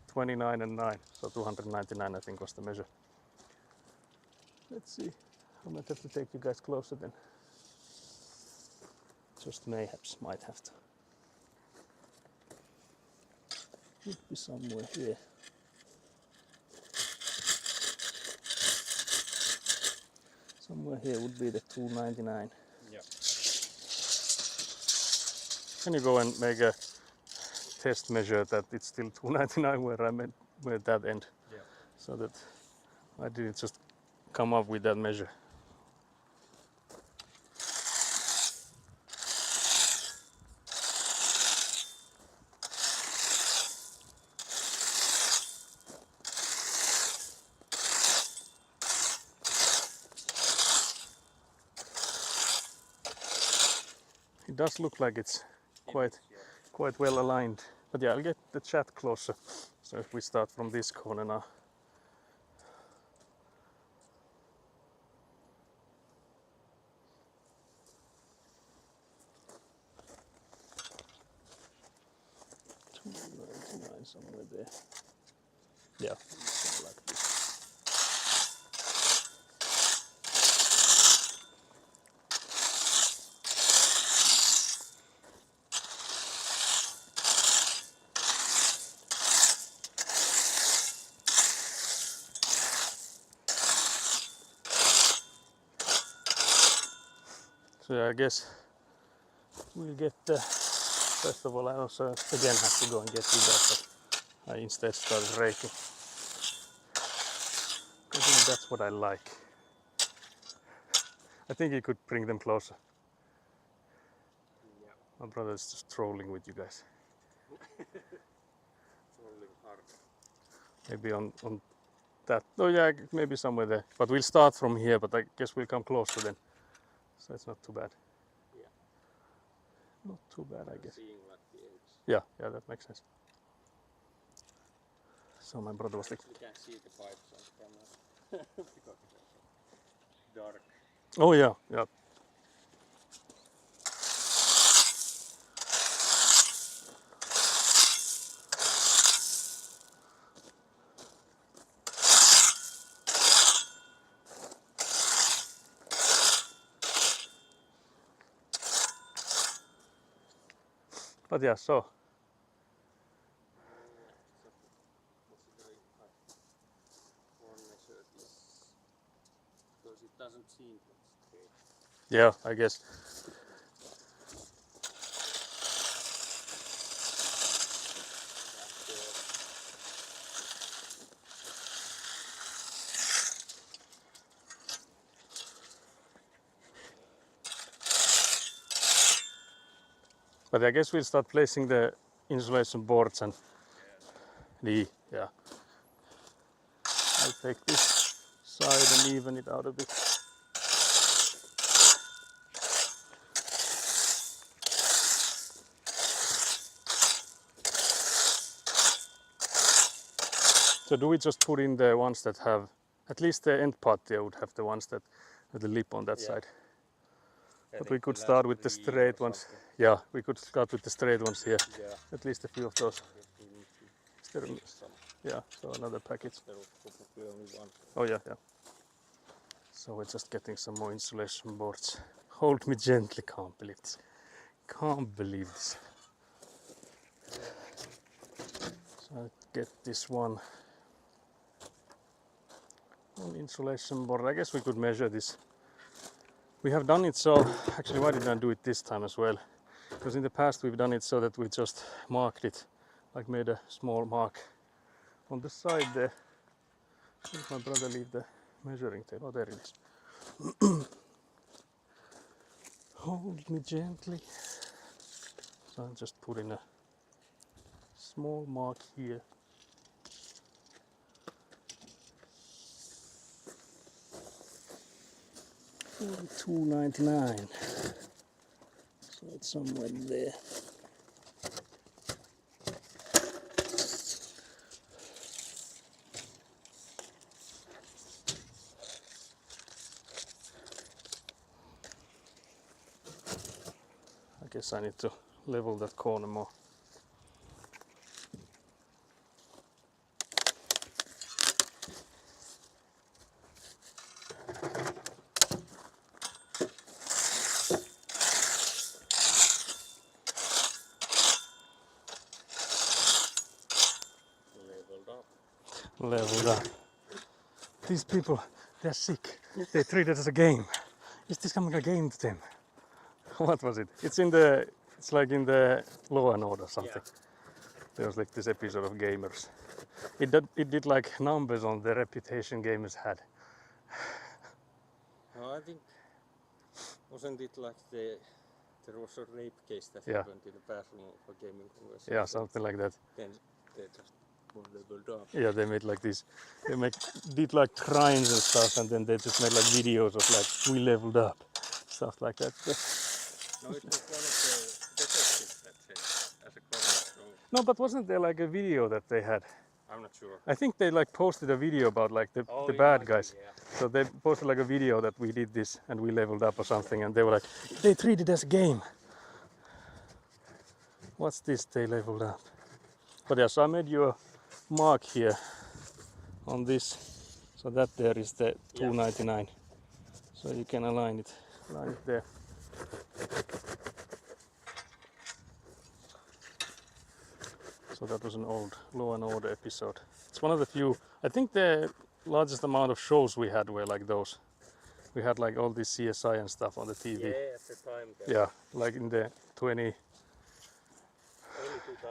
29 and 9. So 299 I think was the measure. Let's see. I might have to take you guys closer then. Just mayhaps might have to. Could be somewhere here. Somewhere here would be the 299. Yeah. Can you go and make a test measure that it's still 299 where I made where that end? Yeah. So that I didn't just come up with that measure. It does look like it's quite well aligned. But yeah, I'll get the chat closer. So if we start from this corner now. Somewhere there. Yeah, something like this. So yeah, I guess we'll get first of all I also again have to go and get rid of that. I instead started raking. I think that's what I like. I think you could bring them closer. Yeah. My brother's just trolling with you guys. Rolling hard. Maybe on that. Oh yeah, maybe somewhere there. But we'll start from here, but I guess we'll come closer then. So it's not too bad. Yeah. Not too bad, I guess. Seeing like the edge. Yeah, that makes sense. So my brother was like, You can't see the pipes on camera because it's dark. oh yeah. But yeah, so Considering one measure this because it doesn't seem that straight. yeah, I guess. But I guess we'll start placing the insulation boards and yeah. I'll take this side and even it out a bit. So do we just put in the ones that have, at least the end part there would have the ones that have the lip on that Yeah. side. I But think we could the start last with the 3 straight or ones. something. Yeah, we could start with the straight ones here. Yeah. At least a few of those. If we need to Is there, fix some. yeah, so another package. There was probably only one. Oh yeah. So we're just getting some more insulation boards. Hold me gently, can't believe this. Can't believe this. So I'll get this one insulation board. I guess we could measure this. We have done it so, actually why did I do it this time as well? Because in the past we've done it so that we just marked it, like made a small mark on the side there. Did my brother leave the measuring tape? Oh, there it is. Hold me gently. So I'm just putting a small mark here. 299. So it's somewhere there. I guess I need to level that corner more. Leveled up. Leveled up. These people, they're sick. They treat it as a game. Is this coming a game to them? What was it? It's like in the Law and Order or something. There was like this episode of Gamers. It did like numbers on the reputation Gamers had. No, I think wasn't it like there was a rape case that Yeah. happened in the bathroom of a gaming convention? Yeah, something like that. Then they just leveled up. Yeah, they made like this. They did like crimes and stuff, and then they just made like videos of like we leveled up, stuff like that. No, it was one of the detectives that said as a comment. So No, but wasn't there like a video that they had? I'm not sure. I think they like posted a video about like the Oh, yeah, bad maybe, guys. yeah. So they posted like a video that we did this and we leveled up or something, and they were like, they treat it as a game. What's this? They leveled up. But yeah, so I made you a mark here on this, so that there is the 299. So you can align it there. So that was an old Law and Order episode. It's one of the few. I think the largest amount of shows we had were like those. We had like all this CSI and stuff on the TV. Yeah, at the time. There Yeah, like in the early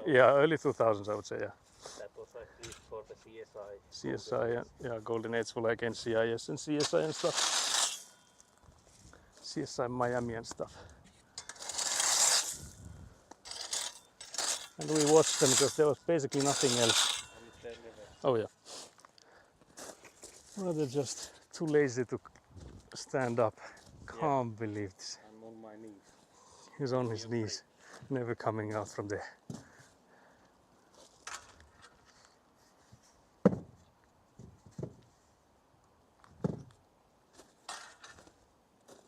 2000s. early 2000s, I would say. Yeah, That was at least for the CSI. CSI, yeah, Golden Age for like NCIS and CSI and stuff. CSI Miami and stuff. And we watched them because there was basically nothing else. Oh yeah. Well, they're just too lazy to stand up. Can't believe this. I'm on my knees. He's on his knees, never coming out from there.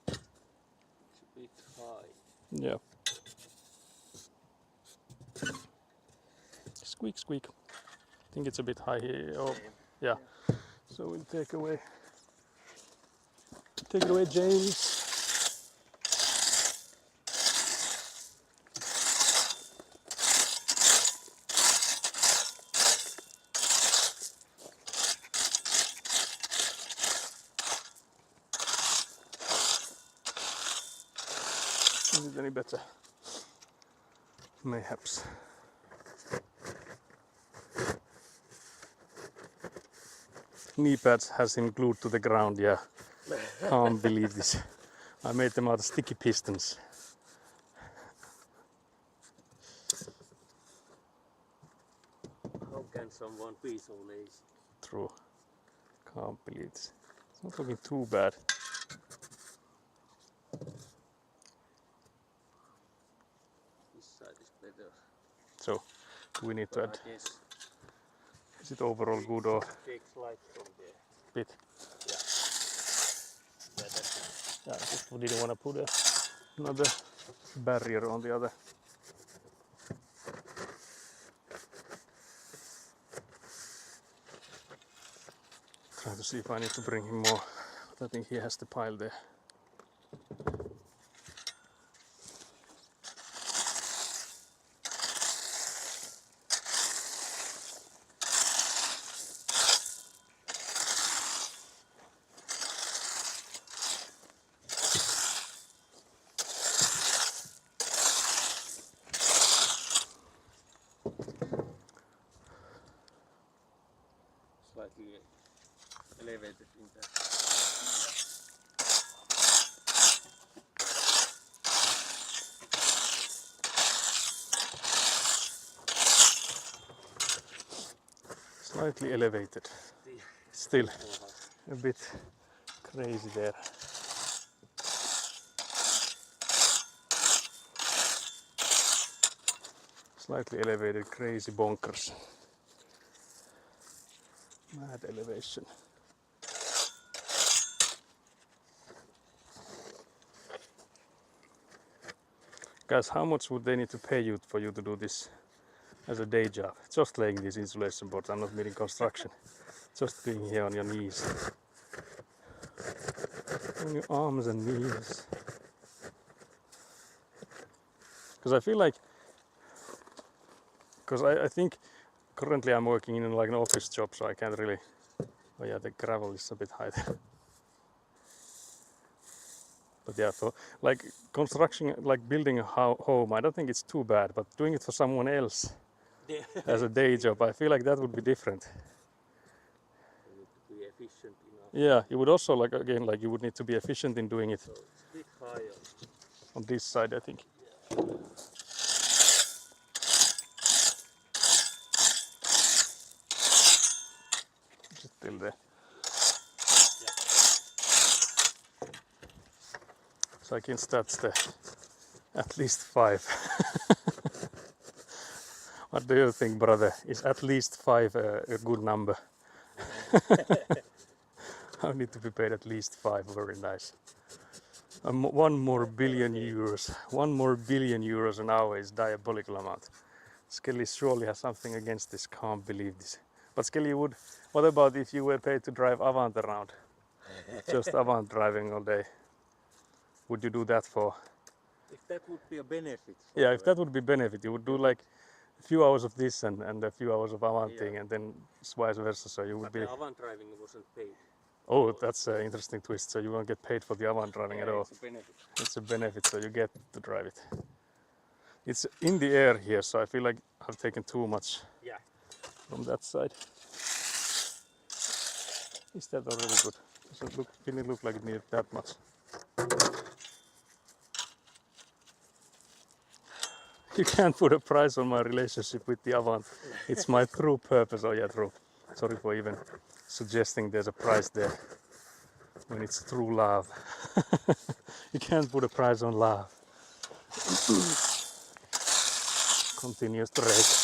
It's a bit high. Yeah. Squeak, squeak. I think it's a bit high here. Oh, yeah. So we'll take it away, James. Is it any better? Mayhaps. Knee pads has him glued to the ground, yeah. Can't believe this. I made them out of sticky pistons. How can someone be so lazy? True. Can't believe this. It's not looking too bad. This side is better. So, do we need to add? I guess Is it overall good or takes light from there. bit? Yeah, that's Yeah, just we didn't want to put another barrier on the other. Try to see if I need to bring him more. But I think he has the pile there. slightly elevated in there. Slightly elevated. Still a bit crazy there. Slightly elevated, crazy bonkers. Mad elevation. Guys, how much would they need to pay you for you to do this as a day job? Just laying these insulation boards, I'm not meaning construction. Just being here on your knees. On your arms and knees. Because I feel like, because I think currently I'm working in like an office job, so I can't really, oh yeah, the gravel is a bit high there. But yeah, for like construction, like building a home, I don't think it's too bad, but doing it for someone else as a day job, I feel like that would be different. You need to be efficient enough. Yeah, you would also like, again, like you would need to be efficient in doing it So it's a bit higher. on this side, I think. Just still there. So I can start at least 5. What do you think, brother? Is at least 5 a good number? I need to be paid at least 5. Very nice. 1 more billion euros. 1 more billion euros an hour is diabolical amount. Skelly surely has something against this. Can't believe this. But Skelly would. What about if you were paid to drive Avant around? Just Avant driving all day. Would you do that for? If that would be a benefit. Yeah, if that would be benefit, you would do like a few hours of this and a few hours of Avanting, and then vice versa. So you would But be. the Avant driving wasn't paid. Oh, that's an interesting twist. So you won't get paid for the Avant driving at all. It's a benefit. It's a benefit, so you get to drive it. It's in the air here, so I feel like I've taken too much Yeah. from that side. Is that already good? Didn't look like it needed that much. You can't put a price on my relationship with the Avant. It's my true purpose. Oh yeah, true. Sorry for even suggesting there's a price there when it's true love. You can't put a price on love. Continues to rake.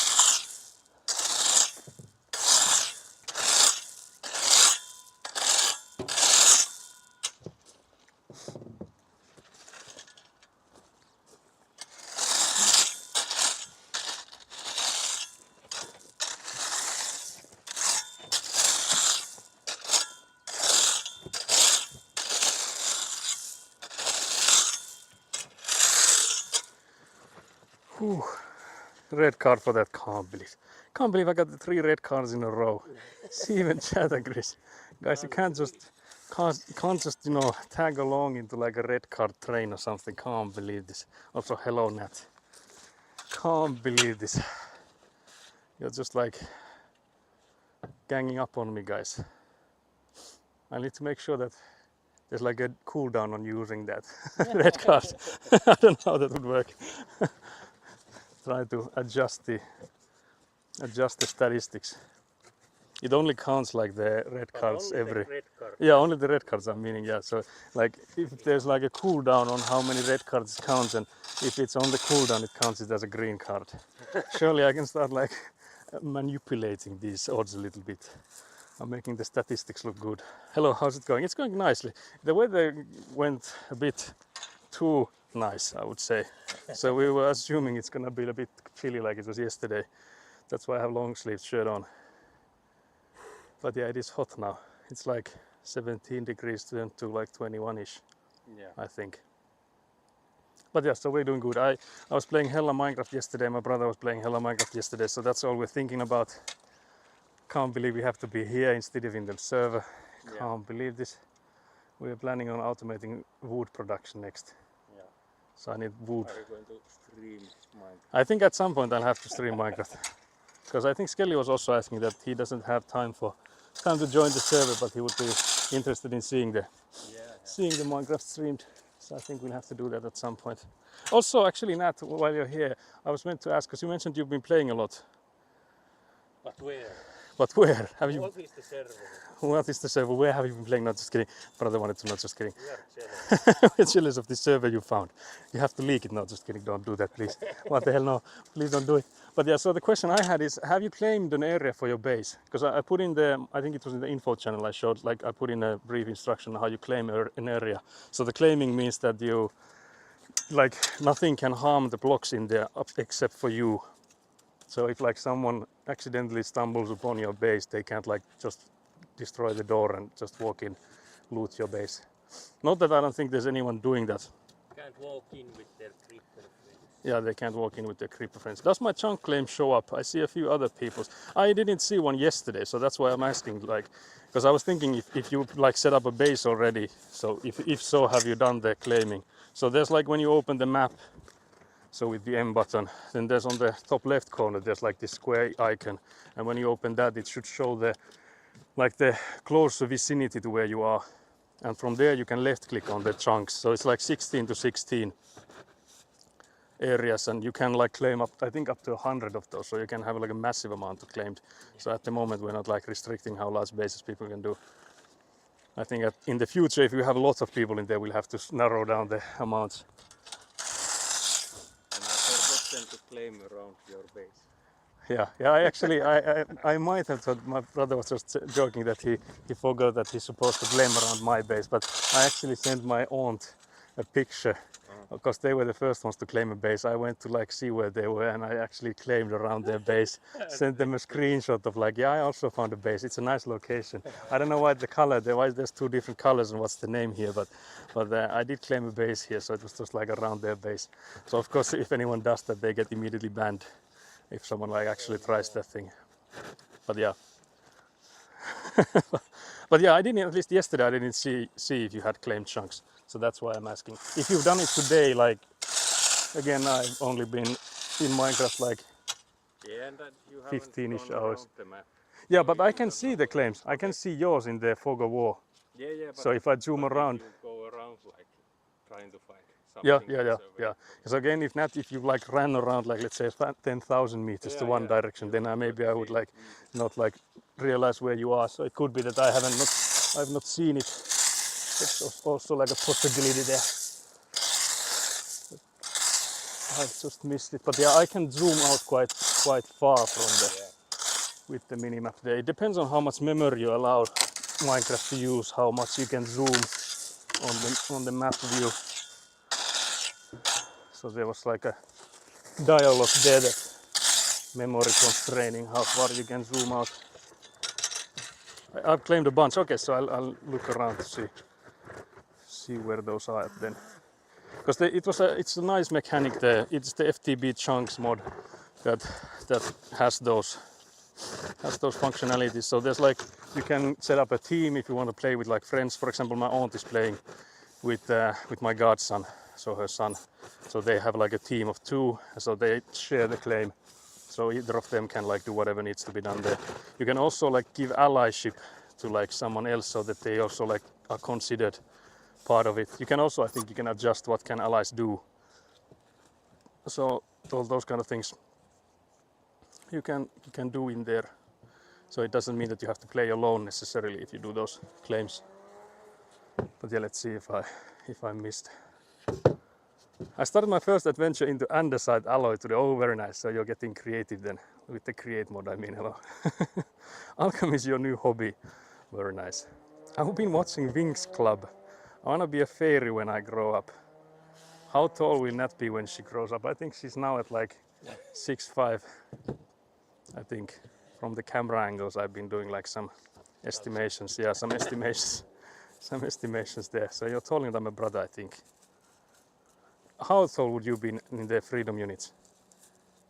Whew. Red card for that, can't believe I got the 3 red cards in a row. Steven Chattergris. Guys, you can't just tag along into like a red card train or something. Can't believe this. Also, hello Nat. Can't believe this. You're just like ganging up on me, guys. I need to make sure that there's like a cooldown on using that red card. I don't know how that would work. Try to adjust the statistics. It only counts like the red cards every. Red card. Yeah, only the red cards I'm meaning. Yeah, so like if there's like a cooldown on how many red cards it counts, and if it's on the cooldown, it counts it as a green card. Surely I can start like manipulating these odds a little bit. I'm making the statistics look good. Hello, how's it going? It's going nicely. The weather went a bit too nice, I would say. So we were assuming it's gonna be a bit chilly like it was yesterday. That's why I have long sleeve shirt on. But yeah, it is hot now. It's like 17 degrees to like 21-ish, Yeah. I think. But yeah, so we're doing good. I was playing Hella Minecraft yesterday. My brother was playing Hella Minecraft yesterday. So that's all we're thinking about. Can't believe we have to be here instead of in the server. Yeah. Can't believe this. We're planning on automating wood production next. Yeah. So I need wood. Are you going to stream Minecraft? I think at some point I'll have to stream Minecraft. Because I think Skelly was also asking that he doesn't have time to join the server, but he would be interested in seeing the Minecraft streamed. So I think we'll have to do that at some point. Also, actually, Nat, while you're here, I was meant to ask, because you mentioned you've been playing a lot. But where? But where? Have you? What is the server? What is the server? Where have you been playing? Not just kidding. Brother wanted to. Not just kidding. We are jealous. We're jealous of the server you found. You have to leak it. Not just kidding. Don't do that, please. What the hell? No, please don't do it. But yeah. So the question I had is, have you claimed an area for your base? Because I put in the, I think it was in the info channel I showed. Like I put in a brief instruction on how you claim an area. So the claiming means that you, like, nothing can harm the blocks in there except for you. So if like someone accidentally stumbles upon your base, they can't like just destroy the door and just walk in, loot your base. Not that I don't think there's anyone doing that. Can't walk in with their creeper friends. Yeah, they can't walk in with their creeper friends. Does my chunk claim show up? I see a few other people's. I didn't see one yesterday, so that's why I'm asking. Like, because I was thinking if you like set up a base already. So if so, have you done the claiming? So there's like when you open the map. So with the M button, then there's on the top left corner, there's like this square icon. And when you open that, it should show the closer vicinity to where you are. And from there you can left click on the chunks. So it's like 16 to 16 areas, and you can like claim up, I think up to 100 of those. So you can have like a massive amount of claimed. So at the moment we're not like restricting how large bases people can do. I think in the future, if you have lots of people in there, we'll have to narrow down the amounts. Them to claim around your base. Yeah. I might have thought my brother was just joking that he forgot that he's supposed to claim around my base, but I actually sent my aunt a picture because they were the first ones to claim a base. I went to like see where they were, and I actually claimed around their base. Sent them a screenshot of like, yeah, I also found a base. It's a nice location. I don't know why the color. There's two different colors and what's the name here, but I did claim a base here, so it was just like around their base. So of course, if anyone does that, they get immediately banned. If someone like actually tries that thing. But yeah. But yeah, I didn't, at least yesterday I didn't see if you had claimed chunks. So that's why I'm asking. If you've done it today, like, again, I've only been in Minecraft like Yeah, and that you haven't 15-ish gone hours. around the map. Yeah, but I can see the claims. I can see yours in the fog of war. Yeah, but So if I zoom around. If you go around like trying to find Yeah. something. Because again, if you like ran around like, let's say 10,000 meters to one direction, then maybe I would like not like realize where you are. So it could be that I've not seen it. It's also like a possibility there. I've just missed it. But yeah, I can zoom out quite far from with the minimap there. It depends on how much memory you allow Minecraft to use, how much you can zoom on the map view. So there was like a dialogue there that memory constraining how far you can zoom out. I've claimed a bunch. Okay, so I'll look around to see where those are then. Because it's a nice mechanic there. It's the FTB chunks mod that has those functionalities. So there's like, you can set up a team if you want to play with like friends. For example, my aunt is playing with my godson, so her son. So they have like a team of 2, so they share the claim. So either of them can like do whatever needs to be done there. You can also like give allyship to like someone else so that they also like are considered part of it. You can also, I think you can adjust what can allies do. So all those kind of things you can do in there. So it doesn't mean that you have to play alone necessarily if you do those claims. But yeah, let's see if I missed. I started my first adventure into andesite alloy today. Oh, very nice. So you're getting creative then with the create mod. I mean, hello. Alchemy is your new hobby. Very nice. I've been watching Winx Club. I want to be a fairy when I grow up. How tall will Nat be when she grows up? I think she's now at like 6'5". I think from the camera angles I've been doing like some estimations. Yeah, some estimations. Some estimations there. So you're taller than my brother, I think. How tall would you be in the freedom units?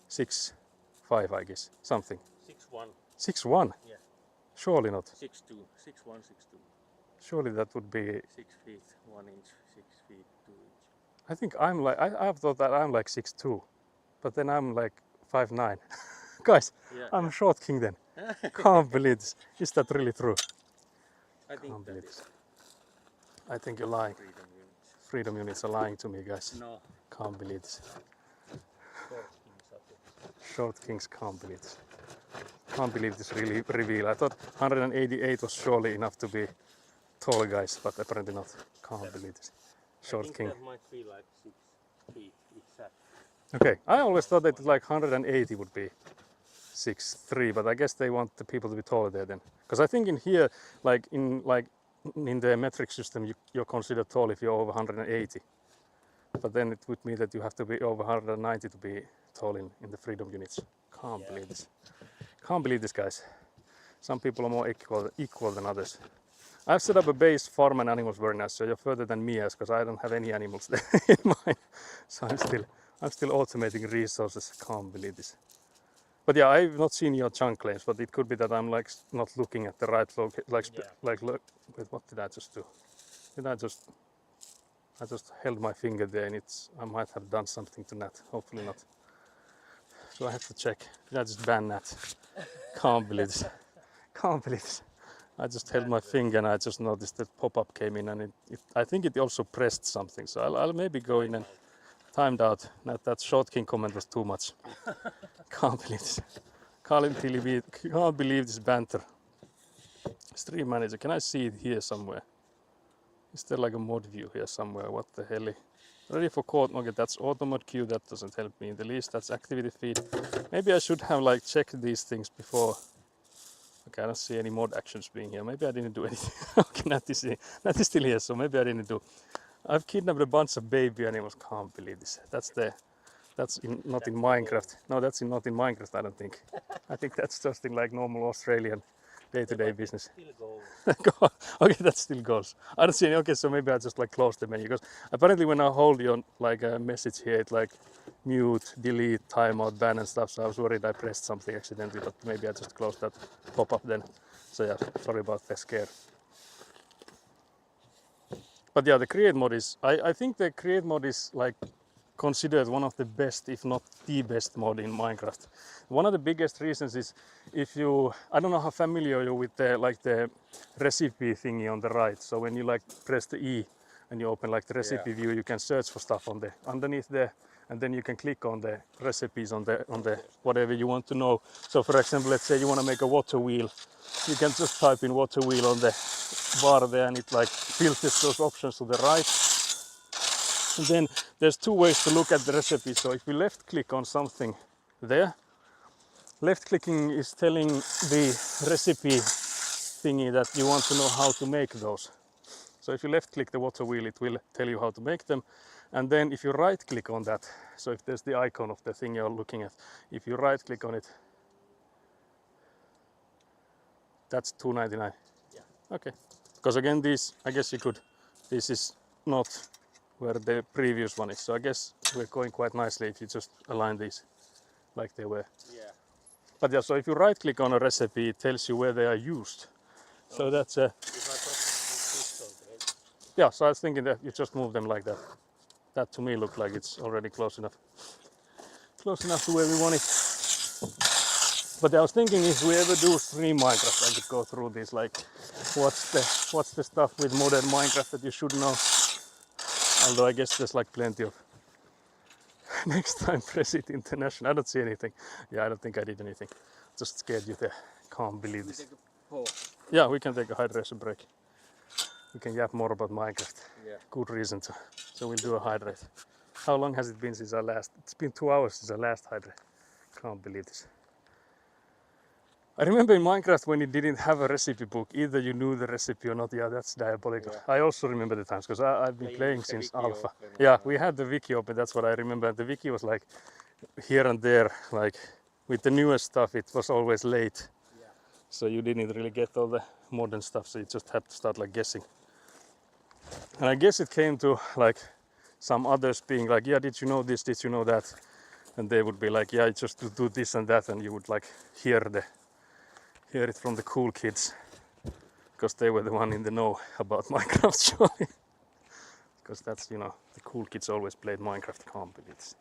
6'5", I guess. Something. 6'1". 6'1"? Yeah. Surely not. 6'2". 6'1", 6'2". Surely that would be. 6 feet 1 inch, 6 feet 2 inch. I think I'm like, I've thought that I'm like 6'2", but then I'm like 5'9". Guys, Yeah, I'm a short king then. Can't believe this. Is that really true? I think Can't that believe is this. I think you're lying. freedom units. Freedom units are lying to me, guys. No, Can't believe this. short kings are good. Short kings can't believe this. Can't believe this really reveal. I thought 188 was surely enough to be tall guys, but apparently not. Can't believe this. I Short think king. that might be like 6 feet exact. Okay, I always thought that like 180 would be 6'3", but I guess they want the people to be taller there then. Because I think in here, like in the metric system, you're considered tall if you're over 180. But then it would mean that you have to be over 190 to be tall in the freedom units. Can't Yeah. believe this. Can't believe this, guys. Some people are more equal than others. I've set up a base farm and animals very nice, so you're further than me, because I don't have any animals there in mine. So I'm still automating resources. Can't believe this. But yeah, I've not seen your chunk claims, but it could be that I'm like not looking at the right location. Yeah. Look. Wait, what did I just do? Did I just held my finger there, and I might have done something to that. Hopefully not. So I have to check. Did I just ban that? Can't believe this. Can't believe this. I just held my finger and I just noticed that pop-up came in, and I think it also pressed something. So I'll maybe go in and timed out. That short king comment was too much. Can't believe this. Can't believe this banter. Stream manager, can I see it here somewhere? Is there like a mod view here somewhere? What the hell? Ready for code? Okay, that's auto mod queue. That doesn't help me in the least. That's activity feed. Maybe I should have like checked these things before. Okay, I don't see any mod actions being here. Maybe I didn't do anything. Okay, Nat is still here, so maybe I didn't do. I've kidnapped a bunch of baby animals. Can't believe this. Not in Minecraft. No, not in Minecraft, I don't think. I think that's just in like normal Australian day-to-day business. Still goes. Okay, that still goes. I don't see any. Okay, so maybe I just like close the menu, because apparently when I hold your like a message here, it like mute, delete, timeout, ban and stuff. So I was worried I pressed something accidentally, but maybe I just closed that pop-up then. So yeah, sorry about the scare. But yeah, the create mode is. I think the create mode is like considered one of the best, if not the best mod in Minecraft. One of the biggest reasons is if you, I don't know how familiar you're with the recipe thingy on the right. So when you like press the E and you open like the recipe view, you can search for stuff on the underneath there, and then you can click on the recipes on the whatever you want to know. So for example, let's say you want to make a water wheel, you can just type in water wheel on the bar there, and it like filters those options to the right. And then there's two ways to look at the recipe. So if you left click on something there, left clicking is telling the recipe thingy that you want to know how to make those. So if you left click the water wheel, it will tell you how to make them. And then if you right click on that, so if there's the icon of the thing you're looking at, if you right click on it, that's $2.99. Yeah. Okay. Because again, these, I guess you could, this is not where the previous one is. So I guess we're going quite nicely if you just align these like they were. Yeah. But yeah, so if you right click on a recipe, it tells you where they are used. So that's If I put this on there. yeah, so I was thinking that you just move them like that. That to me looked like it's already close enough. Close enough to where we want it. But I was thinking if we ever do stream Minecraft, I could go through this, like what's the stuff with modern Minecraft that you should know. Although I guess there's like plenty of. Next time press it international. I don't see anything. Yeah, I don't think I did anything. Just scared you there. Can't believe this. Take a pause. Yeah, we can take a hydration break. We can yap more about Minecraft. Yeah. Good reason to. So we'll do a hydrate. How long has it been since I last? It's been 2 hours since I last hydrate. Can't believe this. I remember in Minecraft when you didn't have a recipe book, either you knew the recipe or not. Yeah, that's diabolical. Yeah. I also remember the times because I've been playing the since wiki alpha. open. Yeah, we had the wiki open, that's what I remember. The wiki was like here and there, like with the newest stuff, it was always late. Yeah. So you didn't really get all the modern stuff, so you just had to start like guessing. And I guess it came to like some others being like, yeah, did you know this, did you know that? And they would be like, yeah, just to do this and that, and you would like hear it from the cool kids, because they were the one in the know about Minecraft, surely. Because that's, you know, the cool kids always played Minecraft. Can't believe it.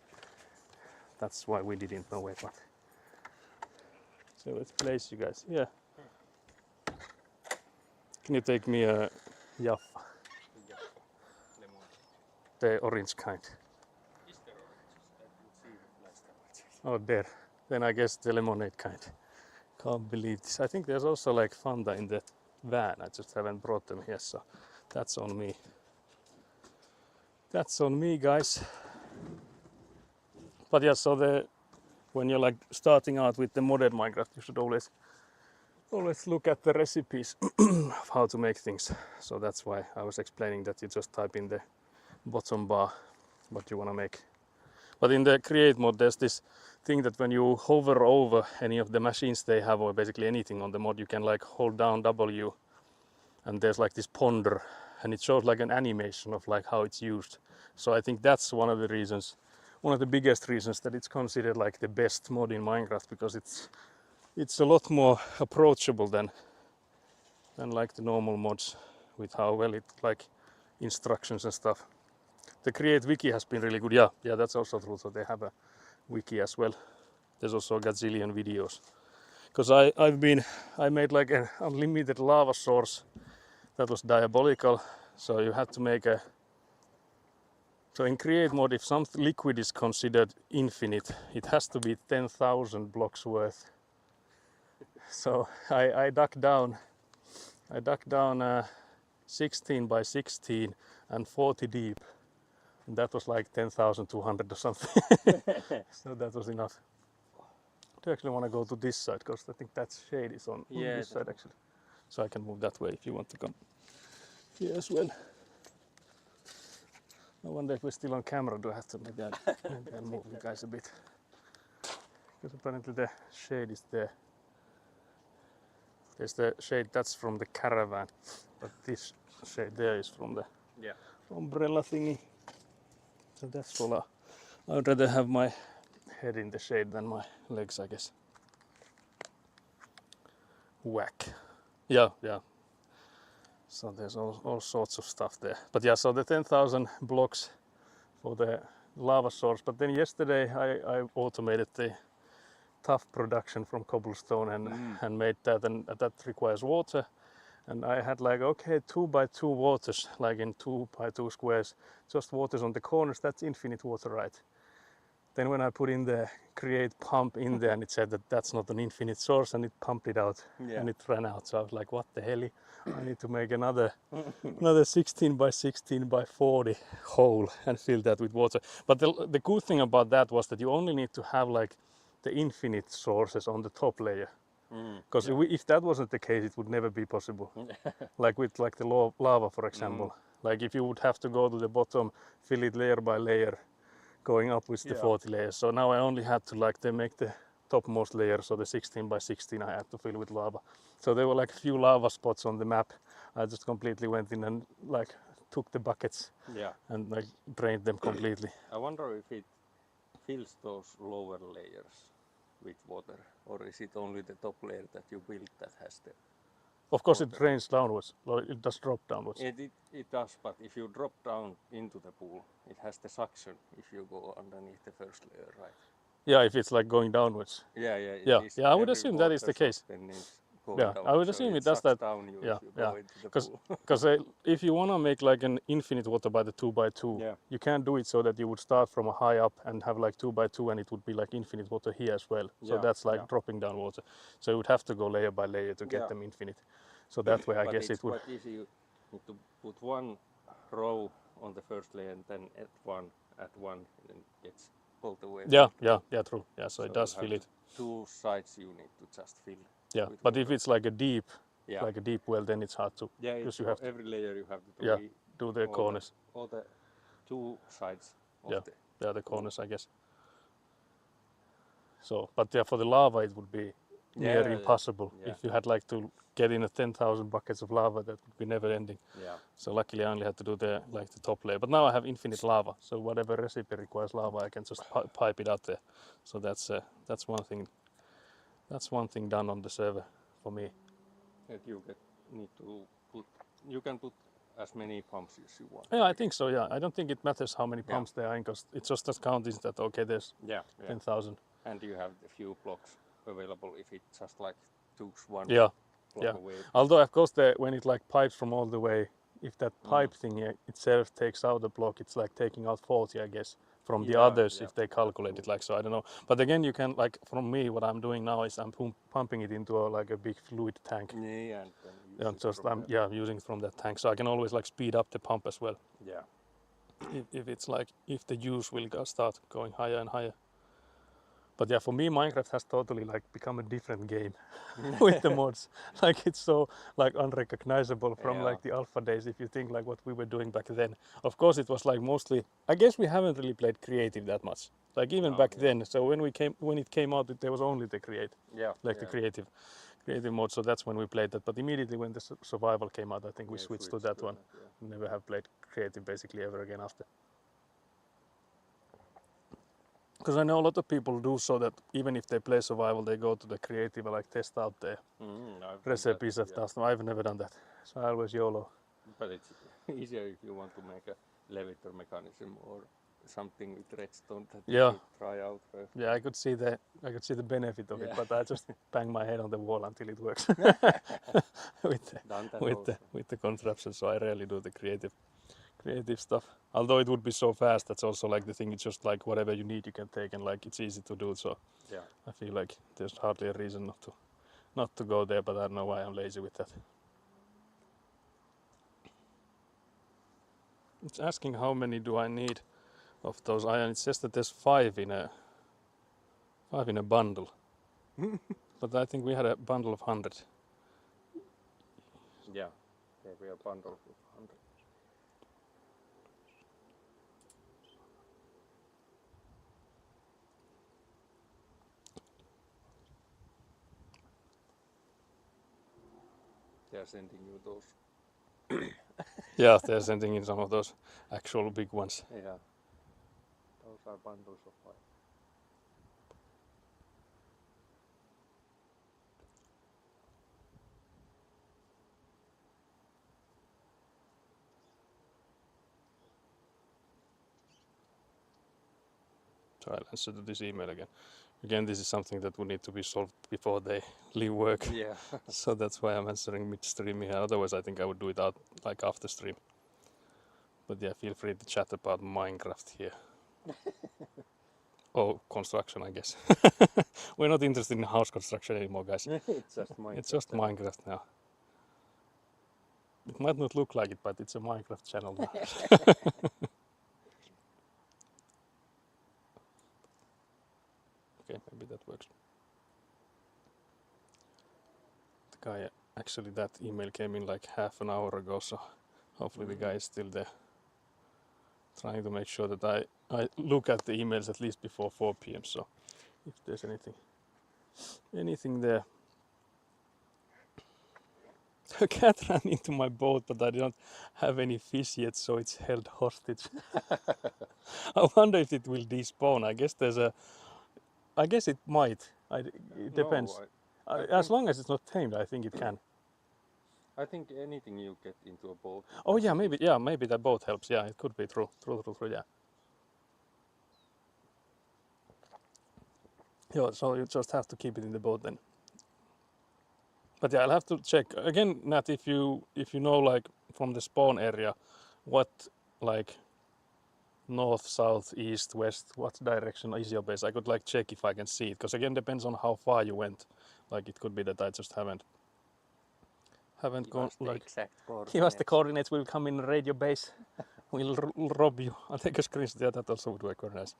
That's why we didn't know it. But so let's place you guys. Yeah. Can you take me a Jaffa, Lemon. the orange kind? Is there oranges? I didn't see it last time. Oh, there. Then I guess the lemonade kind. Can't believe this. I think there's also like Fanta in the van. I just haven't brought them here, so that's on me. That's on me, guys. But yeah, so when you're like starting out with the modern Minecraft, you should always look at the recipes of how to make things. So that's why I was explaining that you just type in the bottom bar what you want to make. But in the create mode, there's this thing that when you hover over any of the machines they have, or basically anything on the mod, you can like hold down W, and there's like this ponder, and it shows like an animation of like how it's used. So I think that's one of the reasons, one of the biggest reasons that it's considered like the best mod in Minecraft, because it's a lot more approachable than like the normal mods, with how well it like instructions and stuff. The Create wiki has been really good. Yeah, that's also true. So they have a wiki as well. There's also a gazillion videos. Because I made like an unlimited lava source that was diabolical. So you had to make a. So in Create mode, if some liquid is considered infinite, it has to be 10,000 blocks worth. So I dug down 16 by 16 and 40 deep. And that was like 10,200 or something. So that was enough. Do you actually want to go to this side? Because I think that shade is on this side actually. So I can move that way if you want to come here as well. I wonder if we're still on camera. Do I have to maybe I'll move you guys a bit? Because apparently the shade is there. There's the shade that's from the caravan, but this shade there is from the umbrella thingy. So that's all. I would rather have my head in the shade than my legs, I guess. Whack. Yeah. So there's all sorts of stuff there. But yeah, so the 10,000 blocks for the lava source. But then yesterday I automated the tough production from cobblestone and made that, and that requires water. And I had like, okay, 2 by 2 waters, like in 2 by 2 squares, just waters on the corners, that's infinite water, right? Then when I put in the create pump in there, and it said that that's not an infinite source, and it pumped it out, and it ran out. So I was like, what the hell? I need to make another 16 by 16 by 40 hole and fill that with water. But the good thing about that was that you only need to have like the infinite sources on the top layer. Because if that wasn't the case, it would never be possible. Like with like the lava, for example. Like if you would have to go to the bottom, fill it layer by layer, going up with the 40 layers. So now I only had to like make the topmost layer, so the 16 by 16 I had to fill with lava. So there were like a few lava spots on the map. I just completely went in and like took the buckets and like drained them completely. I wonder if it fills those lower layers with water, or is it only the top layer that you built that has the Of course it drains downwards, or it does drop downwards. It does, but if you drop down into the pool, it has the suction if you go underneath the first layer, right? Yeah, if it's like going downwards. Yeah. I would assume that is the case. I would assume it does that. Down you Yeah, if you go into the pool. Because if you want to make like an infinite water by the 2 by 2, you can't do it so that you would start from a high up and have like 2 by 2 and it would be like infinite water here as well. So that's like dropping down water. So you would have to go layer by layer to get them infinite. So that way I guess it would. But if you need to put one row on the first layer and then at one, and it gets all the way. Yeah, true. Yeah, so it does fill it. 2 sides you need to just fill. Yeah, but if it's like a deep well, then it's hard to. Yeah, because you have to, every layer you have to do the corners. All the 2 sides of the corners, I guess. So, but for the lava it would be near impossible. If you had like to get in 10,000 buckets of lava, that would be never ending. Yeah. So luckily I only had to do the top layer. But now I have infinite lava, so whatever recipe requires lava, I can just pipe it out there. So that's one thing. That's one thing done on the server for me. And you can put as many pumps as you want. Yeah, I think so. Yeah, I don't think it matters how many pumps there are, because it's just as counting that there's 10,000. And you have a few blocks available if it just like takes one block away. Although of course when it like pipes from all the way, if that pipe thing itself takes out the block, it's like taking out 40, I guess. from the Yeah, others yeah, if they calculate it like so. I don't know. But again, you can like from me, what I'm doing now is I'm pumping it into like a big fluid tank. Yeah, and then use And it just from I'm there. using it from that tank, so I can always like speed up the pump as well. Yeah. If it's like if the use will start going higher and higher. But yeah, for me, Minecraft has totally like become a different game with the mods. Like it's so like unrecognizable from Yeah. like the alpha days. If you think like what we were doing back then, of course it was like mostly. I guess we haven't really played creative that much. Like even No, back yeah. then. So when it came out, there was only the Yeah. like the yeah. creative mode. So that's when we played that. But immediately when the survival came out, I think we Yeah, switched to that one. yeah. Never have played creative basically ever again after. Because I know a lot of people do so that even if they play survival, they go to the creative, like test out the I've done recipes that, and yeah. stuff. I've never done that, so I always YOLO. But it's easier if you want to make a levitor mechanism or something with redstone that Yeah. you should try out first. Yeah, I could see the benefit of it, Yeah. but I just bang my head on the wall until it works Done that with the contraption. So I rarely do the creative stuff. Although it would be so fast, that's also like the thing. It's just like whatever you need, you can take, and like it's easy to do. So Yeah. I feel like there's hardly a reason not to go there. But I don't know why I'm lazy with that. It's asking how many do I need of those iron. It says that there's 5 in a bundle. But I think we had a bundle of 100. Yeah. There we are bundles with 100. They are sending you those. Yeah, they're sending in some of those actual big ones. Yeah. Those are bundles of 5. So I'll answer to this email again. Again, this is something that would need to be solved before they leave work. Yeah. So that's why I'm answering mid-stream here. Otherwise, I think I would do it out like after stream. But yeah, feel free to chat about Minecraft here. Oh, construction, I guess. We're not interested in house construction anymore, guys. It's just Minecraft. It's just Minecraft now. It might not look like it, but it's a Minecraft channel now. Okay, maybe that works. The guy, actually that email came in like half an hour ago, so hopefully the guy is still there. Trying to make sure that I look at the emails at least before 4 p.m. So if there's anything there. The cat ran into my boat, but I don't have any fish yet, so it's held hostage. I wonder if it will despawn. I guess it might. It depends. I As think- long as it's not tamed, I think it can. I think anything you get into a boat. Oh yeah, maybe that boat helps. Yeah, it could be true, yeah. Yeah, so you just have to keep it in the boat then. But yeah, I'll have to check again, Nat. If you know like from the spawn area, what like north, south, east, west, what direction is your base? I could like check if I can see it, because again depends on how far you went. Like it could be that I just haven't gone like. Exact Give us the coordinates. We'll come in raid your base. We'll rob you. I'll take a screenshot. Yeah, that also would work very nice.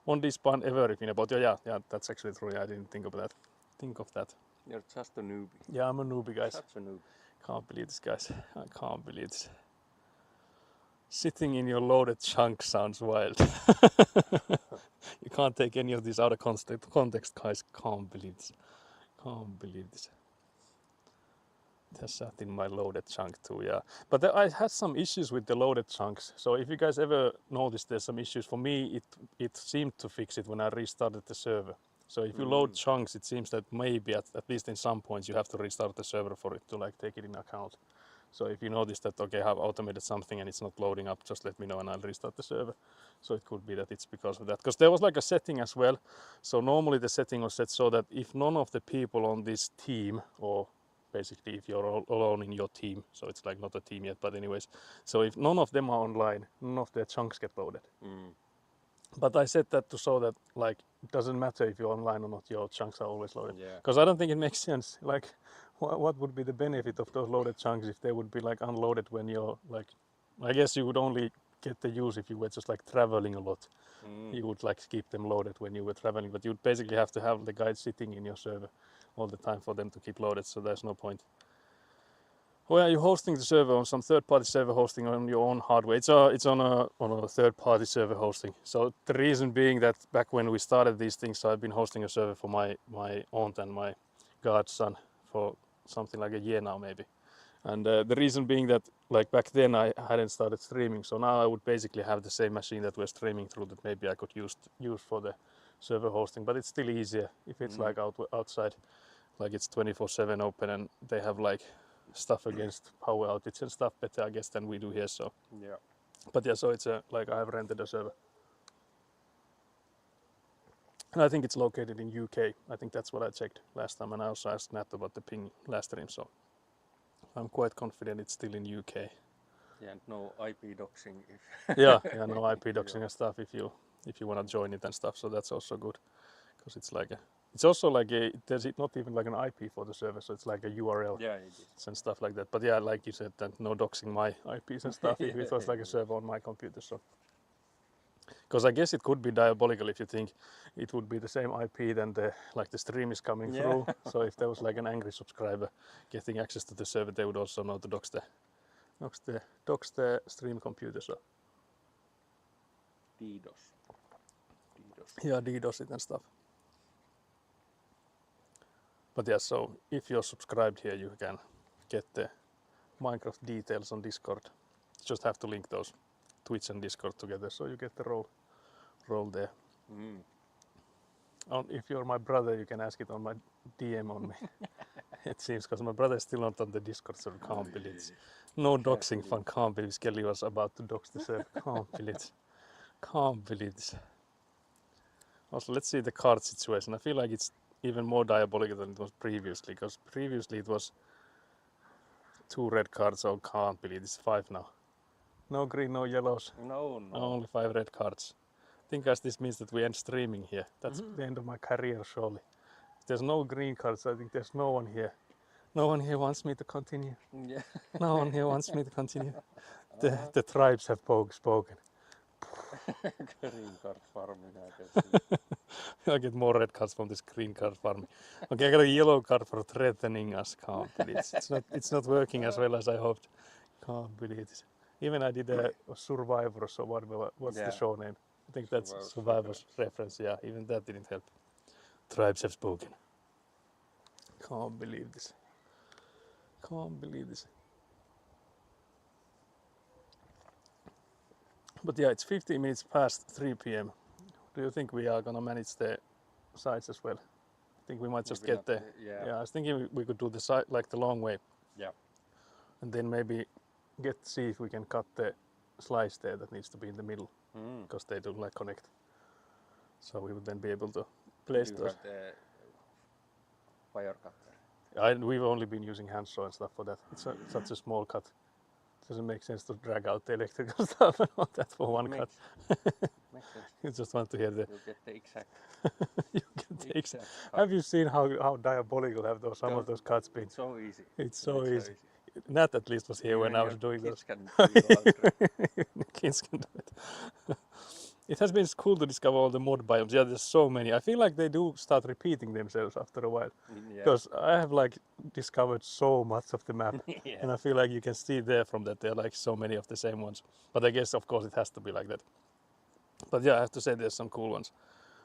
Won't despawn ever if in a boat. Yeah, that's actually true. Yeah, I didn't think of that. You're just a newbie. Yeah, I'm a newbie, guys. Such a newbie. Can't believe this, guys. I can't believe this. Sitting in your loaded chunk sounds wild. You can't take any of this out of context, guys. Can't believe this. It has sat in my loaded chunk too, yeah. But I had some issues with the loaded chunks. So if you guys ever noticed there's some issues, for me it seemed to fix it when I restarted the server. So if you load chunks, it seems that maybe at least in some points you have to restart the server for it to like take it in account. So if you notice that, okay, I've automated something and it's not loading up, just let me know and I'll restart the server. So it could be that it's because of that. Because there was like a setting as well. So normally the setting was set so that if none of the people on this team, or basically if you're all alone in your team, so it's like not a team yet, but anyways. So if none of them are online, none of their chunks get loaded. But I said that to show that like it doesn't matter if you're online or not, your chunks are always loaded. Yeah. Because I don't think it makes sense. Like, what would be the benefit of those loaded chunks if they would be like unloaded when you're like? I guess you would only get the use if you were just like traveling a lot. You would like keep them loaded when you were traveling, but you'd basically have to have the guide sitting in your server all the time for them to keep loaded. So there's no point. Well, you're hosting the server on some third-party server hosting on your own hardware. It's on a third-party server hosting. So the reason being that back when we started these things, so I've been hosting a server for my aunt and my godson for something like a year now maybe. And the reason being that like back then I hadn't started streaming, so now I would basically have the same machine that we're streaming through that maybe I could use for the server hosting, but it's still easier if it's like outside, like it's 24/7 open and they have like stuff against power outage and stuff better I guess than we do here. So Yeah. but yeah, so it's like I've rented a server. And I think it's located in UK. I think that's what I checked last time, and I also asked Nat about the ping last stream, so I'm quite confident it's still in UK. Yeah, and no IP doxing if yeah, no IP doxing and stuff if you want to join it and stuff. So that's also good, because it's like it's also like there's not even like an IP for the server, so it's like a URL. Yeah, it is. And stuff like that. But yeah, like you said, that no doxing my IPs and stuff if it was like a server on my computer. So, because I guess it could be diabolical if you think it would be the same IP then the stream is coming through. So if there was like an angry subscriber getting access to the server, they would also know to dox the stream computer. So DDoS. yeah, DDoS it and stuff. But yeah, so if you're subscribed here, you can get the Minecraft details on Discord. You just have to link those Twitch and Discord together, so you get the role there. If you're my brother, you can ask it on my DM on me. It seems, because my brother is still not on the Discord, so can't believe it. No doxing fun, can't believe Skelly was about to dox the server. Can't believe it. Can't believe this. Also, let's see the card situation. I feel like it's even more diabolical than it was previously, because previously it was 2 red cards, so can't believe it's 5 now. No green, no yellows. No. Only 5 red cards. I think guys, this means that we end streaming here. That's the end of my career, surely. If there's no green cards, I think there's no one here. No one here wants me to continue. Yeah. No one here wants me to continue. The tribes have spoken. Green card farming, I can see. I get more red cards from this green card farming. Okay, I got a yellow card for threatening us. Can't believe it. It's not working as well as I hoped. Can't believe it. Even I did a Survivor, so what's the show name? I think that's Survivor's reference. Yeah, even that didn't help. Tribes have spoken. Can't believe this. Can't believe this. But yeah, it's 15 minutes past 3 p.m. Do you think we are gonna manage the sides as well? I think we might just Maybe get the. Yeah. I was thinking we could do the side like the long way. Yeah. And then maybe see if we can cut the slice there that needs to be in the middle, because they don't like connect. So we would then be able to place Do you those. have the wire cutter? We've only been using handsaw and stuff for that. It's such a small cut. It doesn't make sense to drag out the electrical stuff and all that for one cut. Makes sense. You just want to hear the. You get the exact. You get the exact. cut. Have you seen how diabolical have some of those cuts been? It's so easy. It's so easy. Nat at least was here when I was doing kids those. Can do it. Kids can do it. It has been cool to discover all the mod biomes. Yeah, there's so many. I feel like they do start repeating themselves after a while. Because I have like discovered so much of the map. And I feel like you can see there from that there are like so many of the same ones. But I guess of course it has to be like that. But yeah, I have to say there's some cool ones.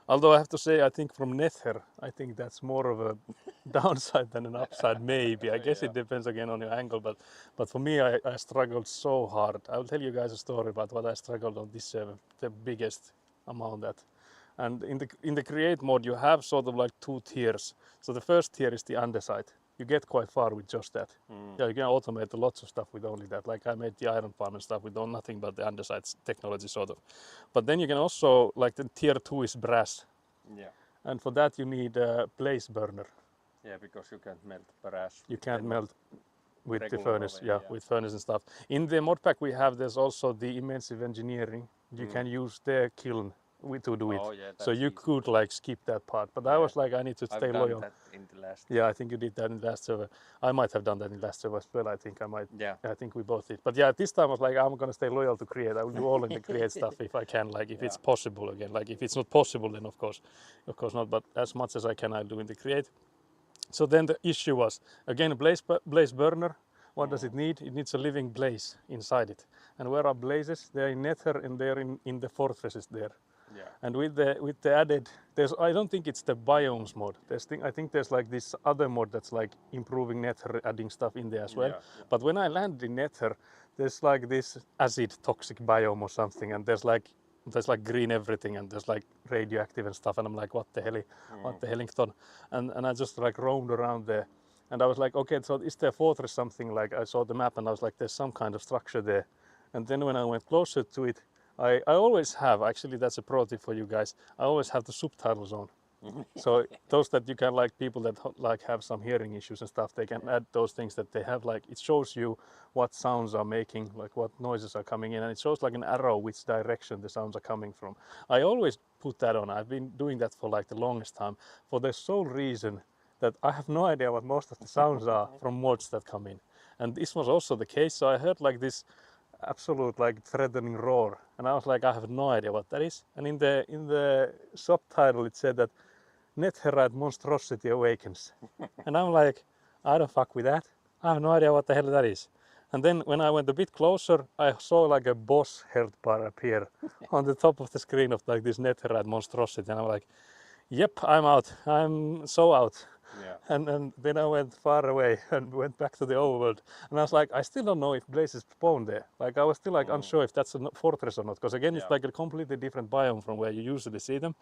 Although I have to say, I think from Nether, I think that's more of a downside than an upside, maybe. I guess it depends again on your angle, but for me, I struggled so hard. I will tell you guys a story about what I struggled on this server, the biggest amount that. And in the create mode, you have sort of like 2 tiers. So the first tier is the underside. You get quite far with just that. Yeah, you can automate lots of stuff with only that. Like I made the iron farm and stuff with nothing but the underside technology sort of. But then you can also, like the tier 2 is brass. Yeah. And for that you need a blaze burner. Yeah, because you can't melt brass. You can't melt with the regular furnace, oven, with furnace and stuff. In the mod pack we have, there's also the immersive engineering. You can use their kiln to do it. Oh yeah, So that's you easy. could like skip that part. But I Yeah. was like, I need to I've stay done loyal. that in the last. Yeah, I think you did that in the last server. I might have done that in the last server as well. I think I might. Yeah. I think we both did. But yeah, this time I was like, I'm gonna stay loyal to create. I will do all in the create stuff if I can, like if Yeah. it's possible again. Like if it's not possible, then of course not. But as much as I can, I'll do in the create. So then the issue was again blaze burner. What does it need? It needs a living blaze inside it. And where are blazes? They're in Nether and they're in the fortresses there. Yeah. And with the added, I don't think it's the biomes mod. I think there's like this other mod that's like improving Nether, adding stuff in there as well. Yeah. But when I landed in Nether, there's like this acid toxic biome or something, and there's like green everything, and there's like radioactive and stuff, and I'm like, what the hellington? And I just like roamed around there, and I was like, okay, so is there a fortress something? Like I saw the map, and I was like, there's some kind of structure there. And then when I went closer to it, I always have, actually that's a pro tip for you guys, I always have the subtitles on. So those that you can, like people that like have some hearing issues and stuff, they can add those things that they have, like it shows you what sounds are making, like what noises are coming in, and it shows like an arrow which direction the sounds are coming from. I always put that on. I've been doing that for like the longest time for the sole reason that I have no idea what most of the sounds are from mods that come in. And this was also the case, so I heard like this absolute like threatening roar, and I was like, I have no idea what that is. And in the subtitle it said that Netherite monstrosity awakens. And I'm like, I don't fuck with that. I have no idea what the hell that is. And then when I went a bit closer, I saw like a boss health bar appear on the top of the screen of like this Netherite monstrosity, and I'm like, yep, I'm out. I'm so out. Yeah. And then I went far away and went back to the overworld. And I was like, I still don't know if blazes spawn there. Like I was still like unsure if that's a fortress or not. Because again, it's Yeah. like a completely different biome from where you usually see them.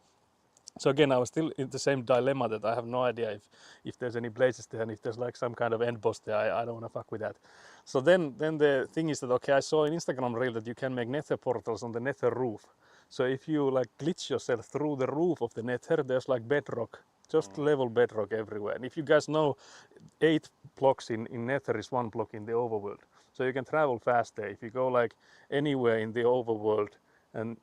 So again, I was still in the same dilemma that I have no idea if there's any blazes there, and if there's like some kind of end boss there, I don't want to fuck with that. So then the thing is that, okay, I saw an Instagram reel that you can make nether portals on the nether roof. So if you like glitch yourself through the roof of the nether, there's like bedrock, just level bedrock everywhere. And if you guys know, 8 blocks in nether is 1 block in the overworld. So you can travel fast there. If you go like anywhere in the overworld, and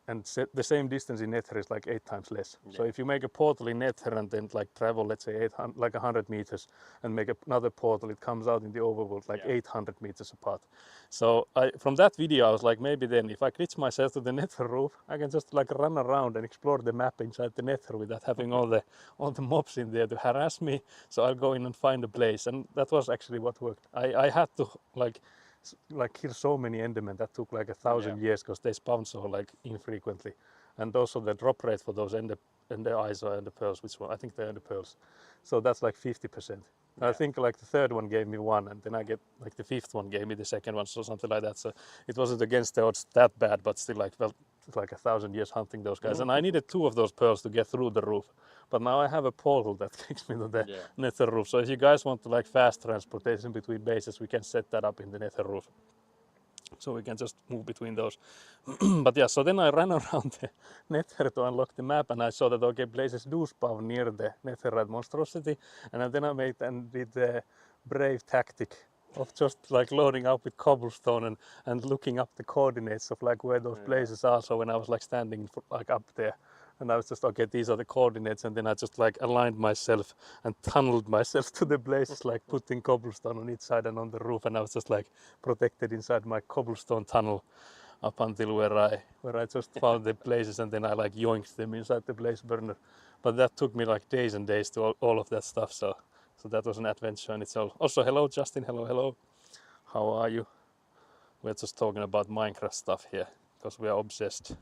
the same distance in Nether is like 8 times less. Yeah. So if you make a portal in Nether and then like travel, let's say 100 meters, and make another portal, it comes out in the overworld like 800 meters apart. So from that video, I was like, maybe then if I glitch myself to the Nether roof, I can just like run around and explore the map inside the Nether without having all the mobs in there to harass me. So I'll go in and find a place, and that was actually what worked. I had to like kill so many endermen that took like 1,000 years because they spawn so like infrequently, and also the drop rate for those ender eyes or ender pearls, which one I think they're ender pearls, so that's like 50%. I think like the third one gave me 1, and then I get like the 5th one gave me the second one, so something like that. So it wasn't against the odds that bad, but still like felt like 1,000 years hunting those guys. And I needed 2 of those pearls to get through the roof, but now I have a portal that takes me to the nether roof. So if you guys want to like fast transportation between bases, we can set that up in the nether roof, so we can just move between those. But yeah, so then I ran around the nether to unlock the map, and I saw that okay, blazes do spawn near the netherite monstrosity, and then I did the brave tactic of just like loading up with cobblestone and looking up the coordinates of like where those blazes are. So when I was like standing like up there, and I was just, okay, these are the coordinates, and then I just like aligned myself and tunneled myself to the blazes, like putting cobblestone on each side and on the roof, and I was just like protected inside my cobblestone tunnel up until where I just found the blazes, and then I like yoinked them inside the blaze burner. But that took me like days and days to all of that stuff, so that was an adventure in itself. Also, hello Justin, hello. How are you? We're just talking about Minecraft stuff here because we are obsessed.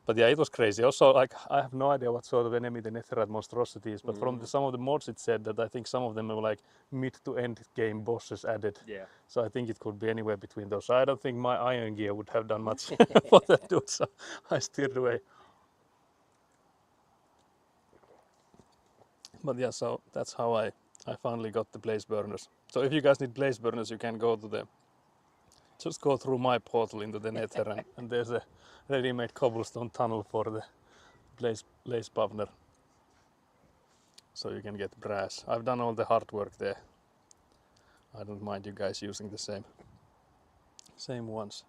But yeah, it was crazy. Also, like, I have no idea what sort of enemy the Netherite monstrosity is, but from some of the mods it said that I think some of them were like mid to end game bosses added. Yeah. So I think it could be anywhere between those. So I don't think my iron gear would have done much for that dude, so I steered away. But yeah, so that's how I finally got the blaze burners. So if you guys need blaze burners, you can go to just go through my portal into the nether, and there's a ready-made cobblestone tunnel for the blaze burner. So you can get brass. I've done all the hard work there. I don't mind you guys using the same ones.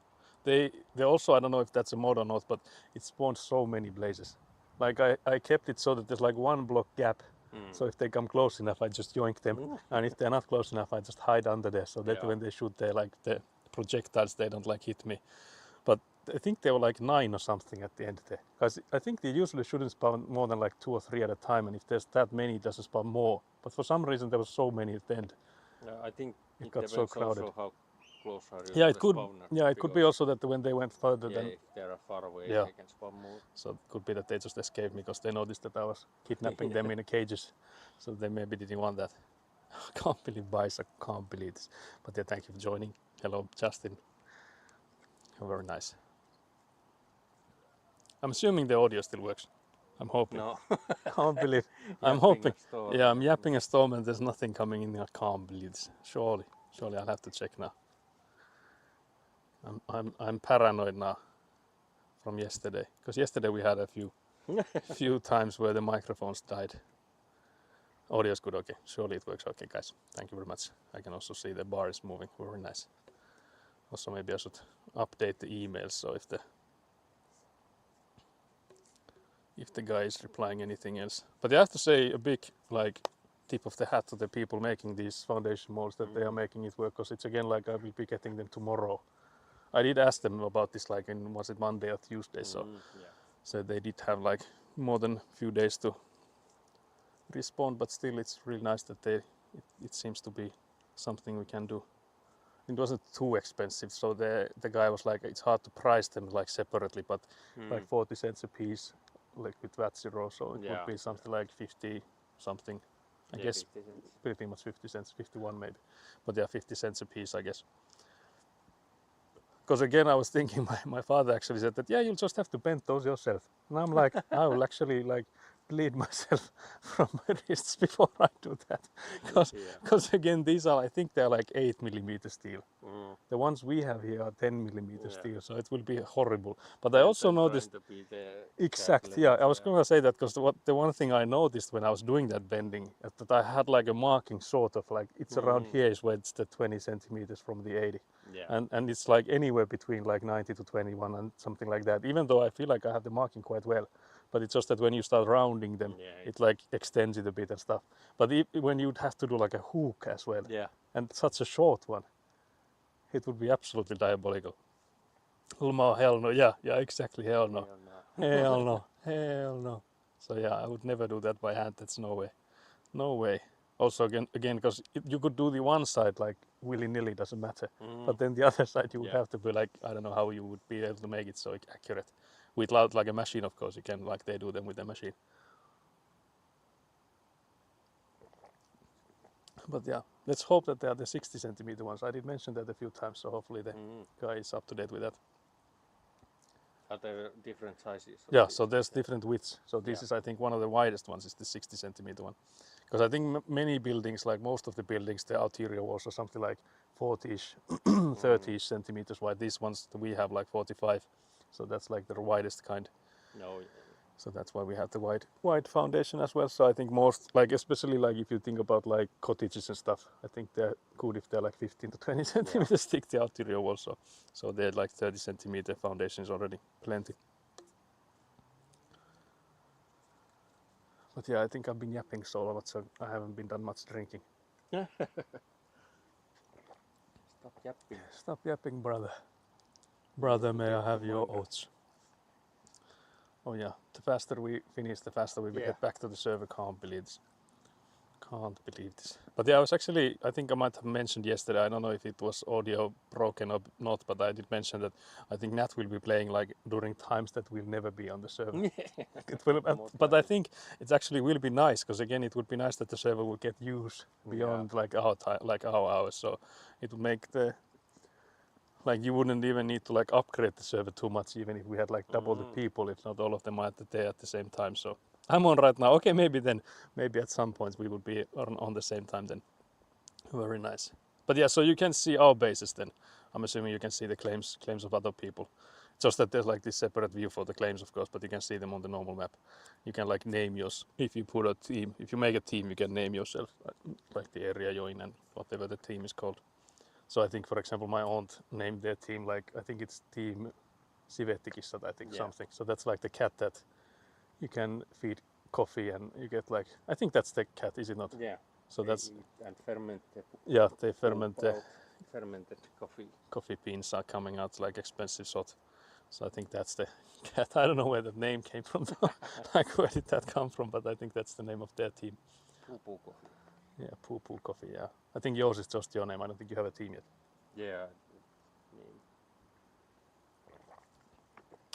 They also, I don't know if that's a mod or not, but it spawns so many blazes. Like I kept it so that there's like 1 block gap. So if they come close enough, I just yoink them, and if they're not close enough, I just hide under there so that Yeah. when they shoot, they like the projectiles, they don't like hit me. But I think there were like 9 or something at the end there, because I think they usually shouldn't spawn more than like 2 or 3 at a time, and if there's that many, it doesn't spawn more. But for some reason, there was so many at the end. I think It it got so depends crowded. also how close are you Yeah, to it the could. spawner. Yeah, it could be because, also that when they went further, yeah, then if they are far away, Yeah. they can spawn more. so it could be that they just escaped me because they noticed that I was kidnapping them in the cages, so they maybe didn't want that. I can't believe Bison, can't believe this. But yeah, thank you for joining. Hello, Justin. You're very nice. I'm assuming the audio still works. I'm hoping. No. Can't believe. I'm Yapping hoping. a storm. Yeah, I'm yapping a storm and there's nothing coming in. I can't believe this. Surely I'll have to check now. I'm paranoid now from yesterday, because yesterday we had a few times where the microphones died. Audio is good. Okay, surely it works. Okay, guys, thank you very much. I can also see the bar is moving. Very nice. Also, maybe I should update the emails, so if the guy is replying anything else. But I have to say a big tip of the hat to the people making these foundation molds, that they are making it work, because it's again like I will be getting them tomorrow. I did ask them about this was it Monday or Tuesday, so they did have like more than a few days to respond, but still it's really nice that it seems to be something we can do. It wasn't too expensive, so the guy was like, it's hard to price them like separately, but like 40 cents a piece, like with VAT zero, so it would be something like 50 something. I guess 50 cents. pretty much 50 cents, 51 maybe, but yeah, 50 cents a piece, I guess. Because again, I was thinking, my father actually said that, yeah, you'll just have to bend those yourself. And I'm like, I will actually like bleed myself from my wrists before I do that. Because again, these are, I think they're like 8mm steel. The ones we have here are 10mm steel, so it will be horrible. But I also noticed, exactly, yeah, I was going to say that because the one thing I noticed when I was doing that bending, that I had like a marking sort of like, it's around here is where it's the 20 centimeters from the 80. And it's like anywhere between like 90 to 21 and something like that, even though I feel like I have the marking quite well. But it's just that when you start rounding them, it like extends it a bit and stuff. But when you'd have to do like a hook as well, and such a short one, it would be absolutely diabolical. Ulmo, hell no. Yeah, exactly. Hell no. Hell no. Hell no. So yeah, I would never do that by hand. That's no way. No way. Also again, because you could do the one side like willy-nilly, doesn't matter. But then the other side you would have to be like, I don't know how you would be able to make it so accurate. Without like a machine, of course, you can, like they do them with a machine. But yeah, let's hope that they are the 60 centimeter ones. I did mention that a few times, so hopefully the guy is up to date with that. Are there different sizes? Yeah, so there's different widths. So this is, I think, one of the widest ones is the 60 centimeter one. Because I think many buildings, like most of the buildings, the interior walls are something like 40-ish, 30-ish centimeters wide. These ones we have like 45. So that's like the widest kind. So that's why we have the wide foundation as well. So I think most, like especially like if you think about like cottages and stuff, I think they're good if they're like 15 to 20 centimeters thick, the interior wall. So they're like 30 centimeter foundations already, plenty. But yeah, I think I've been yapping so a lot, so I haven't been done much drinking. Stop yapping. Stop yapping, brother. Brother, may I have your oats? Oh yeah, the faster we finish, the faster we get back to the server. Can't believe this. Can't believe this. But yeah, I think I might have mentioned yesterday, I don't know if it was audio broken or not, but I did mention that I think Nat will be playing like during times that will never be on the server. It will, but I think it actually will be nice, because again, it would be nice that the server will get used beyond like our time, like our hours. So it would make like you wouldn't even need to like upgrade the server too much, even if we had like double the people, if not all of them are there at the same time. So I'm on right now. Okay, maybe at some points we would be on the same time then. Very nice. But yeah, so you can see our bases then. I'm assuming you can see the claims of other people. Just that there's like this separate view for the claims, of course, but you can see them on the normal map. You can like name yours. If you put a team, if you make a team, you can name yourself, like the area you're in and whatever the team is called. So I think, for example, my aunt named their team like, I think it's Team Sivettikissat, I think something. So that's like the cat that you can feed coffee and you get like, I think that's the cat, is it not? Yeah. So they that's, eat and ferment the yeah, they ferment the fermented coffee. coffee beans are coming out like expensive sort. So I think that's the cat. I don't know where the name came from though. Like where did that come from? But I think that's the name of their team. Poo coffee. Yeah, Poo Poo Coffee, yeah. I think yours is just your name. I don't think you have a team yet. Yeah.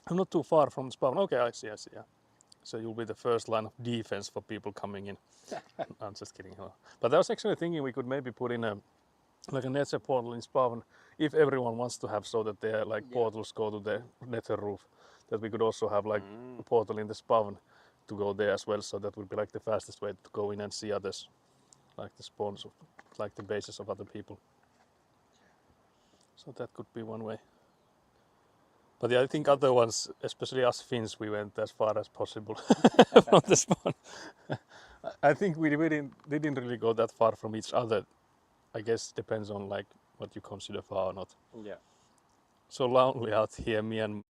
I'm not too far from spawn. Okay, I see, yeah. So you'll be the first line of defense for people coming in. I'm just kidding. But I was actually thinking we could maybe put in a nether portal in spawn if everyone wants to have, so that their like portals go to the nether roof. That we could also have like a portal in the spawn to go there as well. So that would be like the fastest way to go in and see others, like the spawns, like the bases of other people. So that could be one way. But yeah, I think other ones, especially us Finns, we went as far as possible from the spawn. I think we didn't really go that far from each other. I guess it depends on like what you consider far or not. Yeah. So lonely out here, me and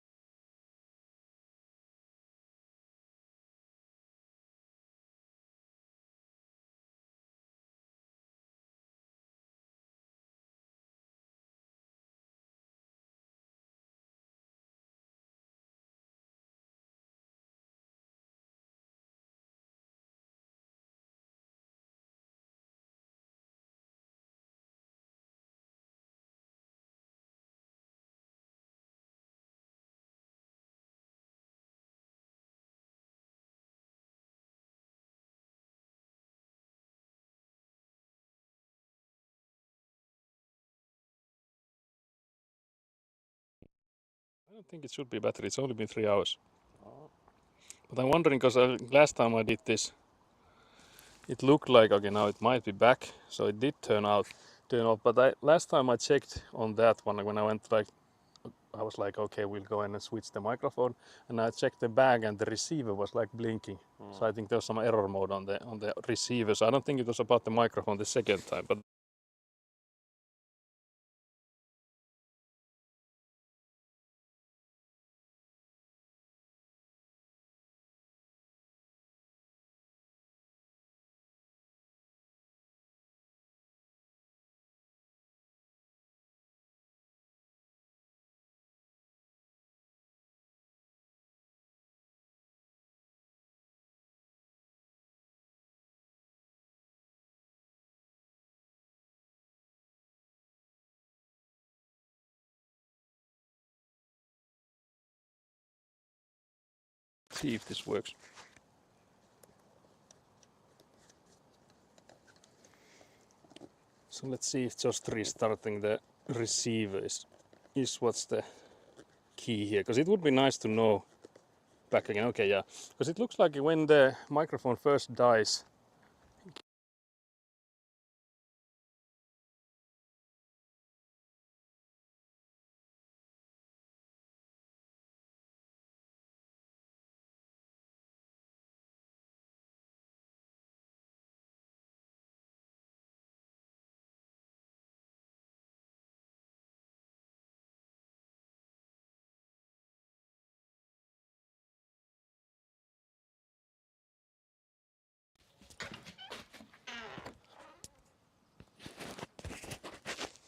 I don't think it should be battery. It's only been 3 hours. Oh. But I'm wondering because last time I did this, it looked like, okay, now it might be back. So it did turn off. But last time I checked on that one, when I went like, I was like, okay, we'll go in and switch the microphone. And I checked the bag and the receiver was like blinking. So I think there was some error mode on the receiver. So I don't think it was about the microphone the second time. But see if this works. So let's see if just restarting the receiver is what's the key here. Because it would be nice to know back again. Okay, yeah. Because it looks like when the microphone first dies,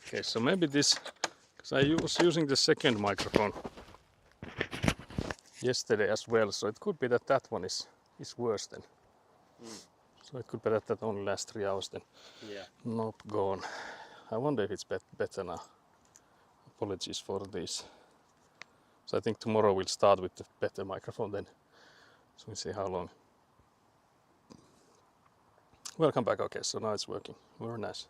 okay, so maybe this, because I was using the second microphone yesterday as well, so it could be that that one is worse then. So it could be that only lasts 3 hours then. Yeah. Nope, gone. I wonder if it's better now. Apologies for this. So I think tomorrow we'll start with the better microphone then. So we'll see how long. Welcome back. Okay, so now it's working. Very nice.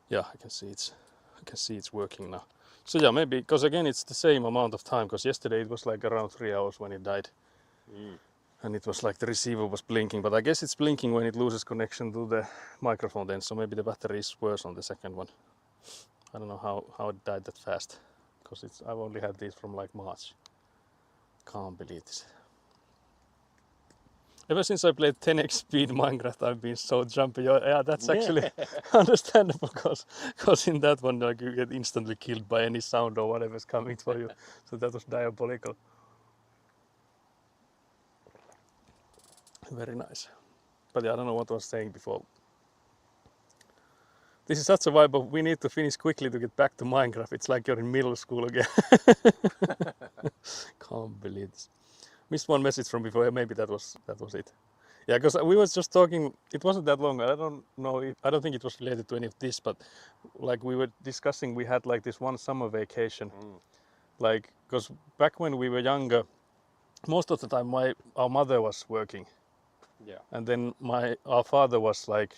Yeah, I can see it's working now. So yeah, maybe because again it's the same amount of time, because yesterday it was like around 3 hours when it died. And it was like the receiver was blinking, but I guess it's blinking when it loses connection to the microphone then, so maybe the battery is worse on the second one. I don't know how it died that fast, because I've only had these from like March. Can't believe this. Ever since I played 10x speed Minecraft, I've been so jumpy. Yeah, that's actually understandable, because in that one like, you get instantly killed by any sound or whatever's coming for you. So that was diabolical. Very nice. But yeah, I don't know what I was saying before. This is such a vibe of we need to finish quickly to get back to Minecraft. It's like you're in middle school again. Can't believe this. Missed one message from before. Maybe that was it. Yeah, because we was just talking. It wasn't that long. I don't know. I don't think it was related to any of this, but like we were discussing, we had like this one summer vacation. Like, because back when we were younger, most of the time our mother was working, Yeah. and then our father was like,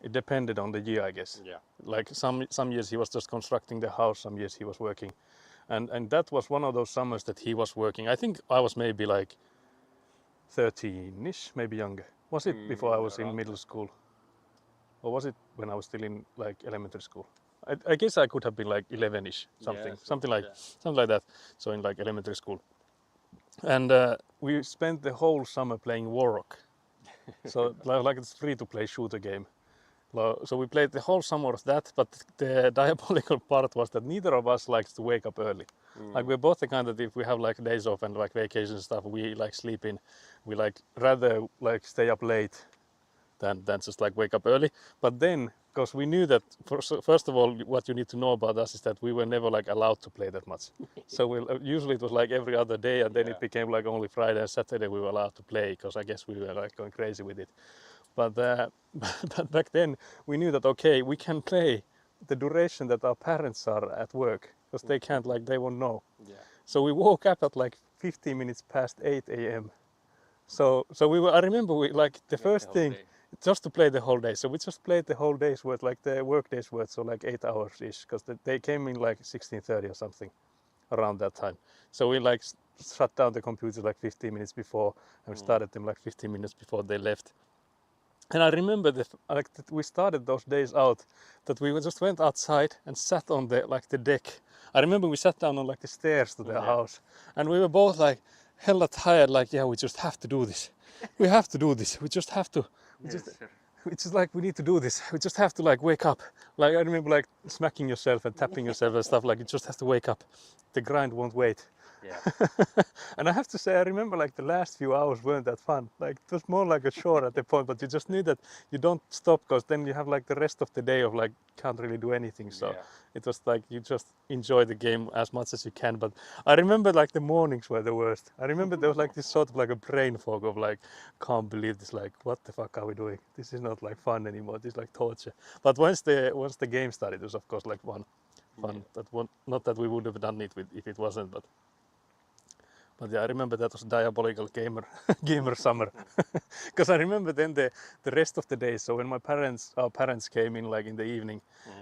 it depended on the year, I guess. Yeah. Like some years he was just constructing the house, some years he was working, and that was one of those summers that he was working. I think I was maybe like 13ish, maybe younger. Was it before I was in around middle that. school, or was it when I was still in like elementary school? I guess I could have been like 11ish, something, Yeah, something yeah. like that. So in like elementary school, and we spent the whole summer playing Warrock. So like it's free to play shooter game. So we played the whole summer of that, but the diabolical part was that neither of us likes to wake up early. Like we're both the kind that if we have like days off and like vacation and stuff, we like sleep in. We like rather like stay up late than just like wake up early. But then, because we knew that first of all, what you need to know about us is that we were never like allowed to play that much. So usually it was like every other day, and then Yeah. it became like only Friday and Saturday we were allowed to play, because I guess we were like going crazy with it. But but back then we knew that okay, we can play the duration that our parents are at work, because they can't, like, they won't know. Yeah. So we woke up at like 15 minutes past 8 a.m. So we were. I remember we like the first whole thing day. just to play the whole day. So we just played the whole day's worth, like the work day's worth, so like 8 hours ish, because they came in like 16:30 or something, around that time. So we like shut down the computer like 15 minutes before, and we started them like 15 minutes before they left. And I remember that we started those days out that we just went outside and sat on the deck. I remember we sat down on like the stairs to the house, and we were both like hella tired. Like, yeah, we just have to do this. We have to do this. We just have to. It's just like we need to do this. We just have to like wake up. Like I remember like smacking yourself and tapping yourself and stuff. Like you just have to wake up. The grind won't wait. Yeah. And I have to say, I remember like the last few hours weren't that fun. Like it was more like a chore at the point, but you just knew that you don't stop, because then you have like the rest of the day of like can't really do anything. So Yeah. it was like you just enjoy the game as much as you can. But I remember like the mornings were the worst. I remember there was like this sort of like a brain fog of like, can't believe this. Like, what the fuck are we doing? This is not like fun anymore. This is like torture. But once the game started, it was of course like fun. That one, not that we would have done it if it wasn't, but yeah, I remember that was diabolical gamer summer, because I remember then the rest of the day. So when our parents came in like in the evening,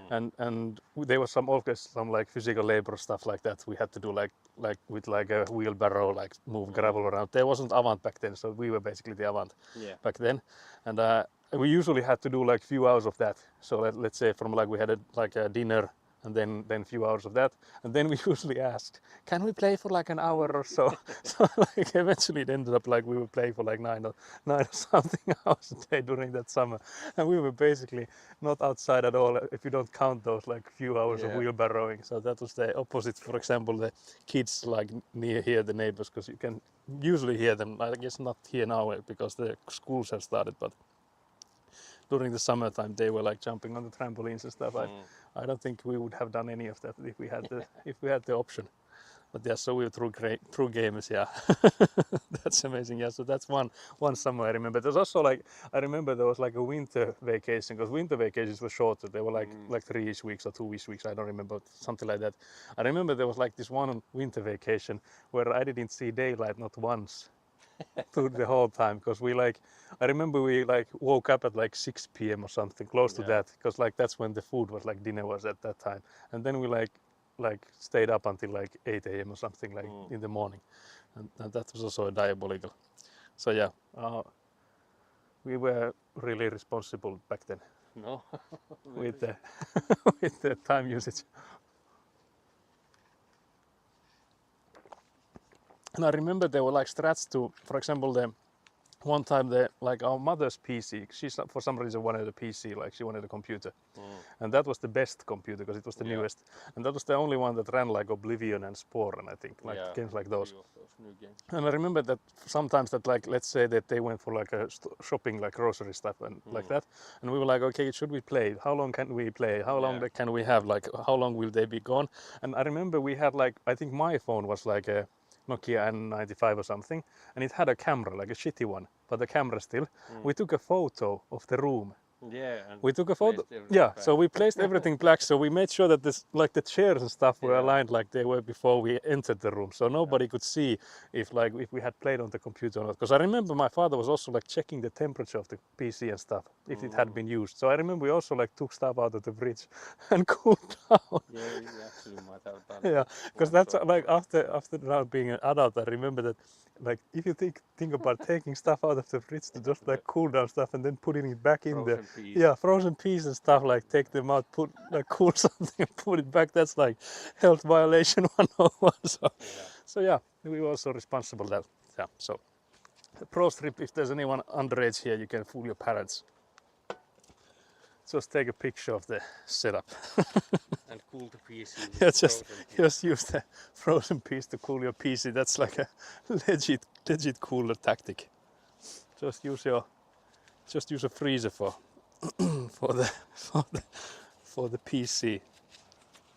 and there was always some like physical labor stuff like that we had to do, like with like a wheelbarrow, like move gravel around. There wasn't Avant back then, so we were basically the Avant back then, and we usually had to do like few hours of that. So let's say from like we had a dinner, and then a few hours of that, and then we usually asked, can we play for like an hour or so? So like eventually it ended up like we would play for like nine or something hours a day during that summer, and we were basically not outside at all if you don't count those like few hours of wheelbarrowing. So that was the opposite. For example, the kids like near here, the neighbors, because you can usually hear them. I guess not here now because the schools have started, but during the summertime they were like jumping on the trampolines and stuff. I don't think we would have done any of that if we had the option. But yeah, so we were through games, yeah. That's amazing. Yeah, so that's one summer I remember. There's also like, I remember there was like a winter vacation, because winter vacations were shorter. They were like 3-ish weeks or 2-ish weeks. I don't remember, something like that. I remember there was like this one winter vacation where I didn't see daylight not once through the whole time, because I remember we like woke up at like 6 p.m. or something close to that, because like that's when the food was, like dinner was at that time, and then we like stayed up until like 8 a.m. or something like in the morning, and that was also diabolical. So yeah, we were really responsible back then No. with the with the time usage. And I remember there were like strats to, for example, one time like our mother's PC, she's for some reason wanted a PC, like she wanted a computer. And that was the best computer because it was the Yeah. newest. And that was the only one that ran like Oblivion and Sporen, I think, like Yeah, games like those. few of those new games. And I remember that sometimes that like, let's say that they went for like a shopping, like grocery stuff and like that. And we were like, okay, should we play? How long can we play? How long Yeah. can we have? Like, how long will they be gone? And I remember we had like, I think my phone was like a Nokia N95 or something. And it had a camera, like a shitty one, but the camera still. We took a photo of the room. Yeah, and We took a photo. placed everything Yeah, back. so we placed everything black. So we made sure that this, like the chairs and stuff, were Yeah. aligned like they were before we entered the room. So nobody could see if we had played on the computer or not. Because I remember my father was also like checking the temperature of the PC and stuff if it had been used. So I remember we also like took stuff out of the fridge and cooled down. Yeah, you actually might have done Yeah, that because once that's or like twice. after now being an adult, I remember that like if you think about taking stuff out of the fridge to just like cool down stuff and then putting it back in there. Frozen peas. Yeah, frozen peas and stuff, like take them out, put like cool something and put it back. That's like health violation 101. So yeah, we were also responsible that. Yeah, so pro strip, if there's anyone underage here, you can fool your parents. Just take a picture of the setup. And cool the PC with Yeah, frozen peas. just use the frozen peas to cool your PC. That's like a legit cooler tactic. Just use a freezer for for the PC.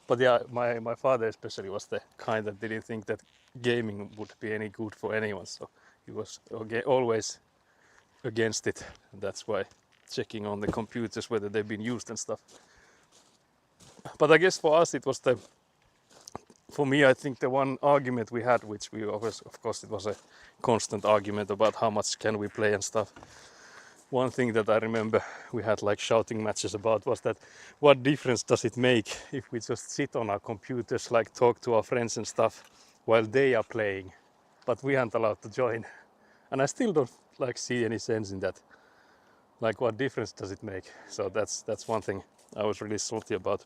But yeah, my father especially was the kind that didn't think that gaming would be any good for anyone. So he was always against it. And that's why checking on the computers whether they've been used and stuff. But I guess for us it was for me I think the one argument we had, which we always, of course it was a constant argument about how much can we play and stuff. One thing that I remember we had like shouting matches about was that what difference does it make if we just sit on our computers, like talk to our friends and stuff while they are playing, but we aren't allowed to join. And I still don't like see any sense in that. Like what difference does it make? So that's one thing I was really salty about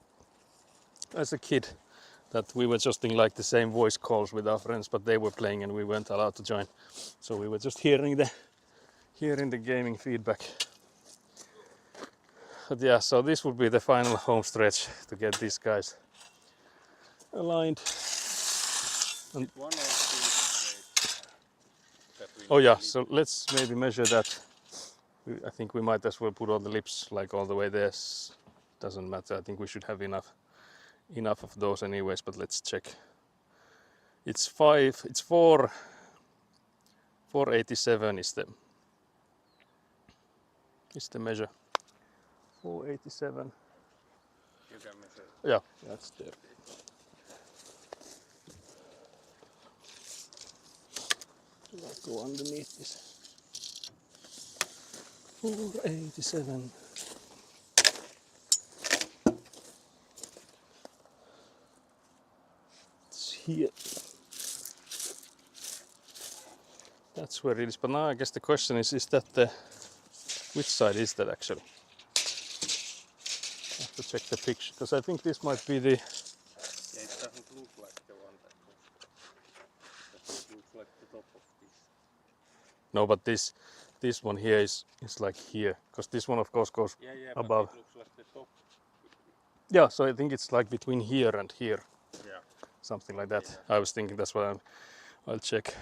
as a kid, that we were just in like the same voice calls with our friends, but they were playing and we weren't allowed to join. So we were just hearing the gaming feedback. But yeah, so this would be the final home stretch to get these guys aligned. One of these that we Oh yeah, need so let's maybe measure that. I think we might as well put all the lips like all the way there. Doesn't matter. I think we should have enough of those anyways, but let's check. It's 487 is the measure. 487. You can measure. Yeah, that's there. Let's go underneath this. 487. It's here. That's where it is. But now I guess the question is that which side is that actually? I have to check the picture because I think this might be the. Yeah, it doesn't look like the one that goes. It looks like the top of this. No, but this one here is like here, because this one of course goes Yeah, above. but it looks like the top. Yeah, so I think it's like between here and here, Yeah. something like that. Yeah. I was thinking that's why I'll check.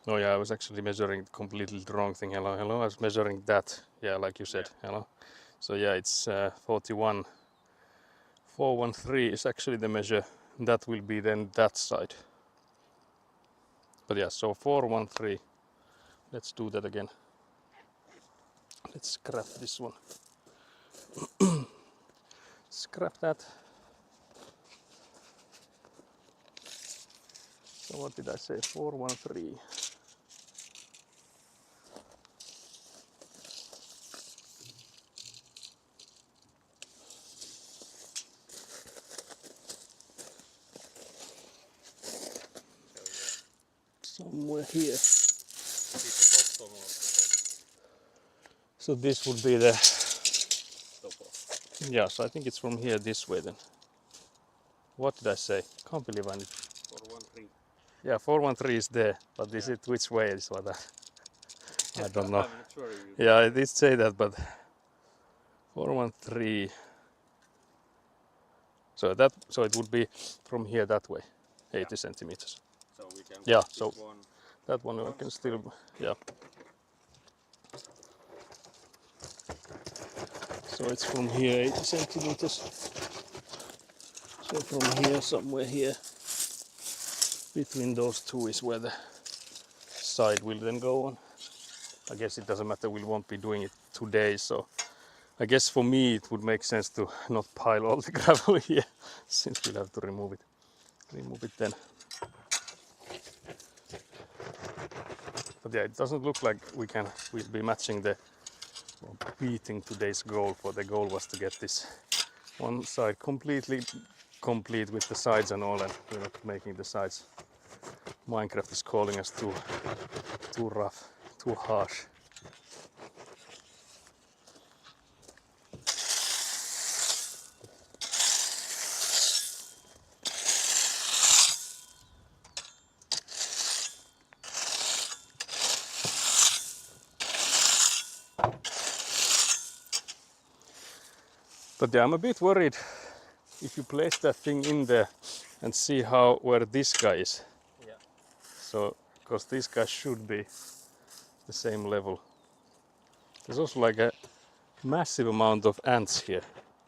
Oh yeah, I was actually measuring completely the wrong thing. Hello. I was measuring that. Yeah, like you said. Yeah. Hello. So yeah, it's 41. 413 is actually the measure. That will be then that side. But yeah, so 413. Let's do that again. Let's scrap this one. Scrap that. So what did I say? 413. Somewhere here. It's the bottom of the So this would be the. top of. Yeah, so I think it's from here this way then. What did I say? Can't believe I need. 413. Yeah, 413 is there, but is Yeah. it which way is what I don't know. I'm not sure if you Yeah, I did say that, but 413. So it would be from here that way, 80 Yeah. centimeters. so we can Yeah, put so this one. that one I One can still, yeah. So it's from here 80 centimeters. So from here, somewhere here, between those two is where the side will then go on. I guess it doesn't matter, we won't be doing it today, so I guess for me it would make sense to not pile all the gravel here, since we'll have to remove it then. But yeah, it doesn't look like we'll be matching or beating today's goal. For the goal was to get this one side completely complete with the sides and all, and we're not making the sides. Minecraft is calling us too rough, too harsh. But yeah, I'm a bit worried if you place that thing in there and see where this guy is. Yeah. So, because this guy should be the same level. There's also like a massive amount of ants here,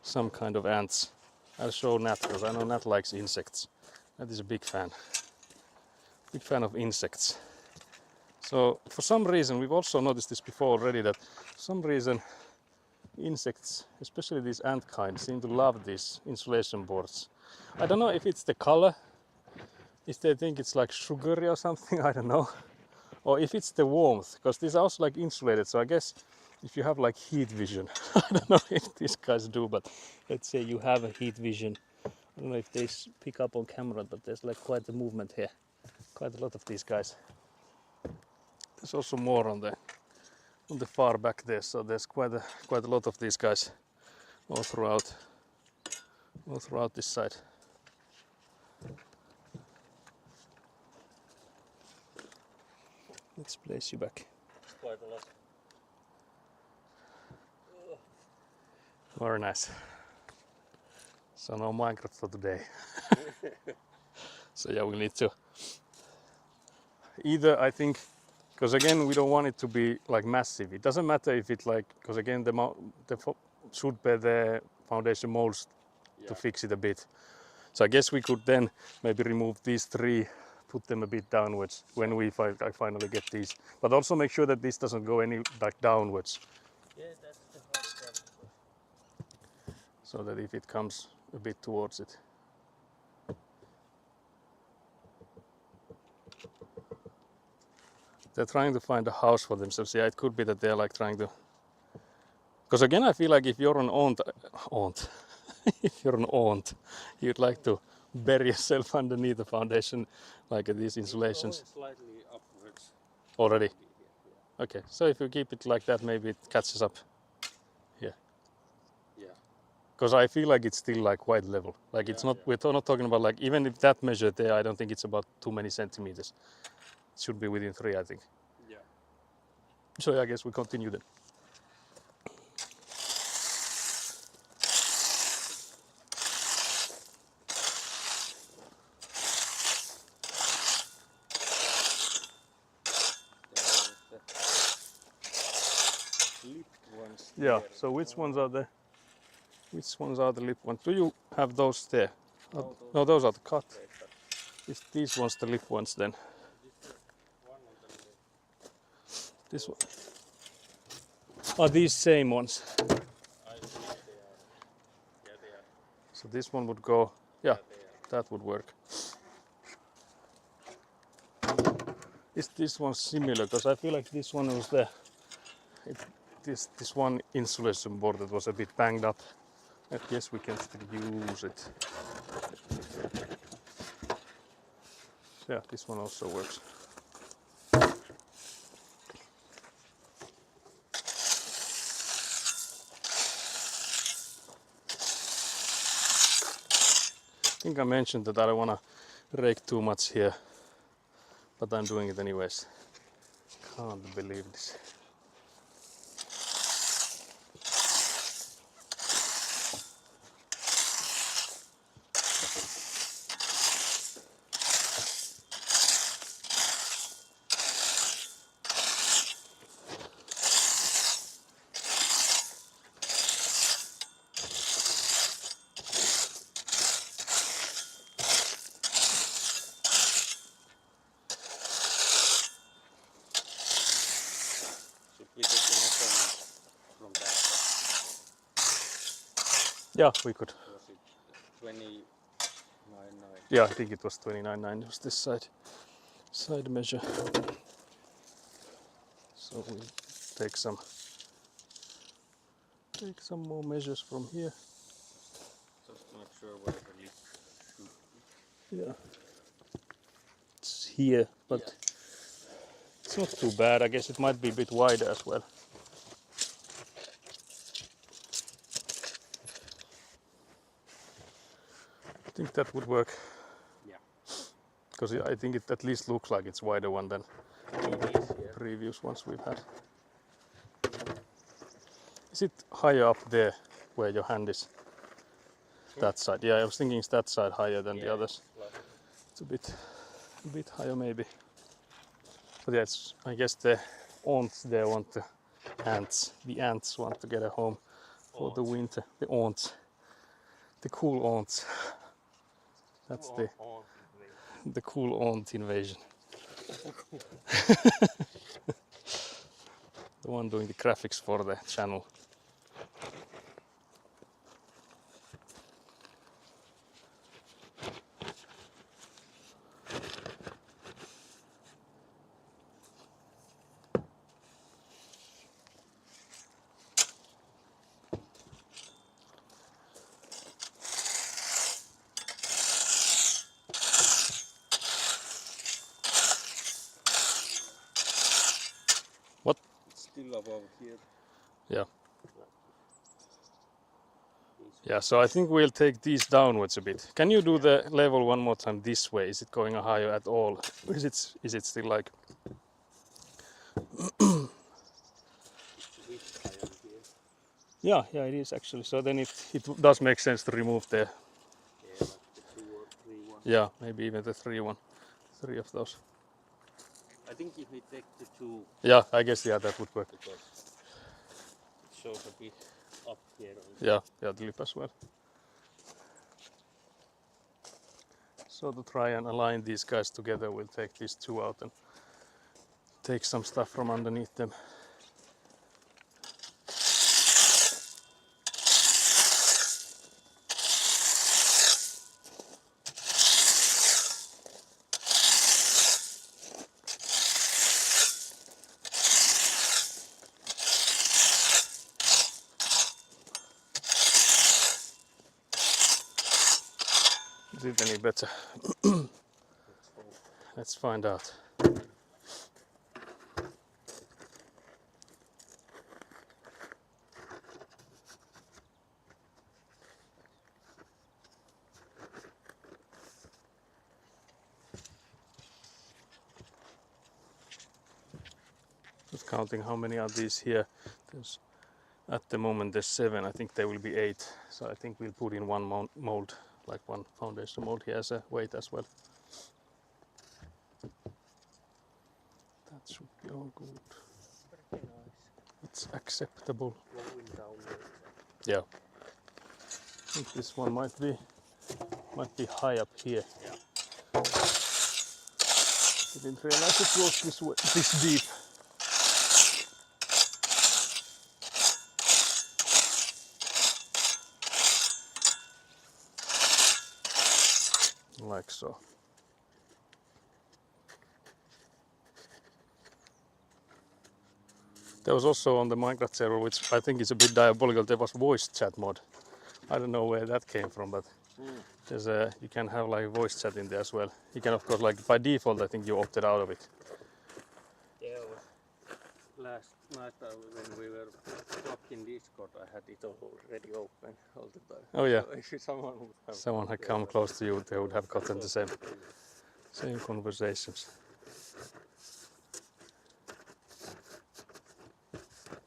some kind of ants. I'll show Nat because I know Nat likes insects. Nat is a big fan of insects. So for some reason, we've also noticed this before already, that for some reason insects, especially these ant kind, seem to love these insulation boards. I don't know if it's the color, if they think it's like sugary or something, I don't know. Or if it's the warmth, because these are also like insulated, so I guess if you have like heat vision, I don't know if these guys do, but let's say you have a heat vision. I don't know if they pick up on camera, but there's like quite a movement here. Quite a lot of these guys. There's also more on the far back there, so there's quite a lot of these guys all throughout this side. Let's place you back. It's quite a lot. Very nice. So no Minecraft for today. So yeah, we need to either, I think, because again we don't want it to be like massive. It doesn't matter if it like, because again should be the foundation molds to fix it a bit. So I guess we could then maybe remove these three, put them a bit downwards when I finally get these. But also make sure that this doesn't go any like downwards, Yeah, that's the hard part. so that if it comes a bit towards it. They're trying to find a house for themselves. Yeah, it could be that they're like trying to. Because again, I feel like if you're an aunt, if you're an aunt, you'd like to bury yourself underneath the foundation, like these insulations. It's only slightly upwards. Already. Yeah. Okay, so if you keep it like that, maybe it catches up here. Yeah. Because I feel like it's still like quite level. Like it's not. We're not talking about like, even if that measure there, I don't think it's about too many centimeters. It should be within 3, I think. Yeah. So yeah, I guess we continue then. Lipped ones. Yeah. there. So which ones are the lip ones? Do you have those there? No, those are the cut. Is these ones the lip ones then? This is one on the left. This one. Are these same ones? I think they are. Yeah, they are. So this one would go. Yeah, They are. that would work. Is this one similar? Because I feel like this one was this one insulation board that was a bit banged up. I guess we can still use it. Yeah, this one also works. I think I mentioned that I don't want to rake too much here. but I'm doing it anyways. Can't believe this. Should we take the measurement from that? Yeah, we could. Was it 29.9? Yeah, I think it was 29.9. It was this side measure. So we'll take some more measures from here. Just to make sure where the lip should be. Yeah. It's here, but Yeah. it's not too bad. I guess it might be a bit wider as well. I think that would work. Yeah. Because I think it at least looks like it's wider one than It is, yeah. previous ones we've had. Is it higher up there where your hand is? That side. Yeah, I was thinking it's that side higher than the Yeah, others. slightly. It's a bit higher maybe. But yeah, I guess the aunts there want the ants want to get a home for the Aunts. winter. The aunts. The cool aunts. That's the cool aunt invasion. The one doing the graphics for the channel. What? It's still above here. Yeah. This Yeah, so I think we'll take these downwards a bit. Can you do the level one more time this way? Is it going higher at all? Or is it still like... bit higher here. Yeah, it is actually. So then it does make sense to remove the... Yeah, like the 2 or 3 one. Yeah, maybe even the 3 of those. I think if we take the 2, Yeah, I guess, yeah, that would work. because it shows a bit up here. Yeah, the lip as well. So to try and align these guys together, we'll take these 2 out and take some stuff from underneath them. Is it any better? Let's find out. Just counting how many are these here. At the moment there's 7. I think there will be 8. So I think we'll put in one mold, like one foundation mold here as a weight as well. That should be all good. Very nice. It's acceptable. Going down. Yeah. I think this one might be high up here. Yeah. I didn't realize it was this deep. Like so. There was also on the Minecraft server, which I think is a bit diabolical, there was voice chat mod. I don't know where that came from, but there's you can have like voice chat in there as well. You can, of course, like by default, I think you opted out of it. Yeah, it was last night when we were talking Discord, I had it already open all the time. Oh yeah, So if someone would have someone had come close to you, they would have gotten the same conversations.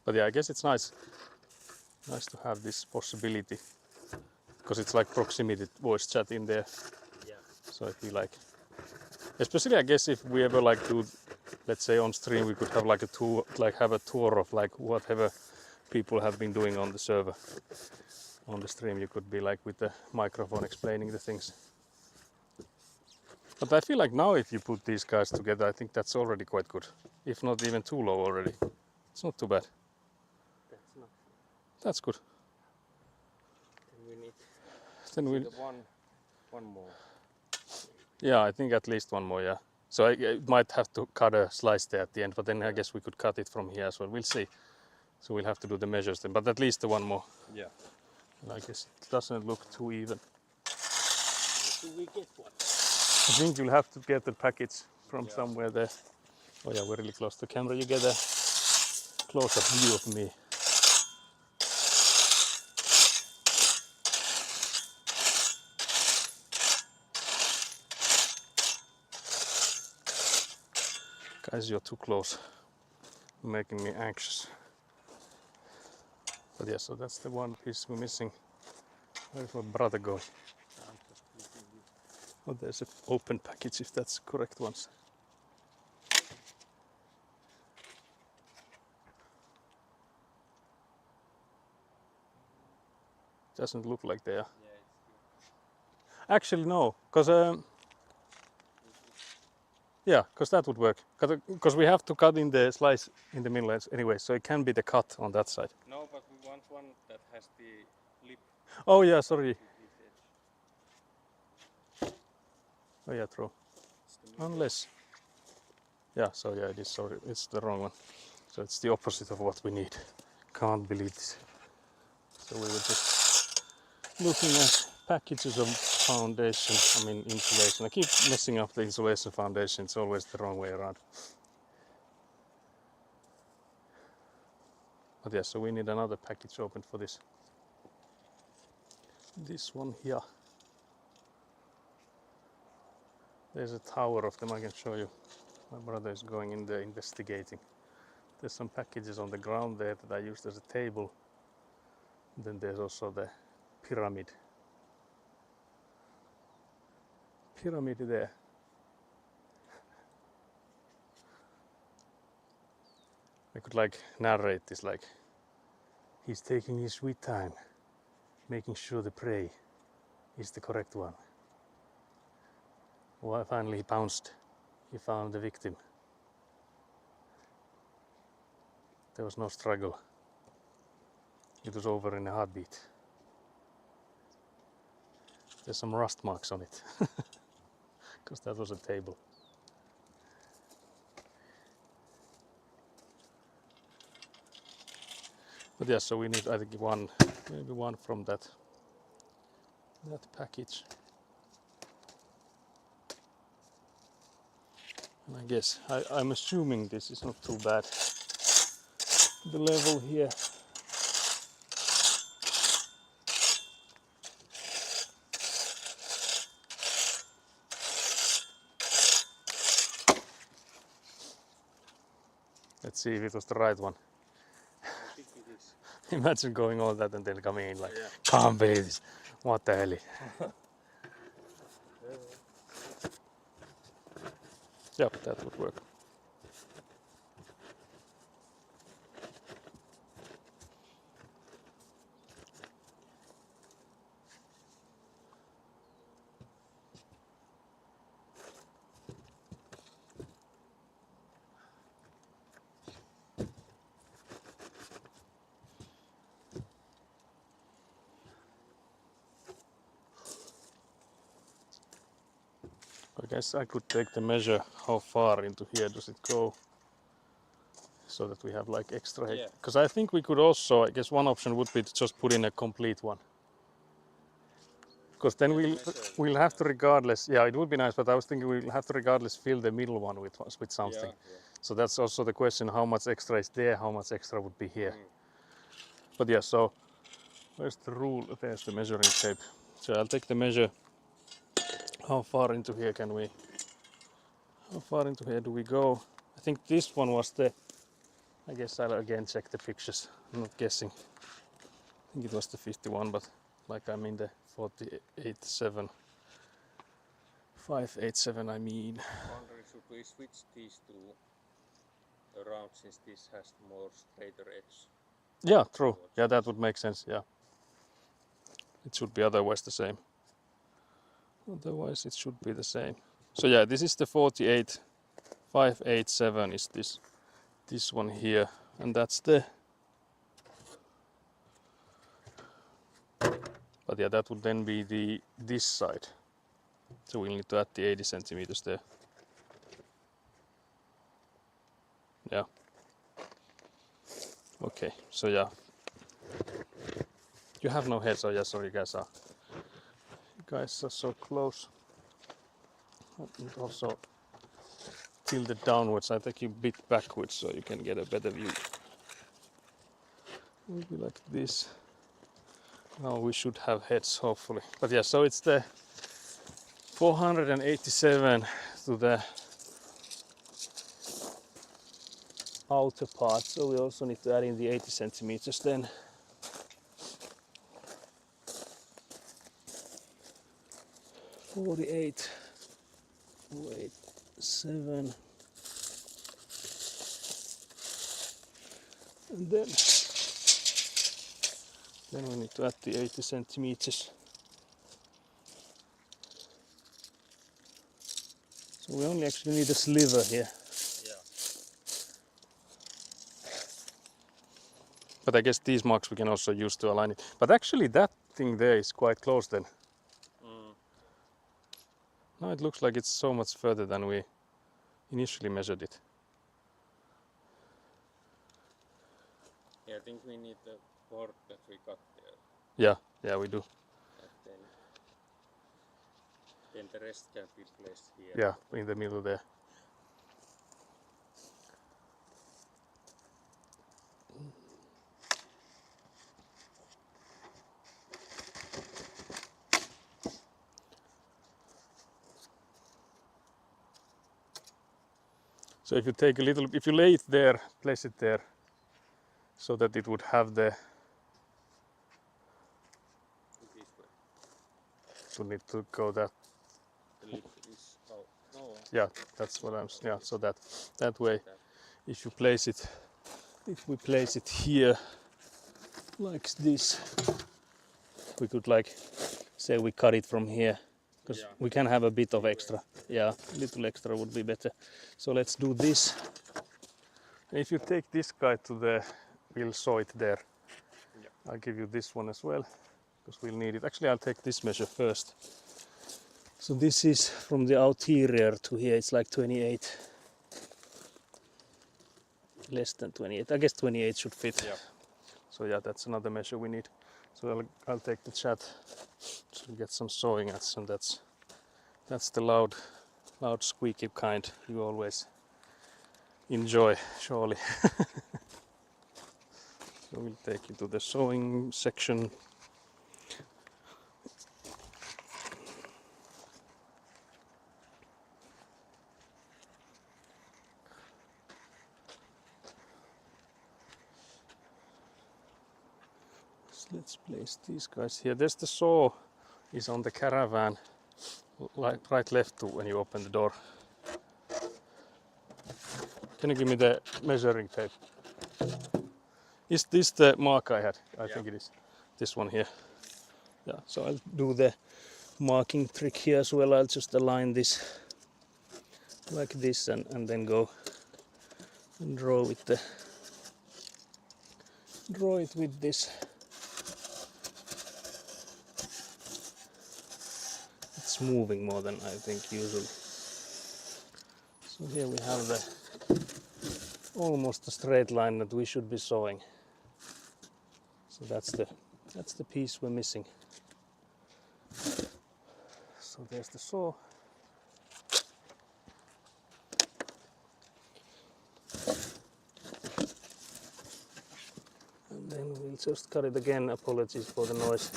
But yeah, I guess it's nice to have this possibility, because it's like proximity voice chat in there. Yeah. So if we like, especially I guess if we ever like do, let's say on stream, we could have like a tour, like have a tour of like whatever people have been doing on the server. On the stream you could be like with the microphone explaining the things. But I feel like now if you put these guys together, I think that's already quite good. If not even too low already. It's not too bad. That's not. That's good. Then we need Then we, the one more. yeah, I think at least one more, yeah. So I might have to cut a slice there at the end, but then I guess we could cut it from here as well. We'll see. So we'll have to do the measures then, but at least the one more. Yeah. And I guess it doesn't look too even. Do we get one? I think you'll have to get the package from somewhere there. Oh yeah, we're really close to the camera. You get a close-up view of me. Guys, you're too close. You're making me anxious. But yeah, so that's the one piece we're missing. Where's my brother going? Oh, there's an open package if that's the correct ones. Doesn't look like they are. Yeah, it's Actually, no, because yeah, because that would work. Because we have to cut in the slice in the middle anyway, so it can be the cut on that side. no, but we want one that has the lip. Oh yeah, sorry. with this edge. Oh yeah, true. It's the middle. Unless, yeah, so yeah, it is. Sorry, it's the wrong one. So it's the opposite of what we need. Can't believe this. So we were just looking at packages of foundation. I mean insulation. I keep messing up the insulation foundation. It's always the wrong way around. But yeah, so we need another package opened for this. This one here. There's a tower of them, I can show you. My brother is going in there investigating. There's some packages on the ground there that I used as a table. Then there's also the pyramid. Pyramid there. I could like narrate this like he's taking his sweet time, making sure the prey is the correct one. Well, finally he pounced. He found the victim. There was no struggle. It was over in a heartbeat. There's some rust marks on it. Because that was a table. But yeah, so we need I think one, maybe one from that package. And I guess, I'm assuming this is not too bad. The level here. Let's see if it was the right one. I think it is. Imagine going all that and then coming in like, Yeah. can't believe this. What the hell? Yep, that would work. I guess I could take the measure how far into here does it go, so that we have like extra height. Yeah. Because I think we could also, I guess one option would be to just put in a complete one. Because then we'll have to regardless, yeah, it would be nice, but I was thinking we'll have to regardless fill the middle one with something. Yeah, yeah. So that's also the question, how much extra is there, how much extra would be here. But yeah, so where's the rule? There's the measuring tape. So I'll take the measure. How far into here can we? How far into here do we go? I think this one was the I guess I'll again check the pictures. I'm not guessing. I think it was the 51, but like I'm in the 48.7. 587 I mean. Wondering, should we switch these two around since this has more straighter edge? Yeah, true. towards Yeah, that us? would make sense, yeah. It should be otherwise the same. Otherwise it should be the same. So yeah, this is the 48 587 is this one here, and that's the, but yeah, that would then be this side. So we need to add the 80 centimeters there. Yeah. Okay, so yeah. You have no head, so yeah, sorry, you guys are so close. And also tilt it downwards. I take you a bit backwards so you can get a better view. Maybe like this. Now we should have heads, hopefully. But yeah, so it's the 487 to the outer part. So we also need to add in the 80 centimeters then. Forty-eight, 7, and then we need to add the 80 centimeters. So we only actually need a sliver here. Yeah. But I guess these marks we can also use to align it. But actually that thing there is quite close then. Now it looks like it's so much further than we initially measured it. Yeah, I think we need the board that we got there. Yeah, we do. And then the rest can be placed here. Yeah, in the middle there. So if you take a little, if you lay it there, place it there, so that it would have the, This way. you need to go that, The lip is out. No. yeah, that's what I'm, yeah, so that way, That. if you place it, if we place it here, like this, we could like, say we cut it from here, because Yeah. we can have a bit of extra. Yeah, a little extra would be better. So let's do this. If you take this guy to the, we'll saw it there. Yeah. I'll give you this one as well, because we'll need it. Actually, I'll take this measure first. So this is from the outerior to here, it's like 28. Less than 28. I guess 28 should fit. Yeah. So yeah, that's another measure we need. So I'll take the chat to get some sawing ats, and that's the loud squeaky kind you always enjoy, surely. So we'll take you to the sewing section. So let's place these guys here. There's the saw is on the caravan, right left to when you open the door. Can you give me the measuring tape? Is this the mark I had? I think it is. This one here. Yeah, so I'll do the marking trick here as well. I'll just align this like this and then go and draw it with this. It's moving more than I think usually. So here we have the almost a straight line that we should be sewing. So that's the piece we're missing. So there's the saw. And then we'll just cut it again. Apologies for the noise.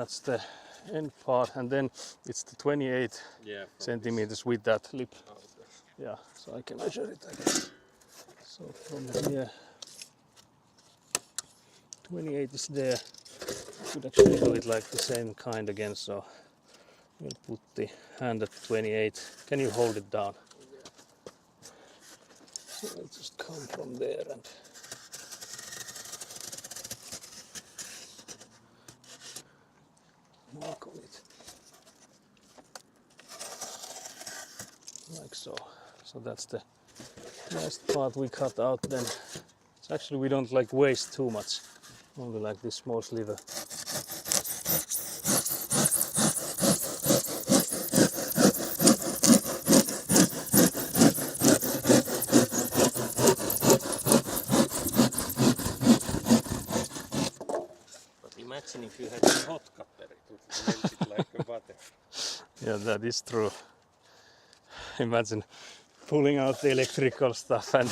that's the end part, and then it's the 28 Yeah. centimeters with that lip. Okay. Yeah, so I can measure it, I guess. So from here, 28 is there. Could actually do it like the same kind again, so we'll put the hand at 28. Can you hold it down? So I'll just come from there and mark on it. Like so. So that's the last part we cut out then. So actually we don't like waste too much, only like this small sliver. But imagine if you had a hot cutter, it would melt it like a butter. Yeah, that is true. Imagine pulling out the electrical stuff and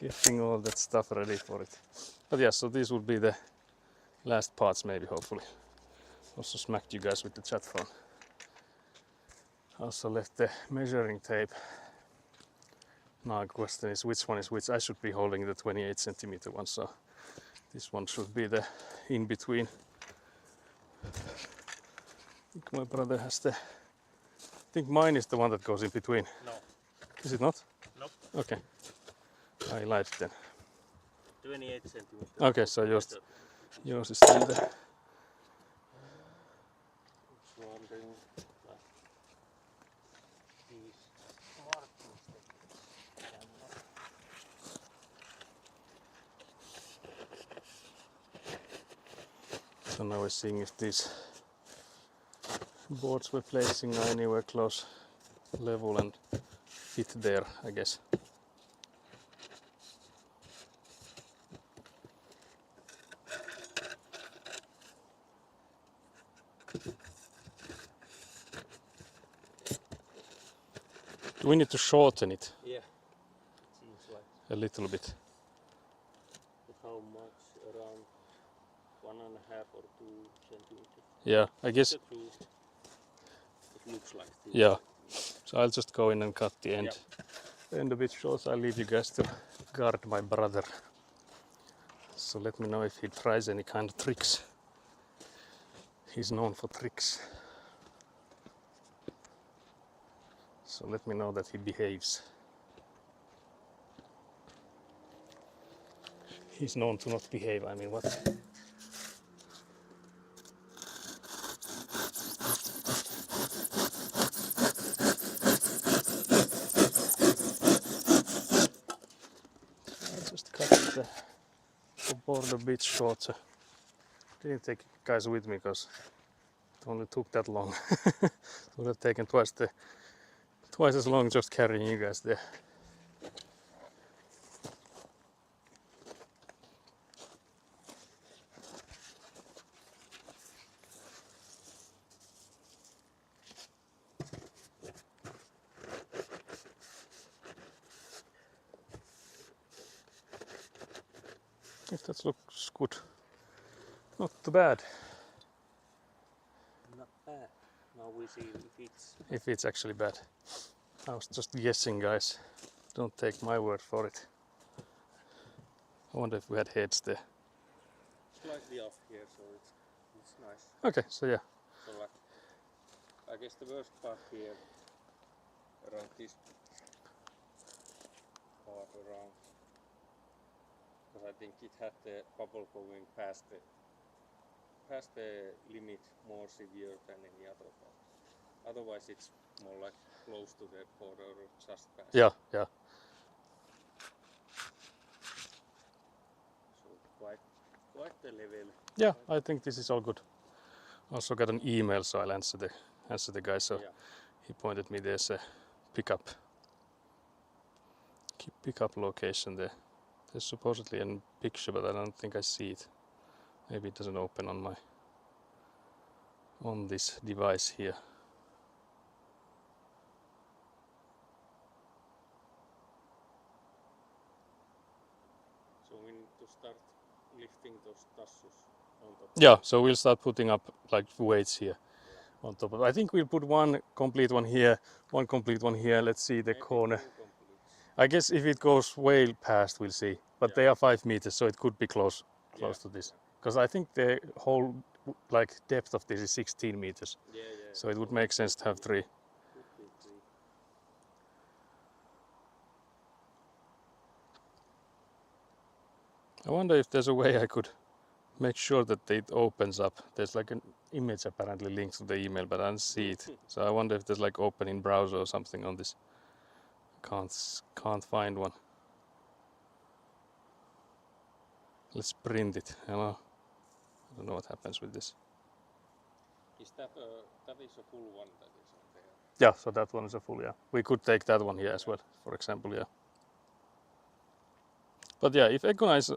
getting all that stuff ready for it. But yeah, so these would be the last parts maybe, hopefully. Also smacked you guys with the chat phone. Also left the measuring tape. Now the question is which one is which. I should be holding the 28 centimeter one, so this one should be the in between. I think my brother has the. I think mine is the one that goes in between. No. Is it not? Nope. Okay. I lied then. 28 centimeters. Okay, so yours is still there. Wondering like these markings that cannot. So now we're seeing if these boards we're placing are anywhere close level and fit there, I guess. Do we need to shorten it Yeah. Seems like. a little bit? How much? Around 1.5 or 2 centimeters. Yeah, I guess. The two. It looks like this. Yeah. So I'll just go in and cut the end. End a bit short, so I'll leave you guys to guard my brother. So let me know if he tries any kind of tricks. He's known for tricks. So let me know that he behaves. He's known to not behave, I mean what? I just cut the board a bit shorter. Didn't take you guys with me because it only took that long. It would have taken twice as long just carrying you guys there. If that looks good. Not too bad. Not bad. Now we see If it's actually bad. I was just guessing, guys. Don't take my word for it. I wonder if we had heads there. slightly off here, so it's nice. Okay, so yeah. So like, I guess the worst part here, around this part around, because I think it had the bubble going past the limit more severe than any other part. Otherwise it's more like close to the border or just past. Yeah, yeah. So quite the level. Yeah, I think this is all good. Also got an email, so I'll answer the guy. So Yeah. he pointed me there's a pickup location there. There's supposedly a picture, but I don't think I see it. Maybe it doesn't open on this device here. So we need to start lifting those tassus on top. Yeah, so we'll start putting up like weights here on top of. I think we'll put one complete one here, one complete one here. Let's see the Maybe corner. 2 completes. I guess if it goes way past, we'll see. But Yeah. they are 5 meters, so it could be close Yeah, to this. Because I think the whole like depth of this is 16 meters, yeah, yeah. so it would make sense to have 3. Could be 3. I wonder if there's a way I could make sure that it opens up. There's like an image apparently linked to the email, but I don't see it. So I wonder if there's like open in browser or something on this. Can't find one. Let's print it. Hello. I don't know what happens with this. Is that is a full one that is on there? Yeah, so that one is a full, yeah. We could take that one here as well, for example, yeah. But yeah, if Econize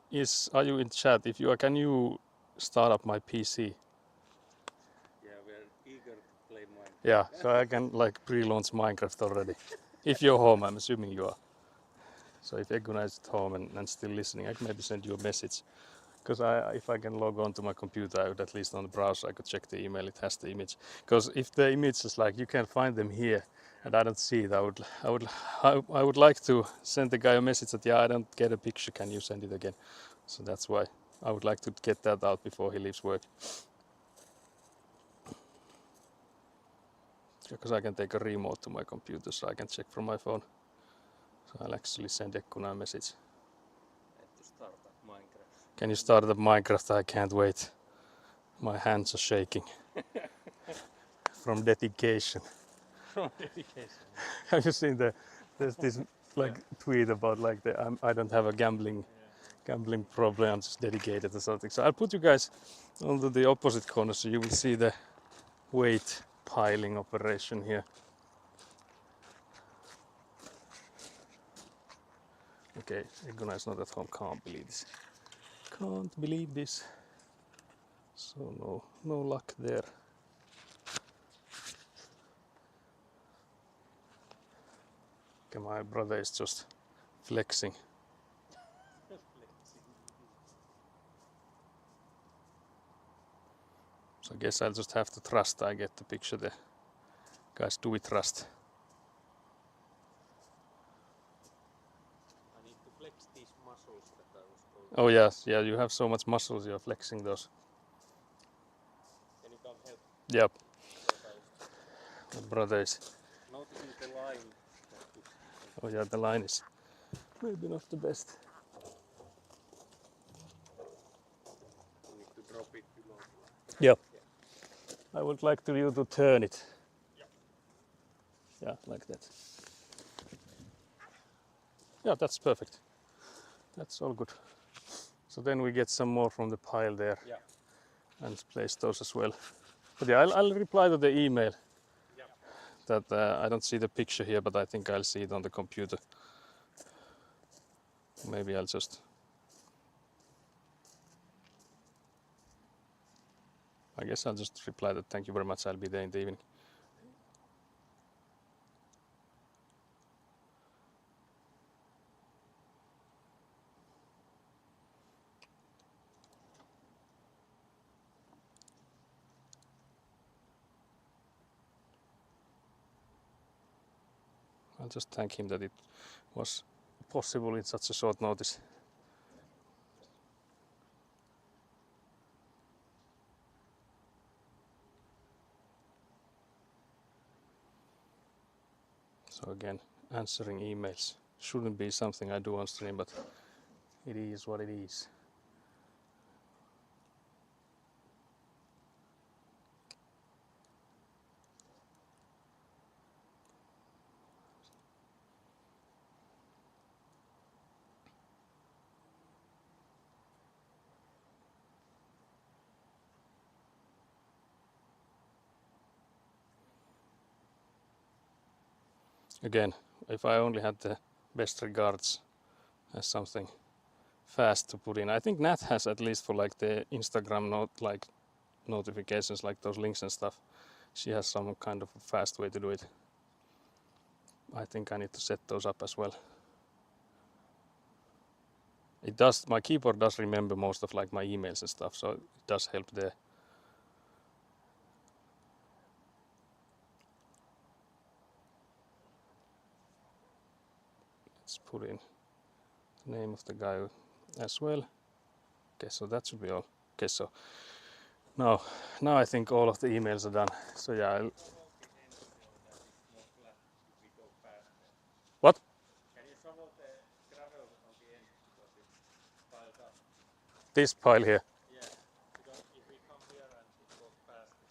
are you in chat? If you are, can you start up my PC? Yeah, we're eager to play Minecraft. Yeah, so I can like pre-launch Minecraft already. If you're home, I'm assuming you are. So if Econize is at home and still listening, I can maybe send you a message. Because if I can log on to my computer, I would at least on the browser, I could check the email, it has the image. Because if the image is like, you can't find them here, and I don't see it, I would like to send the guy a message that, yeah, I don't get a picture, can you send it again? So that's why I would like to get that out before he leaves work. Because I can take a remote to my computer, so I can check from my phone. So I'll actually send Ekkuna a message. Have to start up Minecraft. Can you start up Minecraft? I can't wait. My hands are shaking. From dedication. From dedication. Have you seen there's this like tweet about like I don't have a gambling problem, I'm just dedicated or something. So I'll put you guys onto the opposite corner so you will see the weight piling operation here. Okay, Egona is not at home, can't believe this. Can't believe this. So no luck there. Okay, my brother is just flexing. So I guess I'll just have to trust I get the picture there. Guys, do we trust? I need to flex these muscles that I was told. Oh yes, yeah, you have so much muscles, you're flexing those. Can you come help? Yep, Because I was my brother is. noticing the line. Oh yeah, the line is maybe not the best. You need to drop it below the line. Yep. I would like you to turn it. Yeah, like that. Yeah, that's perfect. That's all good. So then we get some more from the pile there. Yeah. And place those as well. But yeah, I'll reply to the email. Yeah. That I don't see the picture here, but I think I'll see it on the computer. Maybe I'll just. I guess I'll just reply that thank you very much. I'll be there in the evening. I'll just thank him that it was possible in such a short notice. So again, answering emails shouldn't be something I do on stream, but it is what it is. Again, if I only had the best regards as something fast to put in. I think Nat has, at least for like the Instagram notifications, like those links and stuff. She has some kind of a fast way to do it. I think I need to set those up as well. It does. My keyboard does remember most of like my emails and stuff, so it does help there. Let's put in the name of the guy as well. Okay, so that should be all. Okay, so now I think all of the emails are done. So yeah, Solve the end so that it's more flat if we go faster. what? Can you shovel the gravel on the end because it's piled up? This pile here. Yeah, because if we come here and it goes faster,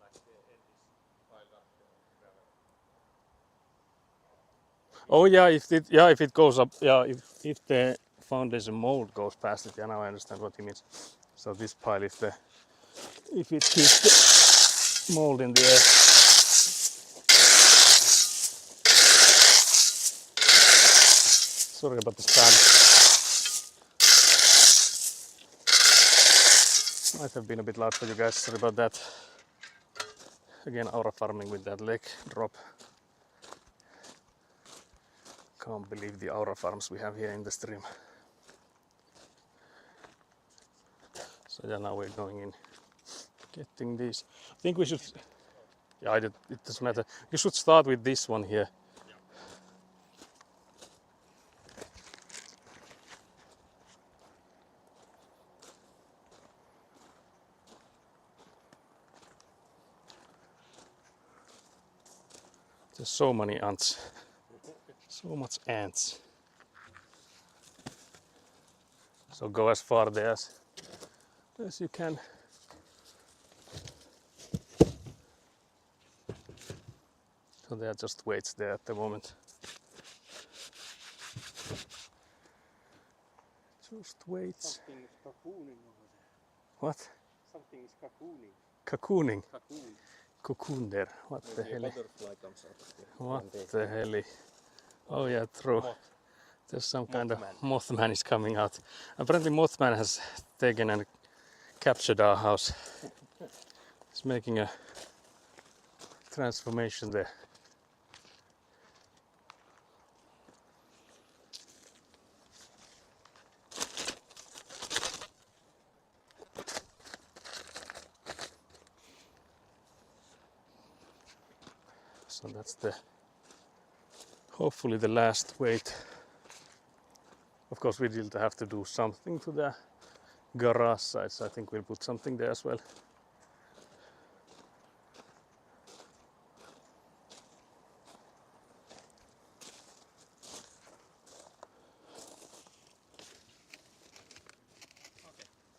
like the end is piled up the gravel. Oh yeah, if it goes up, yeah, if the foundation mold goes past it, yeah, now I understand what he means. So this pile, if it keeps the mold in the air. Sorry about the span. Might have been a bit loud for you guys. Sorry about that. Again, Aura farming with that leg drop. Can't believe the Aura farms we have here in the stream. So yeah, now we're going in, getting these. I think we should. Yeah, it doesn't matter. You should start with this one here. There's so many ants. So much ants. So go as far there as you can. So there are just weights there at the moment. Just weights. Something is cocooning over there. What? Something is cocooning. Cocooning. Cocoon. Cocoon there. What the Maybe a hell? butterfly comes out of there. What the hell? Oh yeah, true. Moth. There's some kind of Mothman. Mothman is coming out. Apparently Mothman has taken and captured our house. He's making a transformation there. So that's hopefully the last weight. Of course we still have to do something to the garage side, so I think we'll put something there as well.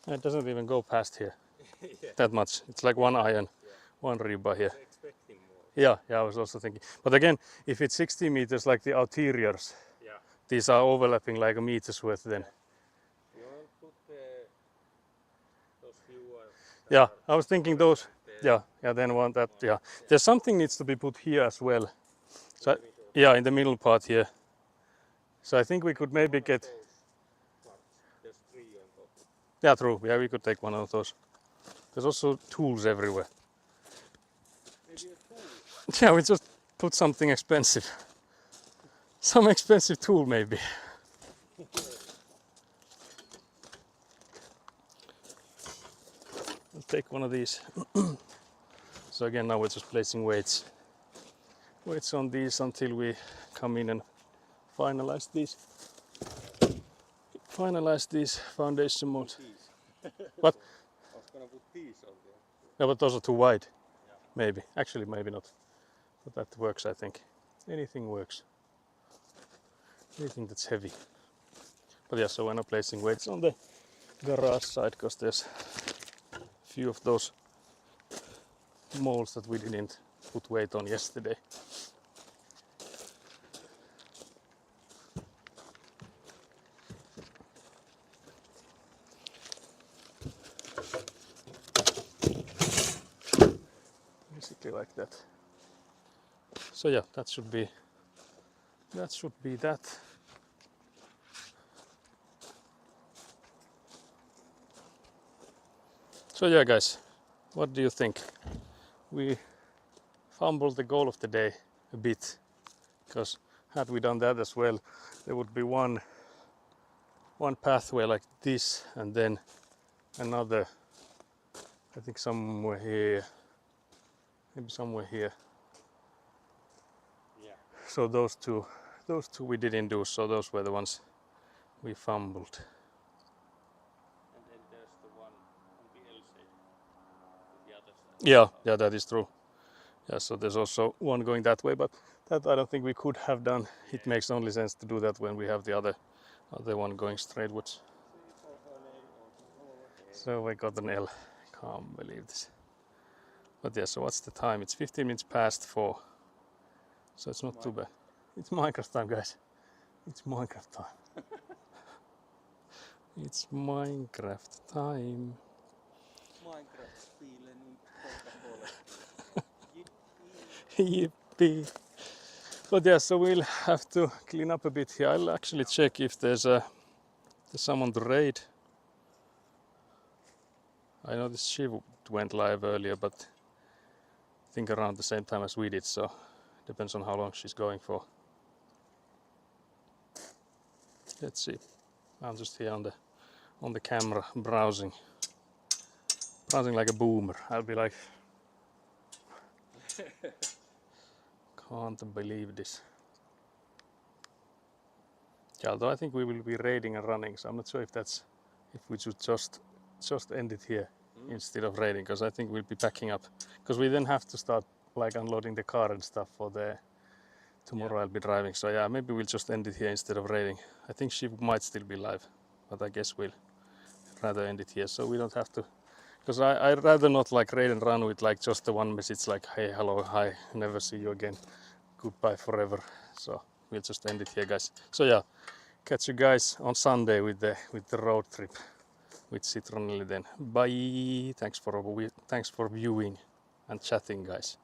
It doesn't even go past here that much. It's like one iron, one rebar here. Expecting more. Yeah, I was also thinking. But again, if it's 60 meters like the ulteriors, Yeah. these are overlapping like a meter's worth then. You want to put those few Yeah, I was thinking those. Yeah, then one that, yeah. There's something needs to be put here as well. So, yeah, in the middle part here. So I think we could maybe get, There's 3 on top. yeah, true. Yeah, we could take one of those. There's also tools everywhere. Maybe a tool. Yeah, we just put something expensive. Some expensive tool maybe. I'll take one of these. So again, now we're just placing weights on these until we come in and finalize these foundation molds. What? I was gonna put these on there. Yeah, but those are too wide. Maybe. Actually, maybe not. But that works, I think. Anything works. Anything that's heavy. But yeah, so we're now placing weights on the garage side because there's a few of those molds that we didn't put weight on yesterday. Basically like that. So yeah, that should be that. So yeah guys, what do you think? We fumbled the goal of the day a bit, because had we done that as well, there would be one one pathway like this, and then another, I think somewhere here, maybe somewhere here. Yeah. So those two we didn't do, so those were the ones we fumbled. And then there's the one on the L shape, on the other side. Yeah, that is true. Yeah, so there's also one going that way, but that I don't think we could have done. It makes only sense to do that when we have the other one going straightwards. So we got an L. Can't believe this. But yeah, so what's the time? It's 15 minutes past 4. So it's not too bad. It's Minecraft time, guys. It's Minecraft time. It's Minecraft time. Minecraft spielen und Coca-Cola. Yippee. But yeah, so we'll have to clean up a bit here. I'll actually check if there's someone to raid. I noticed she went live earlier, but I think around the same time as we did, so depends on how long she's going for. Let's see. I'm just here on the camera browsing like a boomer. I'll be like, can't believe this. Yeah, although I think we will be raiding and running, so I'm not sure if we should just end it here instead of raiding, because I think we'll be packing up, because we then have to start like unloading the car and stuff for tomorrow. I'll be driving, so yeah, maybe we'll just end it here instead of raiding. I think she might still be live, but I guess we'll rather end it here, so we don't have to, because I'd rather not like raid and run with like just the one message like, hey, hello, hi, never see you again, goodbye forever. So we'll just end it here, guys. So yeah, catch you guys on Sunday with the road trip with Citronelli then. Bye. Thanks for viewing and chatting, guys.